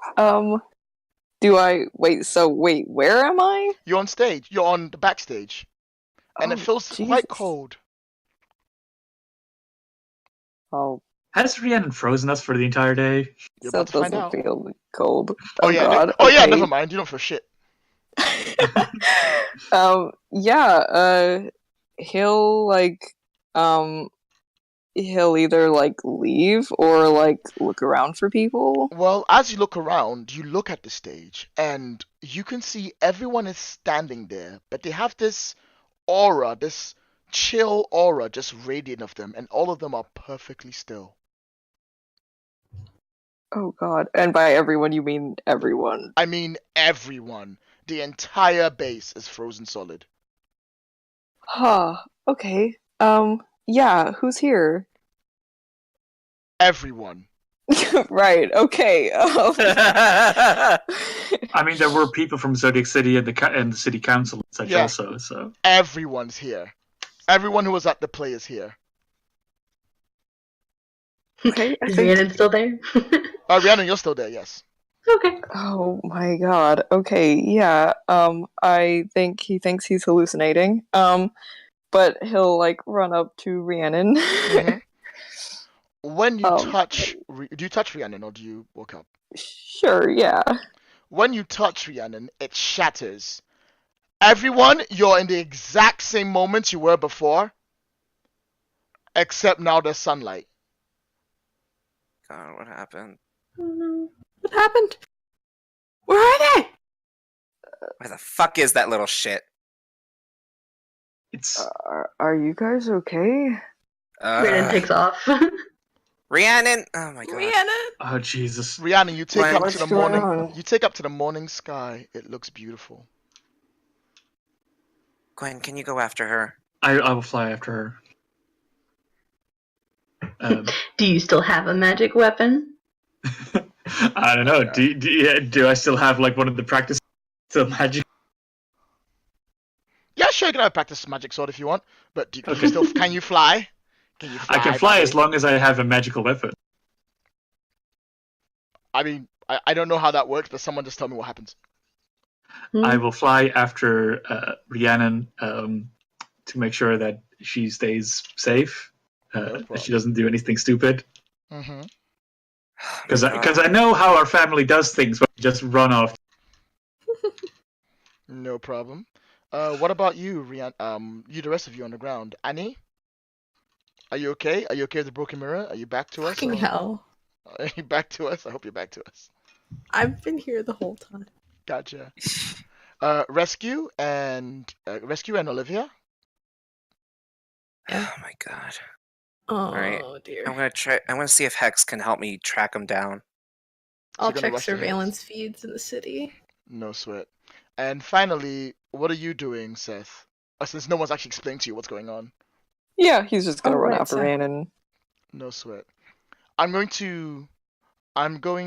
Wait, where am I? You're on stage. You're on the backstage, and it Oh, feels Jesus. quite cold. Oh, Has Rhiannon frozen us for the entire day? You're that about to find doesn't out. feel cold. Oh yeah. God. Oh yeah. Okay. Never mind. You don't feel shit. Yeah, he'll he'll either like leave or like look around for people. Well, as you look around, you look at the stage, and you can see everyone is standing there, but they have this aura, this chill aura just radiant of them, and all of them are perfectly still. Oh God. And by everyone you mean everyone. I mean everyone. The entire base is frozen solid. Huh. Okay. Yeah, who's here? Everyone. Right, okay. I mean, there were people from Zodiac City and the city council and such Yeah. also, so... Everyone's here. Everyone who was at the play is here. Okay, I Is think... Rhiannon still there? Rhiannon, you're still there, yes. Okay. Oh my God. Okay, yeah. I think he thinks he's hallucinating. But he'll like run up to Rhiannon. Mhm. When you Um, touch... Do you touch Rhiannon or do you walk up? Sure, yeah. When you touch Rhiannon, it shatters. Everyone, you're in the exact same moment you were before, except now there's sunlight. God, what happened? Oh no. What happened? Where are they? Where the fuck is that little shit? It's... Are you guys okay? Rhiannon takes off. Rhiannon! Oh my god. Rhiannon? Oh, Jesus. Rhiannon, you take Gwen. up What's to the going morning. on? You take up to the morning sky. It looks beautiful. Gwen, can you go after her? I will fly after her. Do you still have a magic weapon? I don't know. Do I still have like one of the practice still magic? Yeah, sure, you can have a practice magic sword if you want, but do you, Okay. can you fly? Can you fly? I can fly buddy? as long as I have a magical weapon. I mean, I don't know how that works, but someone just tell me what happens. I will fly after Rhiannon to make sure that she stays safe. No That she doesn't do anything stupid. Mm-hmm. Because I know how our family does things. When we just run off. No problem. What about you, Rhiannon? The rest of you on the ground. Annie? Are you okay? Are you okay with the broken mirror? Are you back to us? Fucking or- hell. Are you back to us? I hope you're back to us. I've been here the whole time. Gotcha. Rescue and Olivia? Oh my god. Oh Alright. dear. I'm gonna see if Hex can help me track him down. I'll you're gonna check rush to Hex? surveillance feeds in the city. No sweat. And finally, what are you doing, Seth? Since no one's actually explained to you what's going on. Yeah, he's just gonna Oh, run right, after sorry. Rhiannon. No sweat. I'm going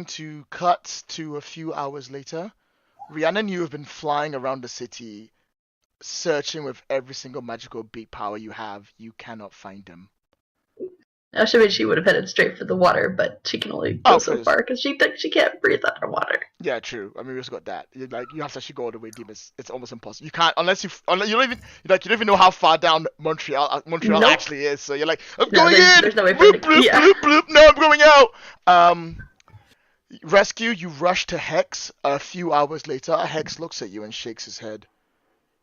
to cut to a few hours later. Rhiannon, you have been flying around the city, searching with every single magical beat power you have. You cannot find them. Now, she would have headed straight for the water, but she can only go so far because she can't breathe underwater. Yeah, true. I mean, we just got that. You have to actually go all the way deep. It's almost impossible. You can't unless you don't even know how far down Montreal Nope. actually is. So you're like, I'm No, going there's- in. there's no way for bloop, it to- bloop, yeah. bloop, bloop. No, I'm going out. Rescue. You rush to Hex. A few hours later, Hex looks at you and shakes his head.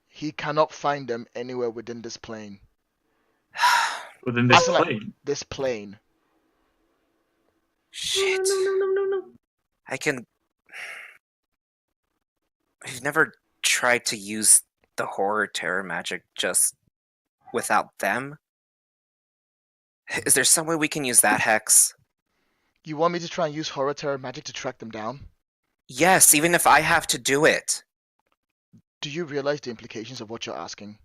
He cannot find them anywhere within this plane. Within this Also, like- plane. This plane. Shit. No. I've never tried to use the horror terror magic just without them. Is there some way we can use that, Hex? You want me to try and use horror terror magic to track them down? Yes, even if I have to do it. Do you realize the implications of what you're asking?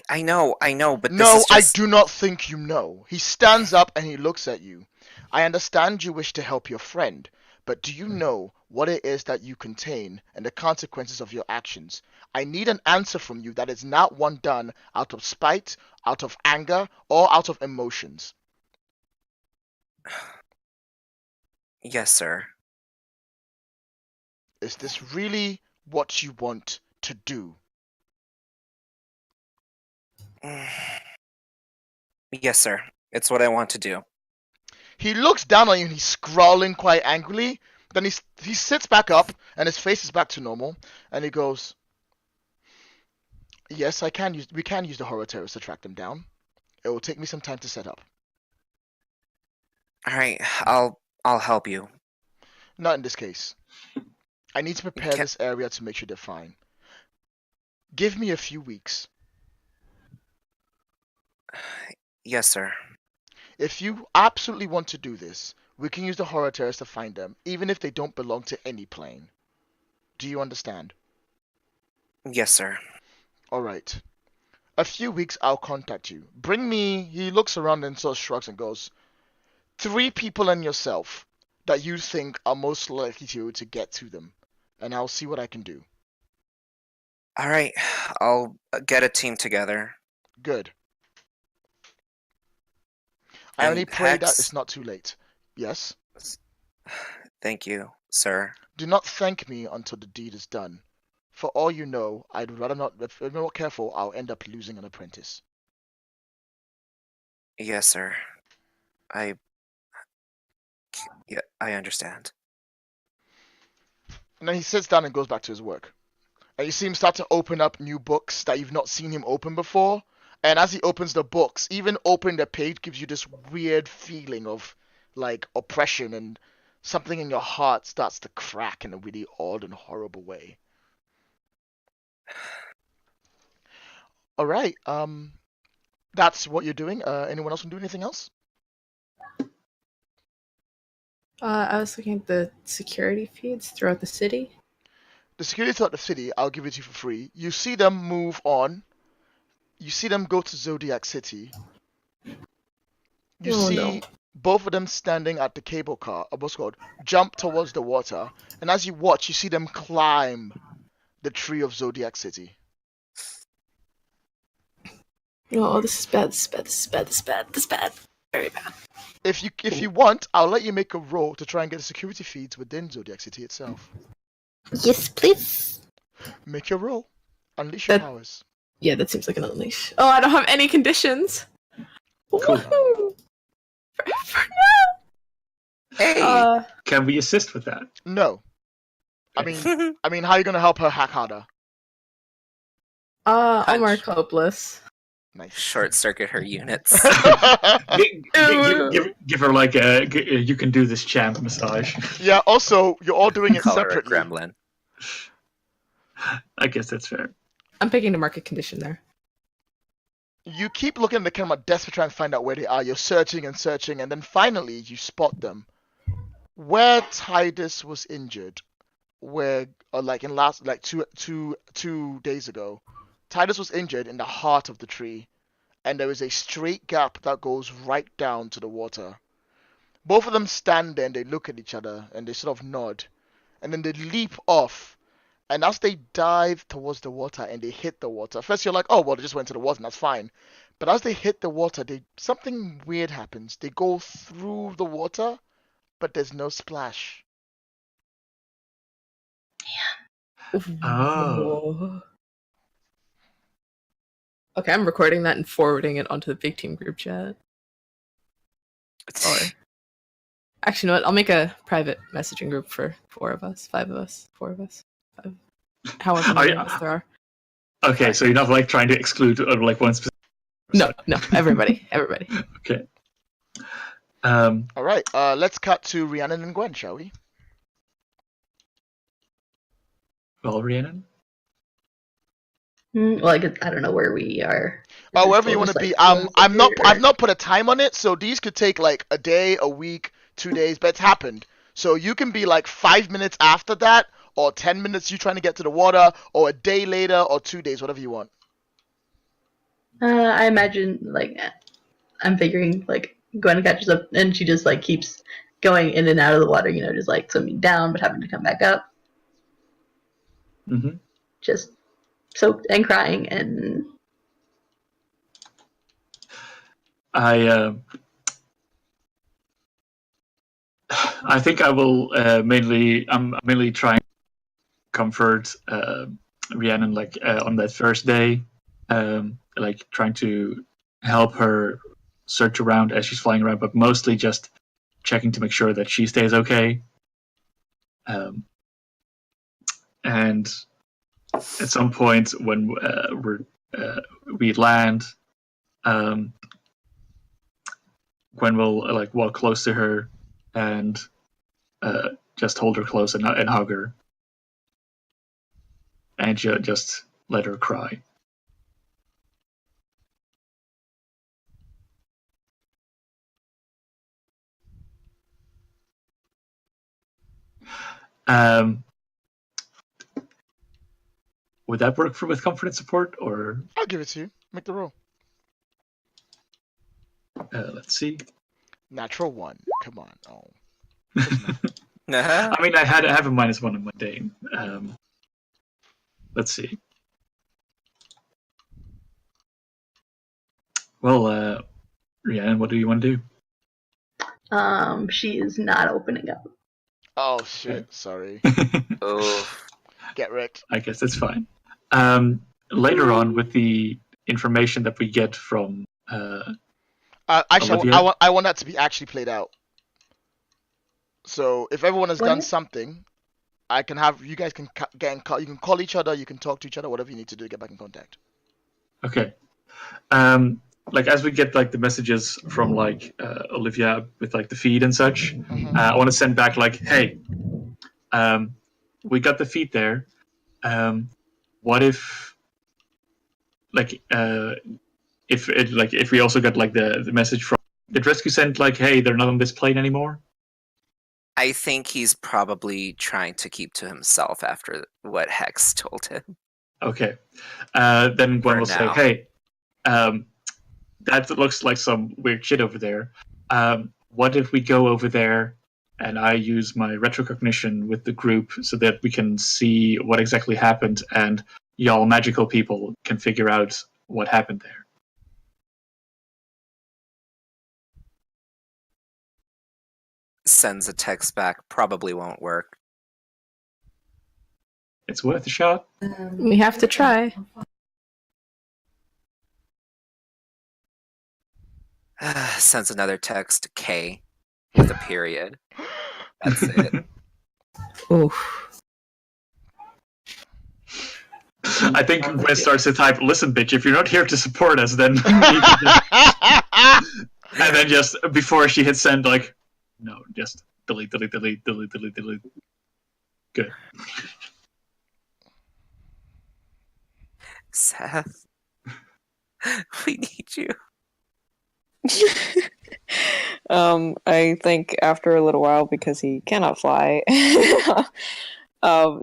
I know, but No, this is just... I do not think you know. He stands up and he looks at you. I understand you wish to help your friend, but do you know what it is that you contain and the consequences of your actions? I need an answer from you that is not one done out of spite, out of anger, or out of emotions. Yes, sir. Is this really what you want to do? Yes, sir. It's what I want to do. He looks down on you and he's scrawling quite angrily. Then he sits back up and his face is back to normal. And he goes, "Yes, we can use the horror terrorists to track them down. It will take me some time to set up. All right, I'll help you. Not in this case. I need to prepare Can- this area to make sure they're fine. Give me a few weeks. Yes, sir. If you absolutely want to do this, we can use the horror terrorists to find them, even if they don't belong to any plane. Do you understand? Yes, sir. Alright. A few weeks, I'll contact you. Bring me," he looks around and sort of shrugs and goes, 3 people and yourself that you think are most likely to get to them, and I'll see what I can do. All right, I'll get a team together. Good. I And only pray that Hex- it's not too late. Yes? Thank you, sir. Do not thank me until the deed is done. For all you know, I'd rather not. If I'm not careful, I'll end up losing an apprentice. Yes, sir. Yeah, I understand. And then he sits down and goes back to his work. And you see him start to open up new books that you've not seen him open before. And as he opens the books, even opening the page gives you this weird feeling of like oppression, and something in your heart starts to crack in a really odd and horrible way. All right. That's what you're doing. Anyone else want to do anything else? I was looking at the security feeds throughout the city. The security throughout the city, I'll give it to you for free. You see them move on. You see them go to Zodiac City. You Oh, see no. both of them standing at the cable car, or what's it called, jump towards the water. And as you watch, you see them climb the tree of Zodiac City. Oh, this is bad, this is bad, this is bad, this is bad, this is bad. Very bad. If you want, I'll let you make a roll to try and get the security feeds within Zodiac City itself. Yes, please. Make your roll. Unleash your That- powers. Yeah, that seems like an unleash. Oh, I don't have any conditions. Cool. Woohoo! For Hey! now. Can we assist with that? No. I mean, how are you gonna help her hack harder? I'll mark hopeless. Nice. Short circuit her units. Give her like a you can do this champ massage. Yeah. Also, you're all doing it Call her a separately. gremlin. I guess that's fair. I'm picking the market condition there. You keep looking at the camera, desperate to try and find out where they are. You're searching and searching, and then finally you spot them. Where Titus was injured, where, like in last, like two days ago, Titus was injured in the heart of the tree, and there is a straight gap that goes right down to the water. Both of them stand there and they look at each other and they sort of nod, and then they leap off. And as they dive towards the water and they hit the water, first you're like, oh well, they just went to the water and that's fine. But as they hit the water, something weird happens. They go through the water, but there's no splash. Oh. Okay, I'm recording that and forwarding it onto the big team group chat. Or actually, you know what? I'll make a private messaging group for 4 of us, 5 of us, 4 of us, 5. However many of us there are. Okay, so you're not like trying to exclude like one specific. No, everybody. Okay. All right, let's cut to Rhiannon and Gwen, shall we? Well, Rhiannon? Well, I don't know where we are. Oh, wherever you want to be. I've not put a time on it, so these could take like a day, a week, 2 days, but it's happened. So you can be like 5 minutes after that, or 10 minutes you trying to get to the water, or a day later, or 2 days, whatever you want. I imagine, like, I'm figuring, like, Gwen catches up, and she just, like, keeps going in and out of the water, you know, just, like, swimming down, but having to come back up. Mm-hmm. Just soaked and crying, and... I think I will I'm mainly trying to comfort Rhiannon, like, on that first day, like, trying to help her search around as she's flying around, but mostly just checking to make sure that she stays okay. And at some point when we land, Gwen will like walk close to her and just hold her close and hug her, and just let her cry. Would that work with comfort and support, or? I'll give it to you. Make the roll. Let's see. Natural 1. Come on. Oh. Uh-huh. I mean, I have a -1 on mundane. Let's see. Well, Rhiannon, what do you want to do? She is not opening up. Oh shit! Sorry. Oh. Get wrecked. I guess that's fine. Later on, with the information that we get from Actually, Olivia? I want that to be actually played out. So if everyone has done What? something, I can have you guys can get in you can call each other, you can talk to each other, whatever you need to do to get back in contact. Okay. Like as we get like the messages from like Olivia with like the feed and such, I want to send back like, hey, we got the feed there. What if, like, if we also got like the message from did Rescue send like, hey, they're not on this plane anymore? I think he's probably trying to keep to himself after what Hex told him. Okay. Then Gwen For will say, now. hey, that looks like some weird shit over there. What if we go over there and I use my retrocognition with the group so that we can see what exactly happened and y'all magical people can figure out what happened there? Sends a text back. Probably won't work. It's worth a shot. We have to try. Sends another text. K with a period. That's it. Oof. I think Gwen starts to type, listen, bitch, if you're not here to support us, then... you can just... And then just, before she hits send, like, no, just delete. Good. Seth, we need you. I think after a little while, because he cannot fly,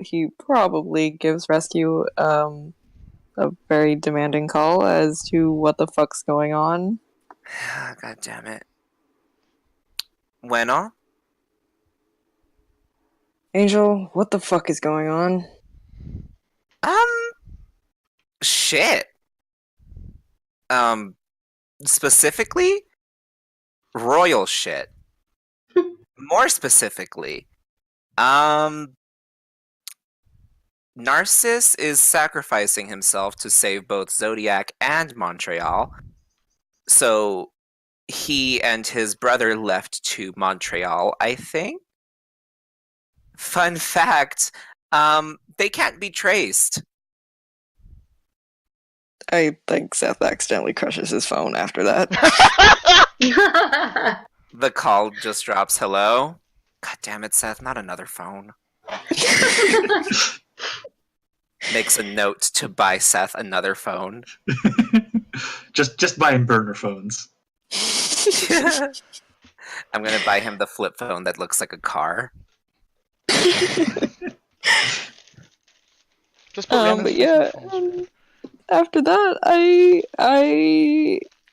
He probably gives rescue a very demanding call as to what the fuck's going on. God damn it. Bueno? Angel, what the fuck is going on? Shit. Specifically, royal shit. More specifically, Narcissus is sacrificing himself to save both Zodiac and Montreal. So he and his brother left to Montreal, I think. Fun fact, they can't be traced. I think Seth accidentally crushes his phone after that. The call just drops, hello? God damn it, Seth, not another phone. Makes a note to buy Seth another phone. just buy him burner phones. I'm gonna buy him the flip phone that looks like a car. Just put Rhiannon's but face yeah, on the phone. after that,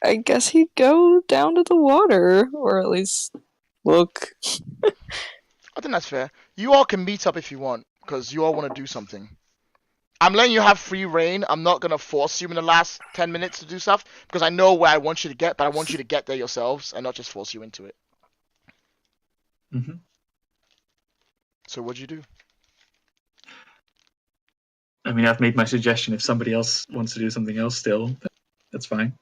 I guess he'd go down to the water, or at least look. I think that's fair. You all can meet up if you want, because you all want to do something. I'm letting you have free reign. I'm not going to force you in the last 10 minutes to do stuff, because I know where I want you to get, but I want you to get there yourselves and not just force you into it. Mm-hmm. So what'd you do? I mean, I've made my suggestion. If somebody else wants to do something else still, that's fine.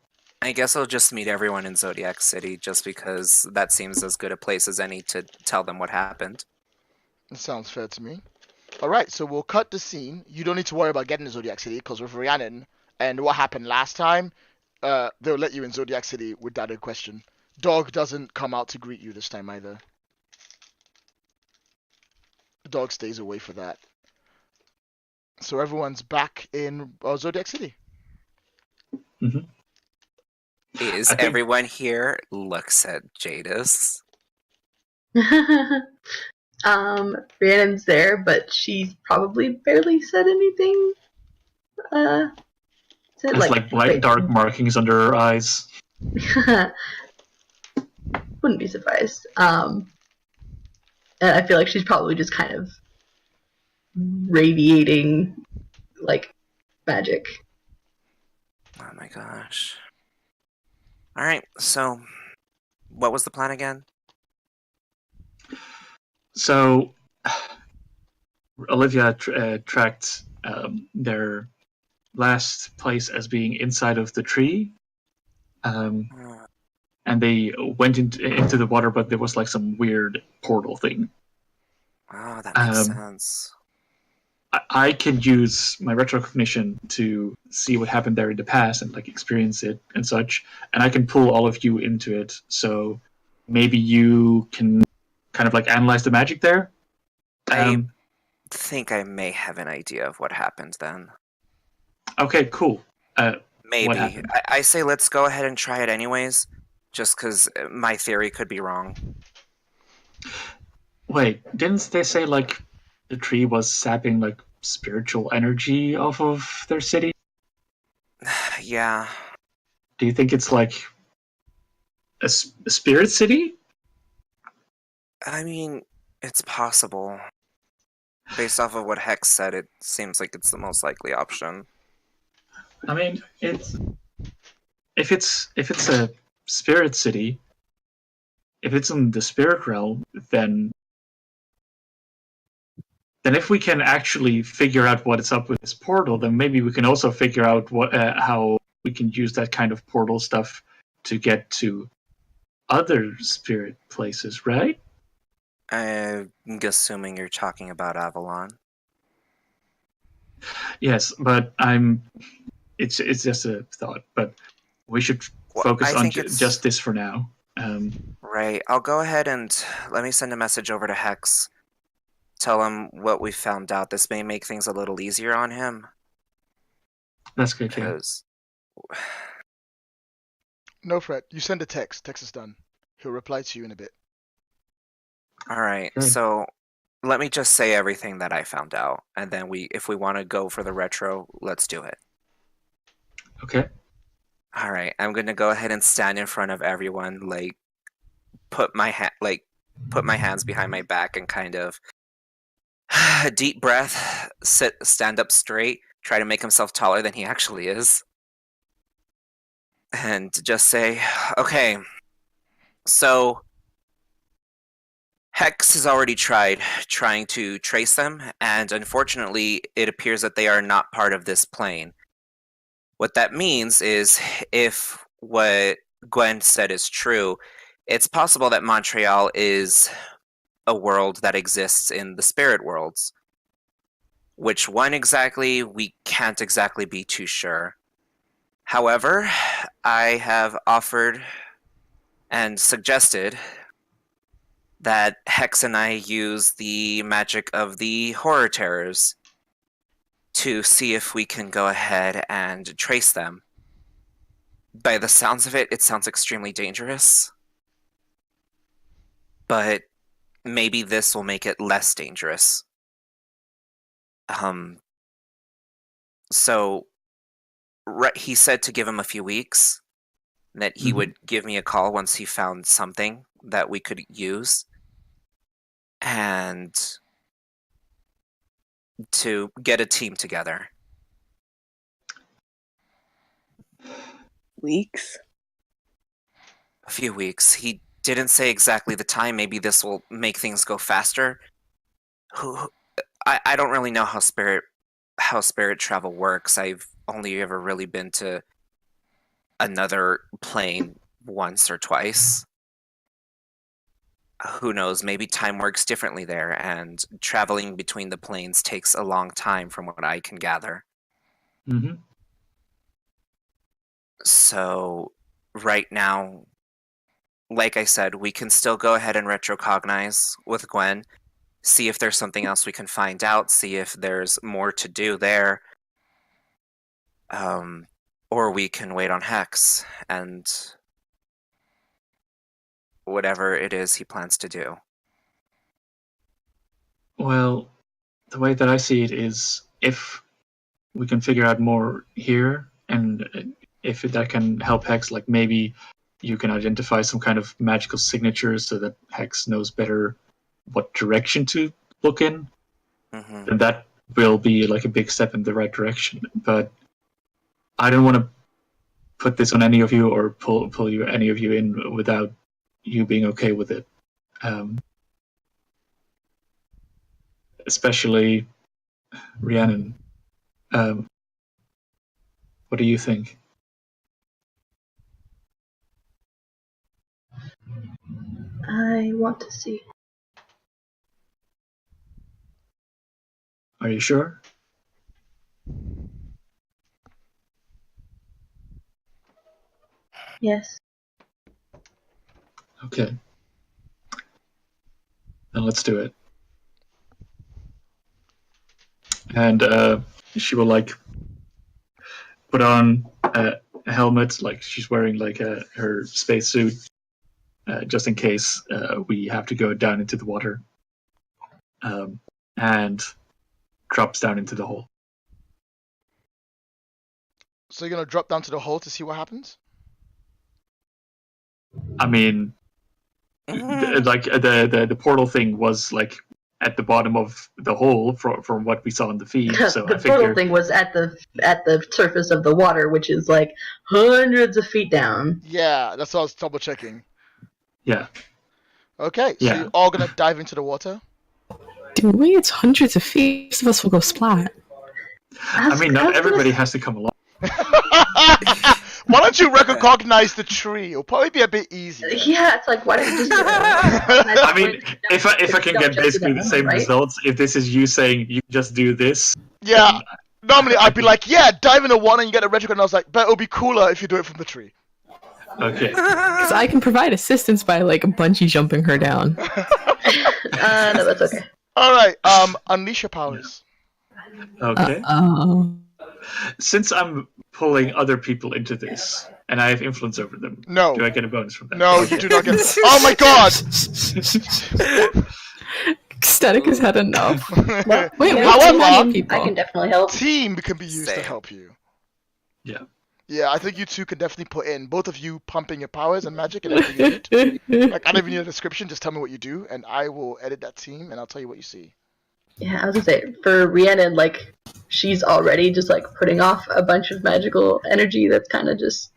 I guess I'll just meet everyone in Zodiac City, just because that seems as good a place as any to tell them what happened. That sounds fair to me. Alright, so we'll cut the scene. You don't need to worry about getting to Zodiac City, because with Rhiannon and what happened last time, they'll let you in Zodiac City without a question. Dog doesn't come out to greet you this time either. The dog stays away for that. So everyone's back in Zodiac City. Mm-hmm. Is I think- everyone here looks at Jadis? Rhiannon's there, but she's probably barely said anything. There's like dark markings under her eyes. Wouldn't be surprised. And I feel like she's probably just kind of radiating like magic. Oh my gosh. Alright, so what was the plan again? So, Olivia tracked their last place as being inside of the tree, and they went into the water, but there was like some weird portal thing. Oh, that makes sense. I can use my retrocognition to see what happened there in the past and like experience it and such, and I can pull all of you into it. So maybe you can kind of like analyze the magic there. I think I may have an idea of what happened then. Okay, cool. Maybe. What happened? I say let's go ahead and try it anyways, just because my theory could be wrong. Wait, didn't they say like the tree was sapping like spiritual energy off of their city? Yeah. Do you think it's like a spirit city? I mean, it's possible. Based off of what Hex said, it seems like it's the most likely option. I mean, if it's a spirit city, if it's in the spirit realm, then if we can actually figure out what is up with this portal, then maybe we can also figure out what how we can use that kind of portal stuff to get to other spirit places, right? I'm assuming you're talking about Avalon. Yes, but it's just a thought, but we should focus I on think it's- just this for now. Right. I'll go ahead and let me send a message over to Hex. Tell him what we found out. This may make things a little easier on him. That's good, yeah. Because No threat. You send a text. Text is done. He'll reply to you in a bit. Alright, Okay. so let me just say everything that I found out, and then if we want to go for the retro, let's do it. Okay. All right, I'm gonna go ahead and stand in front of everyone, like put my hands behind my back and kind of deep breath, stand up straight, try to make himself taller than he actually is, and just say, okay, so Hex has already trying to trace them, and unfortunately, it appears that they are not part of this plane. What that means is, if what Gwen said is true, it's possible that Montreal is a world that exists in the spirit worlds. Which one exactly, we can't exactly be too sure. However, I have offered and suggested that Hex and I use the magic of the horror terrors to see if we can go ahead and trace them. By the sounds of it, it sounds extremely dangerous. But maybe this will make it less dangerous. So he said to give him a few weeks, that he would give me a call once he found something that we could use, and to get a team together. Weeks? A few weeks. He didn't say exactly the time. Maybe this will make things go faster. I don't really know how spirit travel works. I've only ever really been to another plane once or twice. Who knows, maybe time works differently there, and traveling between the planes takes a long time from what I can gather. Mm-hmm. So, right now, like I said, we can still go ahead and retrocognize with Gwen, see if there's something else we can find out, see if there's more to do there. Or we can wait on Hex, and whatever it is he plans to do. Well, the way that I see it is, if we can figure out more here, and if that can help Hex, like maybe you can identify some kind of magical signature so that Hex knows better what direction to look in, then that will be like a big step in the right direction. But I don't want to put this on any of you or pull any of you in without you being okay with it. Especially Rhiannon. What do you think? I want to see. Are you sure? Yes. Okay. Then let's do it. And she will like put on a helmet, like she's wearing like her spacesuit, just in case we have to go down into the water, and drops down into the hole. So you're gonna drop down to the hole to see what happens? I mean, like the portal thing was like at the bottom of the hole from what we saw in the feed. So the I figure portal thing was at the surface of the water, which is like hundreds of feet down. Yeah, that's what I was double checking. Yeah. Okay, so Yeah. you're all gonna dive into the water? Do we? It's hundreds of feet. Most of us will go splat. I mean, not everybody has to come along. Why don't you recognize the tree? It'll probably be a bit easier. Yeah, it's like, why don't you just... I mean, if I can get basically the same results, if this is you saying you just do this. Yeah, normally I'd be like, yeah, dive in the water and you get a retrograde, and I was like, but it'll be cooler if you do it from the tree. Okay. Because I can provide assistance by like bungee jumping her down. No, that's okay. Alright, unleash your powers. Okay. Oh. Since I'm pulling other people into this, and I have influence over them, No. do I get a bonus from that? No, Okay. you do not get. Oh my god! Static has had enough. Well, Wait, yeah, however- I can, people. I can definitely help. Team can be used to Same. help you. Yeah. Yeah, I think you two can definitely put in, both of you pumping your powers and magic and everything you need. Like, I don't even need a description, just tell me what you do, and I will edit that team, and I'll tell you what you see. Yeah, I was gonna say, for Rhiannon, like, she's already just, like, putting off a bunch of magical energy that's kind of just,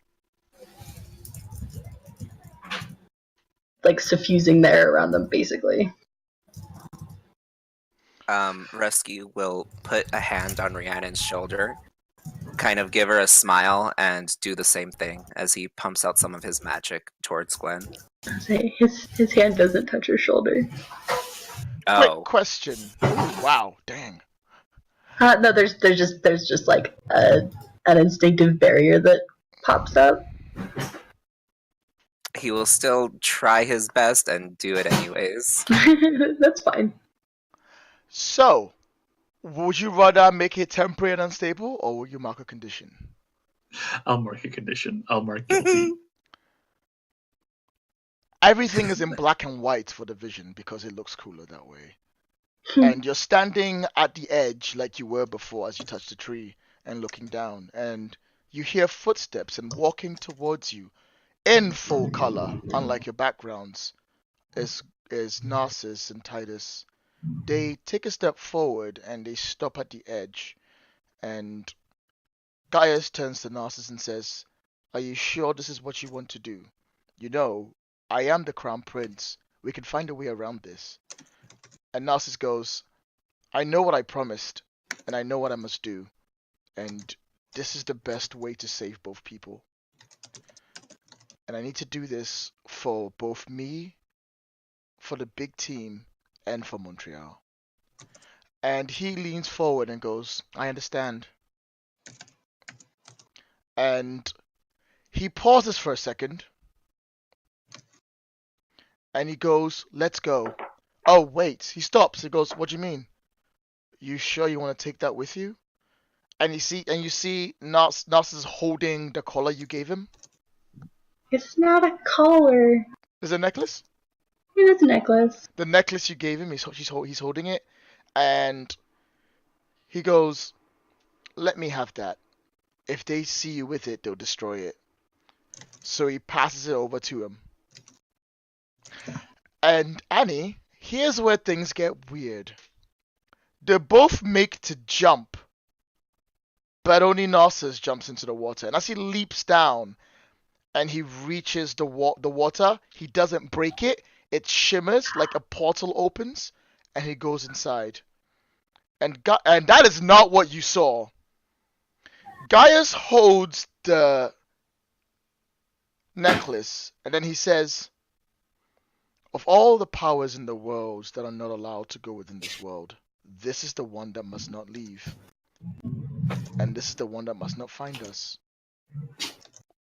like, suffusing there around them, basically. Rescue will put a hand on Rhiannon's shoulder, kind of give her a smile, and do the same thing as he pumps out some of his magic towards Gwen. I was gonna say, his hand doesn't touch her shoulder. Quick Oh, question. Ooh, wow, dang. No, there's just like an instinctive barrier that pops up. he will still try his best and do it anyways. That's fine. So, would you rather make it temporary and unstable, or would you mark a condition? I'll mark a condition. I'll mark guilty. Everything is in black and white for the vision because it looks cooler that way. And you're standing at the edge like you were before as you touch the tree and looking down, and you hear footsteps and walking towards you in full color, unlike your backgrounds, is Narcissus and Titus. They take a step forward and they stop at the edge, and Gaius turns to Narcissus and says, "Are you sure this is what you want to do? You know, I am the Crown Prince. We can find a way around this." And Narcissus goes, "I know what I promised, and I know what I must do, and this is the best way to save both people. And I need to do this for both me, for the big team, and for Montreal." And he leans forward and goes, "I understand." And he pauses for a second, and he goes, "Let's go." Oh, wait. He stops. He goes, "What do you mean? You sure you want to take that with you?" And you see Narcissus holding the collar you gave him. It's not a collar. There's a necklace. It is a necklace. The necklace you gave him, he's holding it, and he goes, "Let me have that. If they see you with it, they'll destroy it." So he passes it over to him. And Annie, here's where things get weird. They both make to jump, but only Narcissus jumps into the water. And as he leaps down and he reaches the water, he doesn't break it. It shimmers like a portal opens, and he goes inside. And that is not what you saw. Gaius holds the necklace, and then he says, "Of all the powers in the world that are not allowed to go within this world, this is the one that must not leave. And this is the one that must not find us.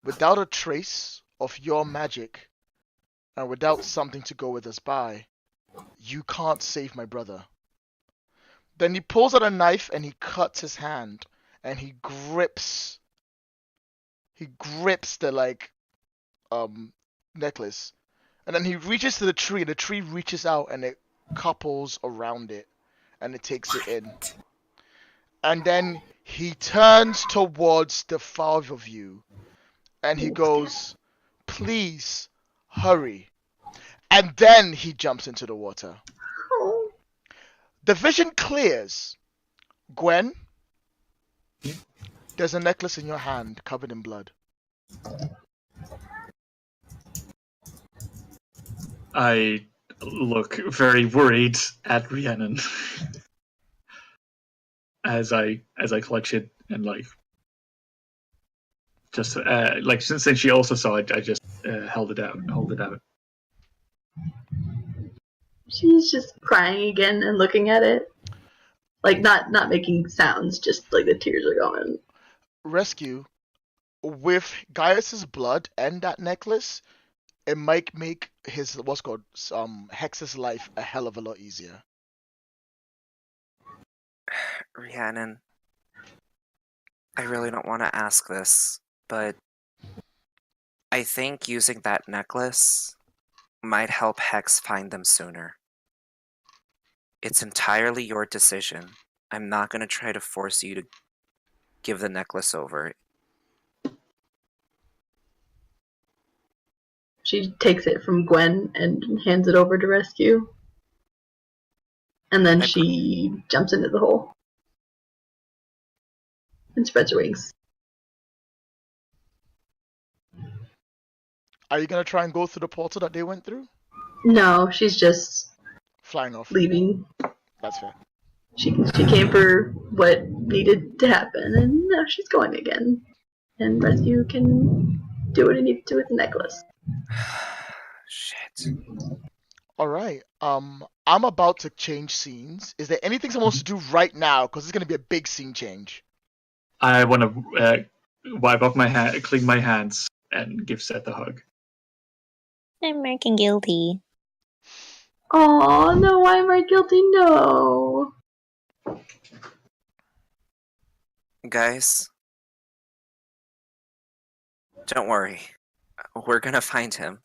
Without a trace of your magic, and without something to go with us by, you can't save my brother." Then he pulls out a knife and he cuts his hand, and he grips the necklace. And then he reaches to the tree reaches out and it couples around it, and it takes it in. And then he turns towards the five of you, and he goes, "Please, hurry." And then he jumps into the water. Oh. The vision clears. Gwen, there's a necklace in your hand covered in blood. I look very worried at Rhiannon as I clutch it and just since she also saw it, I just hold it out. She's just crying again and looking at it. Like, not making sounds, just like the tears are going. Rescue, with Gaius's blood and that necklace, it might make his Hex's life a hell of a lot easier. Rhiannon, I really don't want to ask this, but I think using that necklace might help Hex find them sooner. It's entirely your decision. I'm not going to try to force you to give the necklace over. She takes it from Gwen and hands it over to Rescue. And then she jumps into the hole. And spreads her wings. Are you gonna try and go through the portal that they went through? No, she's just Flying off. leaving. That's fair. She came for what needed to happen, and now she's going again. And Rescue can do what he needs to with the necklace. Shit. Alright, I'm about to change scenes. Is there anything someone wants to do right now? Because it's gonna be a big scene change. I want to wipe off my hand, clean my hands, and give Seth a hug. I'm making guilty. Oh no, why am I guilty? No. Guys, don't worry. We're gonna find him.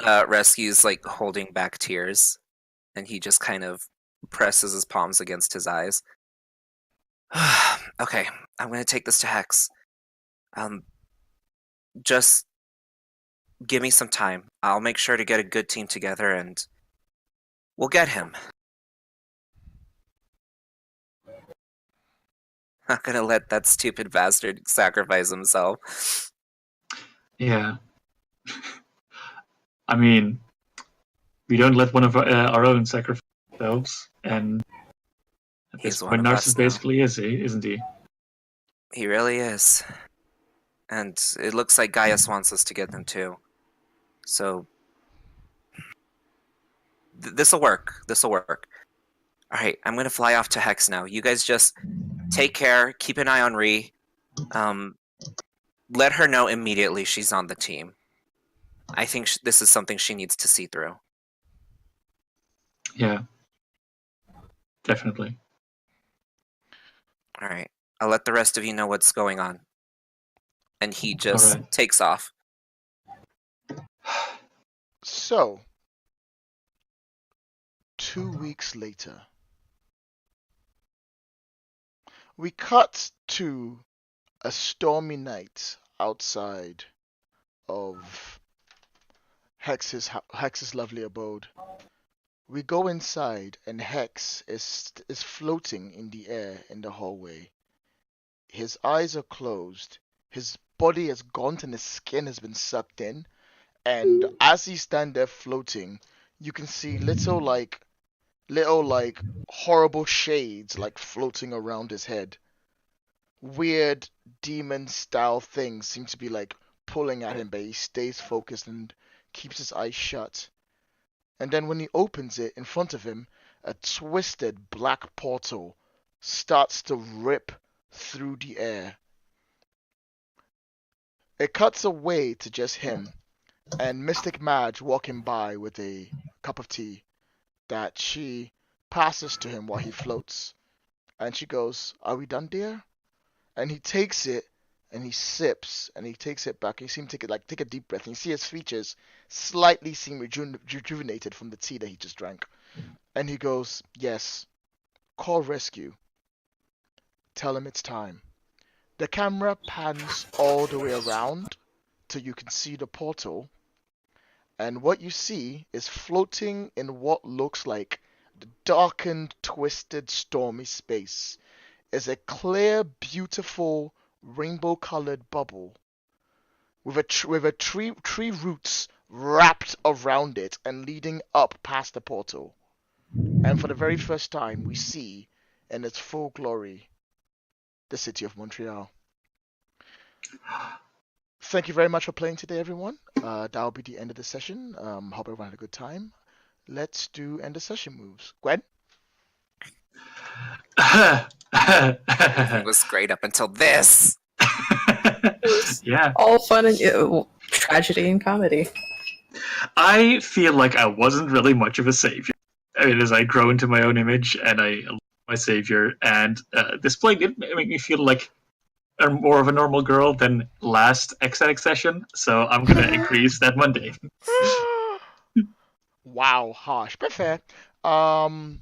Rescue's like holding back tears, and he just kind of presses his palms against his eyes. Okay, I'm gonna take this to Hex. Just give me some time. I'll make sure to get a good team together, and we'll get him. Not gonna let that stupid bastard sacrifice himself. Yeah. I mean, we don't let one of our own sacrifice themselves, and at He's this one point, of us Narcissus now. basically is, isn't he? He really is. And it looks like Gaius wants us to get them too. So this'll work. This'll work. Alright, I'm gonna fly off to Hex now. You guys just take care, keep an eye on Ree. Let her know immediately she's on the team. I think this is something she needs to see through. Yeah. Definitely. Alright, I'll let the rest of you know what's going on. And he just Alright. takes off. So, 2 weeks later, we cut to a stormy night outside of Hex's lovely abode. We go inside, and Hex is floating in the air in the hallway. His eyes are closed. His body has gone and his skin has been sucked in. And as he stands there floating, you can see little horrible shades like floating around his head. Weird demon style things seem to be like pulling at him, but he stays focused and keeps his eyes shut. And then when he opens it, in front of him, a twisted black portal starts to rip through the air. It cuts away to just him and Mystic Madge walking by with a cup of tea that she passes to him while he floats. And she goes, "Are we done, dear?" And he takes it and he sips and he takes it back. You see him take a deep breath and you see his features slightly seem rejuvenated from the tea that he just drank. And he goes, "Yes, call rescue. Tell him it's time." The camera pans all the way around till you can see the portal. And what you see is floating in what looks like the darkened, twisted, stormy space is a clear, beautiful, rainbow-colored bubble with a tree roots wrapped around it and leading up past the portal. And for the very first time, we see in its full glory the city of Montreal. Thank you very much for playing today, everyone. That'll be the end of the session. Hope everyone had a good time. Let's do end of session moves. Gwen? Everything was great up until this. Yeah. All fun and tragedy and comedy. I feel like I wasn't really much of a savior. I mean, as I grow into my own image and I love my savior, and this play did make me feel like more of a normal girl than last ecstatic session, so I'm gonna increase that mundane. Wow, harsh, but fair. Annie?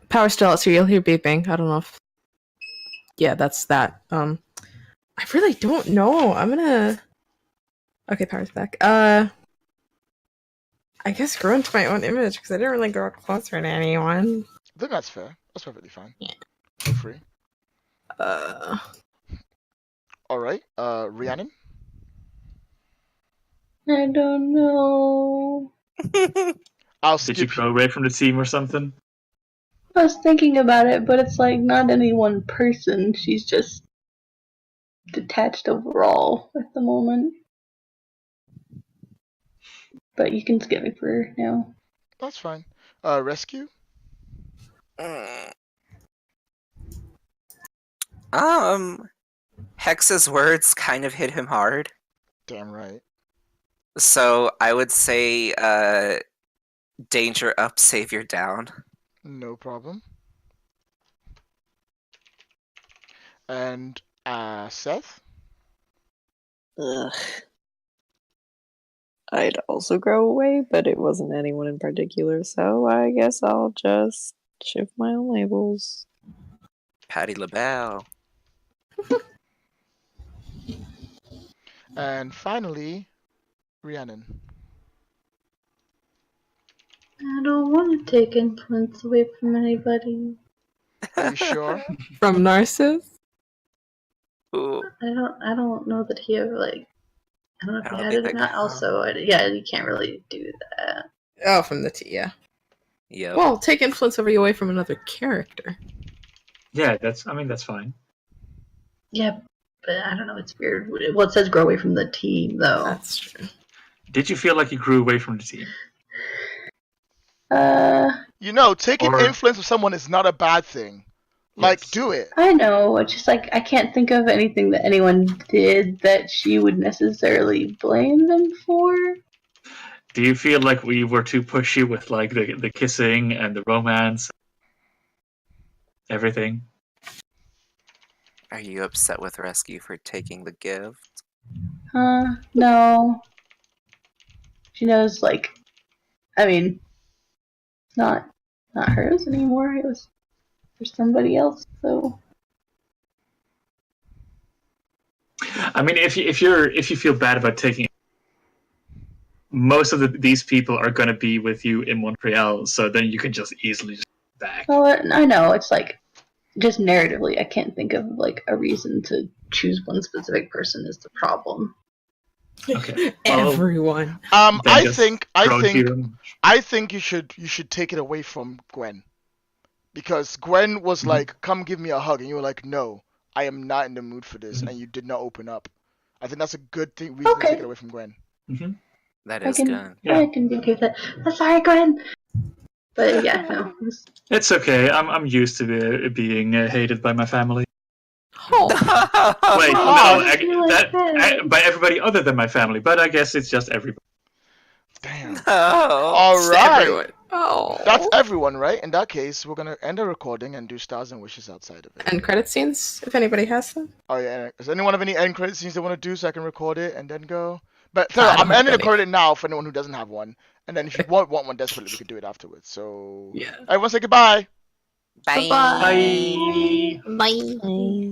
Power still out, so you'll hear beeping. I don't know if. Yeah, that's that. I really don't know. I'm gonna. Okay, power's back. I guess grow into my own image because I didn't really grow closer to anyone. I think that's fair. That's perfectly fine. Yeah. Feel free. Uh, All right. Rhiannon? I don't know. I'll Did you skip. grow away from the team or something? I was thinking about it, but it's like not any one person. She's just detached overall at the moment. But you can skip me for now. That's fine. Rescue? Hex's words kind of hit him hard. Damn right. So I would say danger up, savior down. No problem. And Seth? Ugh. I'd also grow away, but it wasn't anyone in particular, so I guess I'll just shift my own labels. Patty LaBelle. And finally, Rhiannon. I don't want to take influence away from anybody. Are you sure? from Narcissus? Ooh, I don't know that he ever like. I don't know I if don't he had think it or they not. can. Also, yeah, you can't really do that. Oh, from the T, yeah. yep. Well, take influence over you away from another character. Yeah, that's fine. Yeah, but I don't know. It's weird. Well, it says grow away from the team though. That's true. Did you feel like you grew away from the team? You know, taking Or- influence of someone is not a bad thing. Like, Yes. do it. I know. It's just like I can't think of anything that anyone did that she would necessarily blame them for. Do you feel like we were too pushy with like the kissing and the romance, everything? Are you upset with Rescue for taking the gift? No. She knows, like, I mean, not hers anymore. It was for somebody else. So I mean, if you feel bad about taking, most of these people are going to be with you in Montreal, so then you can just easily just back. well, I know it's like just narratively, I can't think of like a reason to choose one specific person is the problem. Okay. Well, Everyone. then I just think grow into your own- you should take it away from Gwen. Because Gwen was like, come give me a hug, and you were like, no, I am not in the mood for this, and you did not open up. I think that's a good thing reason to Okay. take it away from Gwen. Mm-hmm. That I is can good. Yeah. I can think of that. Sorry, Gwen. But yeah, no. It's okay. I'm used to being hated by my family. Oh, Wait, Oh, no, you like that. by everybody other than my family. But I guess it's just everybody. Damn. Oh. All right. everyone. Oh. That's everyone, right? In that case, we're gonna end the recording and do stars and wishes outside of it. End credit scenes, if anybody has them. Oh yeah. Does anyone have any end credit scenes they want to do so I can record it and then go? But I Sarah, don't I'm have ending the any. credit now for anyone who doesn't have one. And then if you want one desperately, we can do it afterwards. So Yeah. everyone say goodbye. Bye. Bye-bye. Bye. Bye. Bye.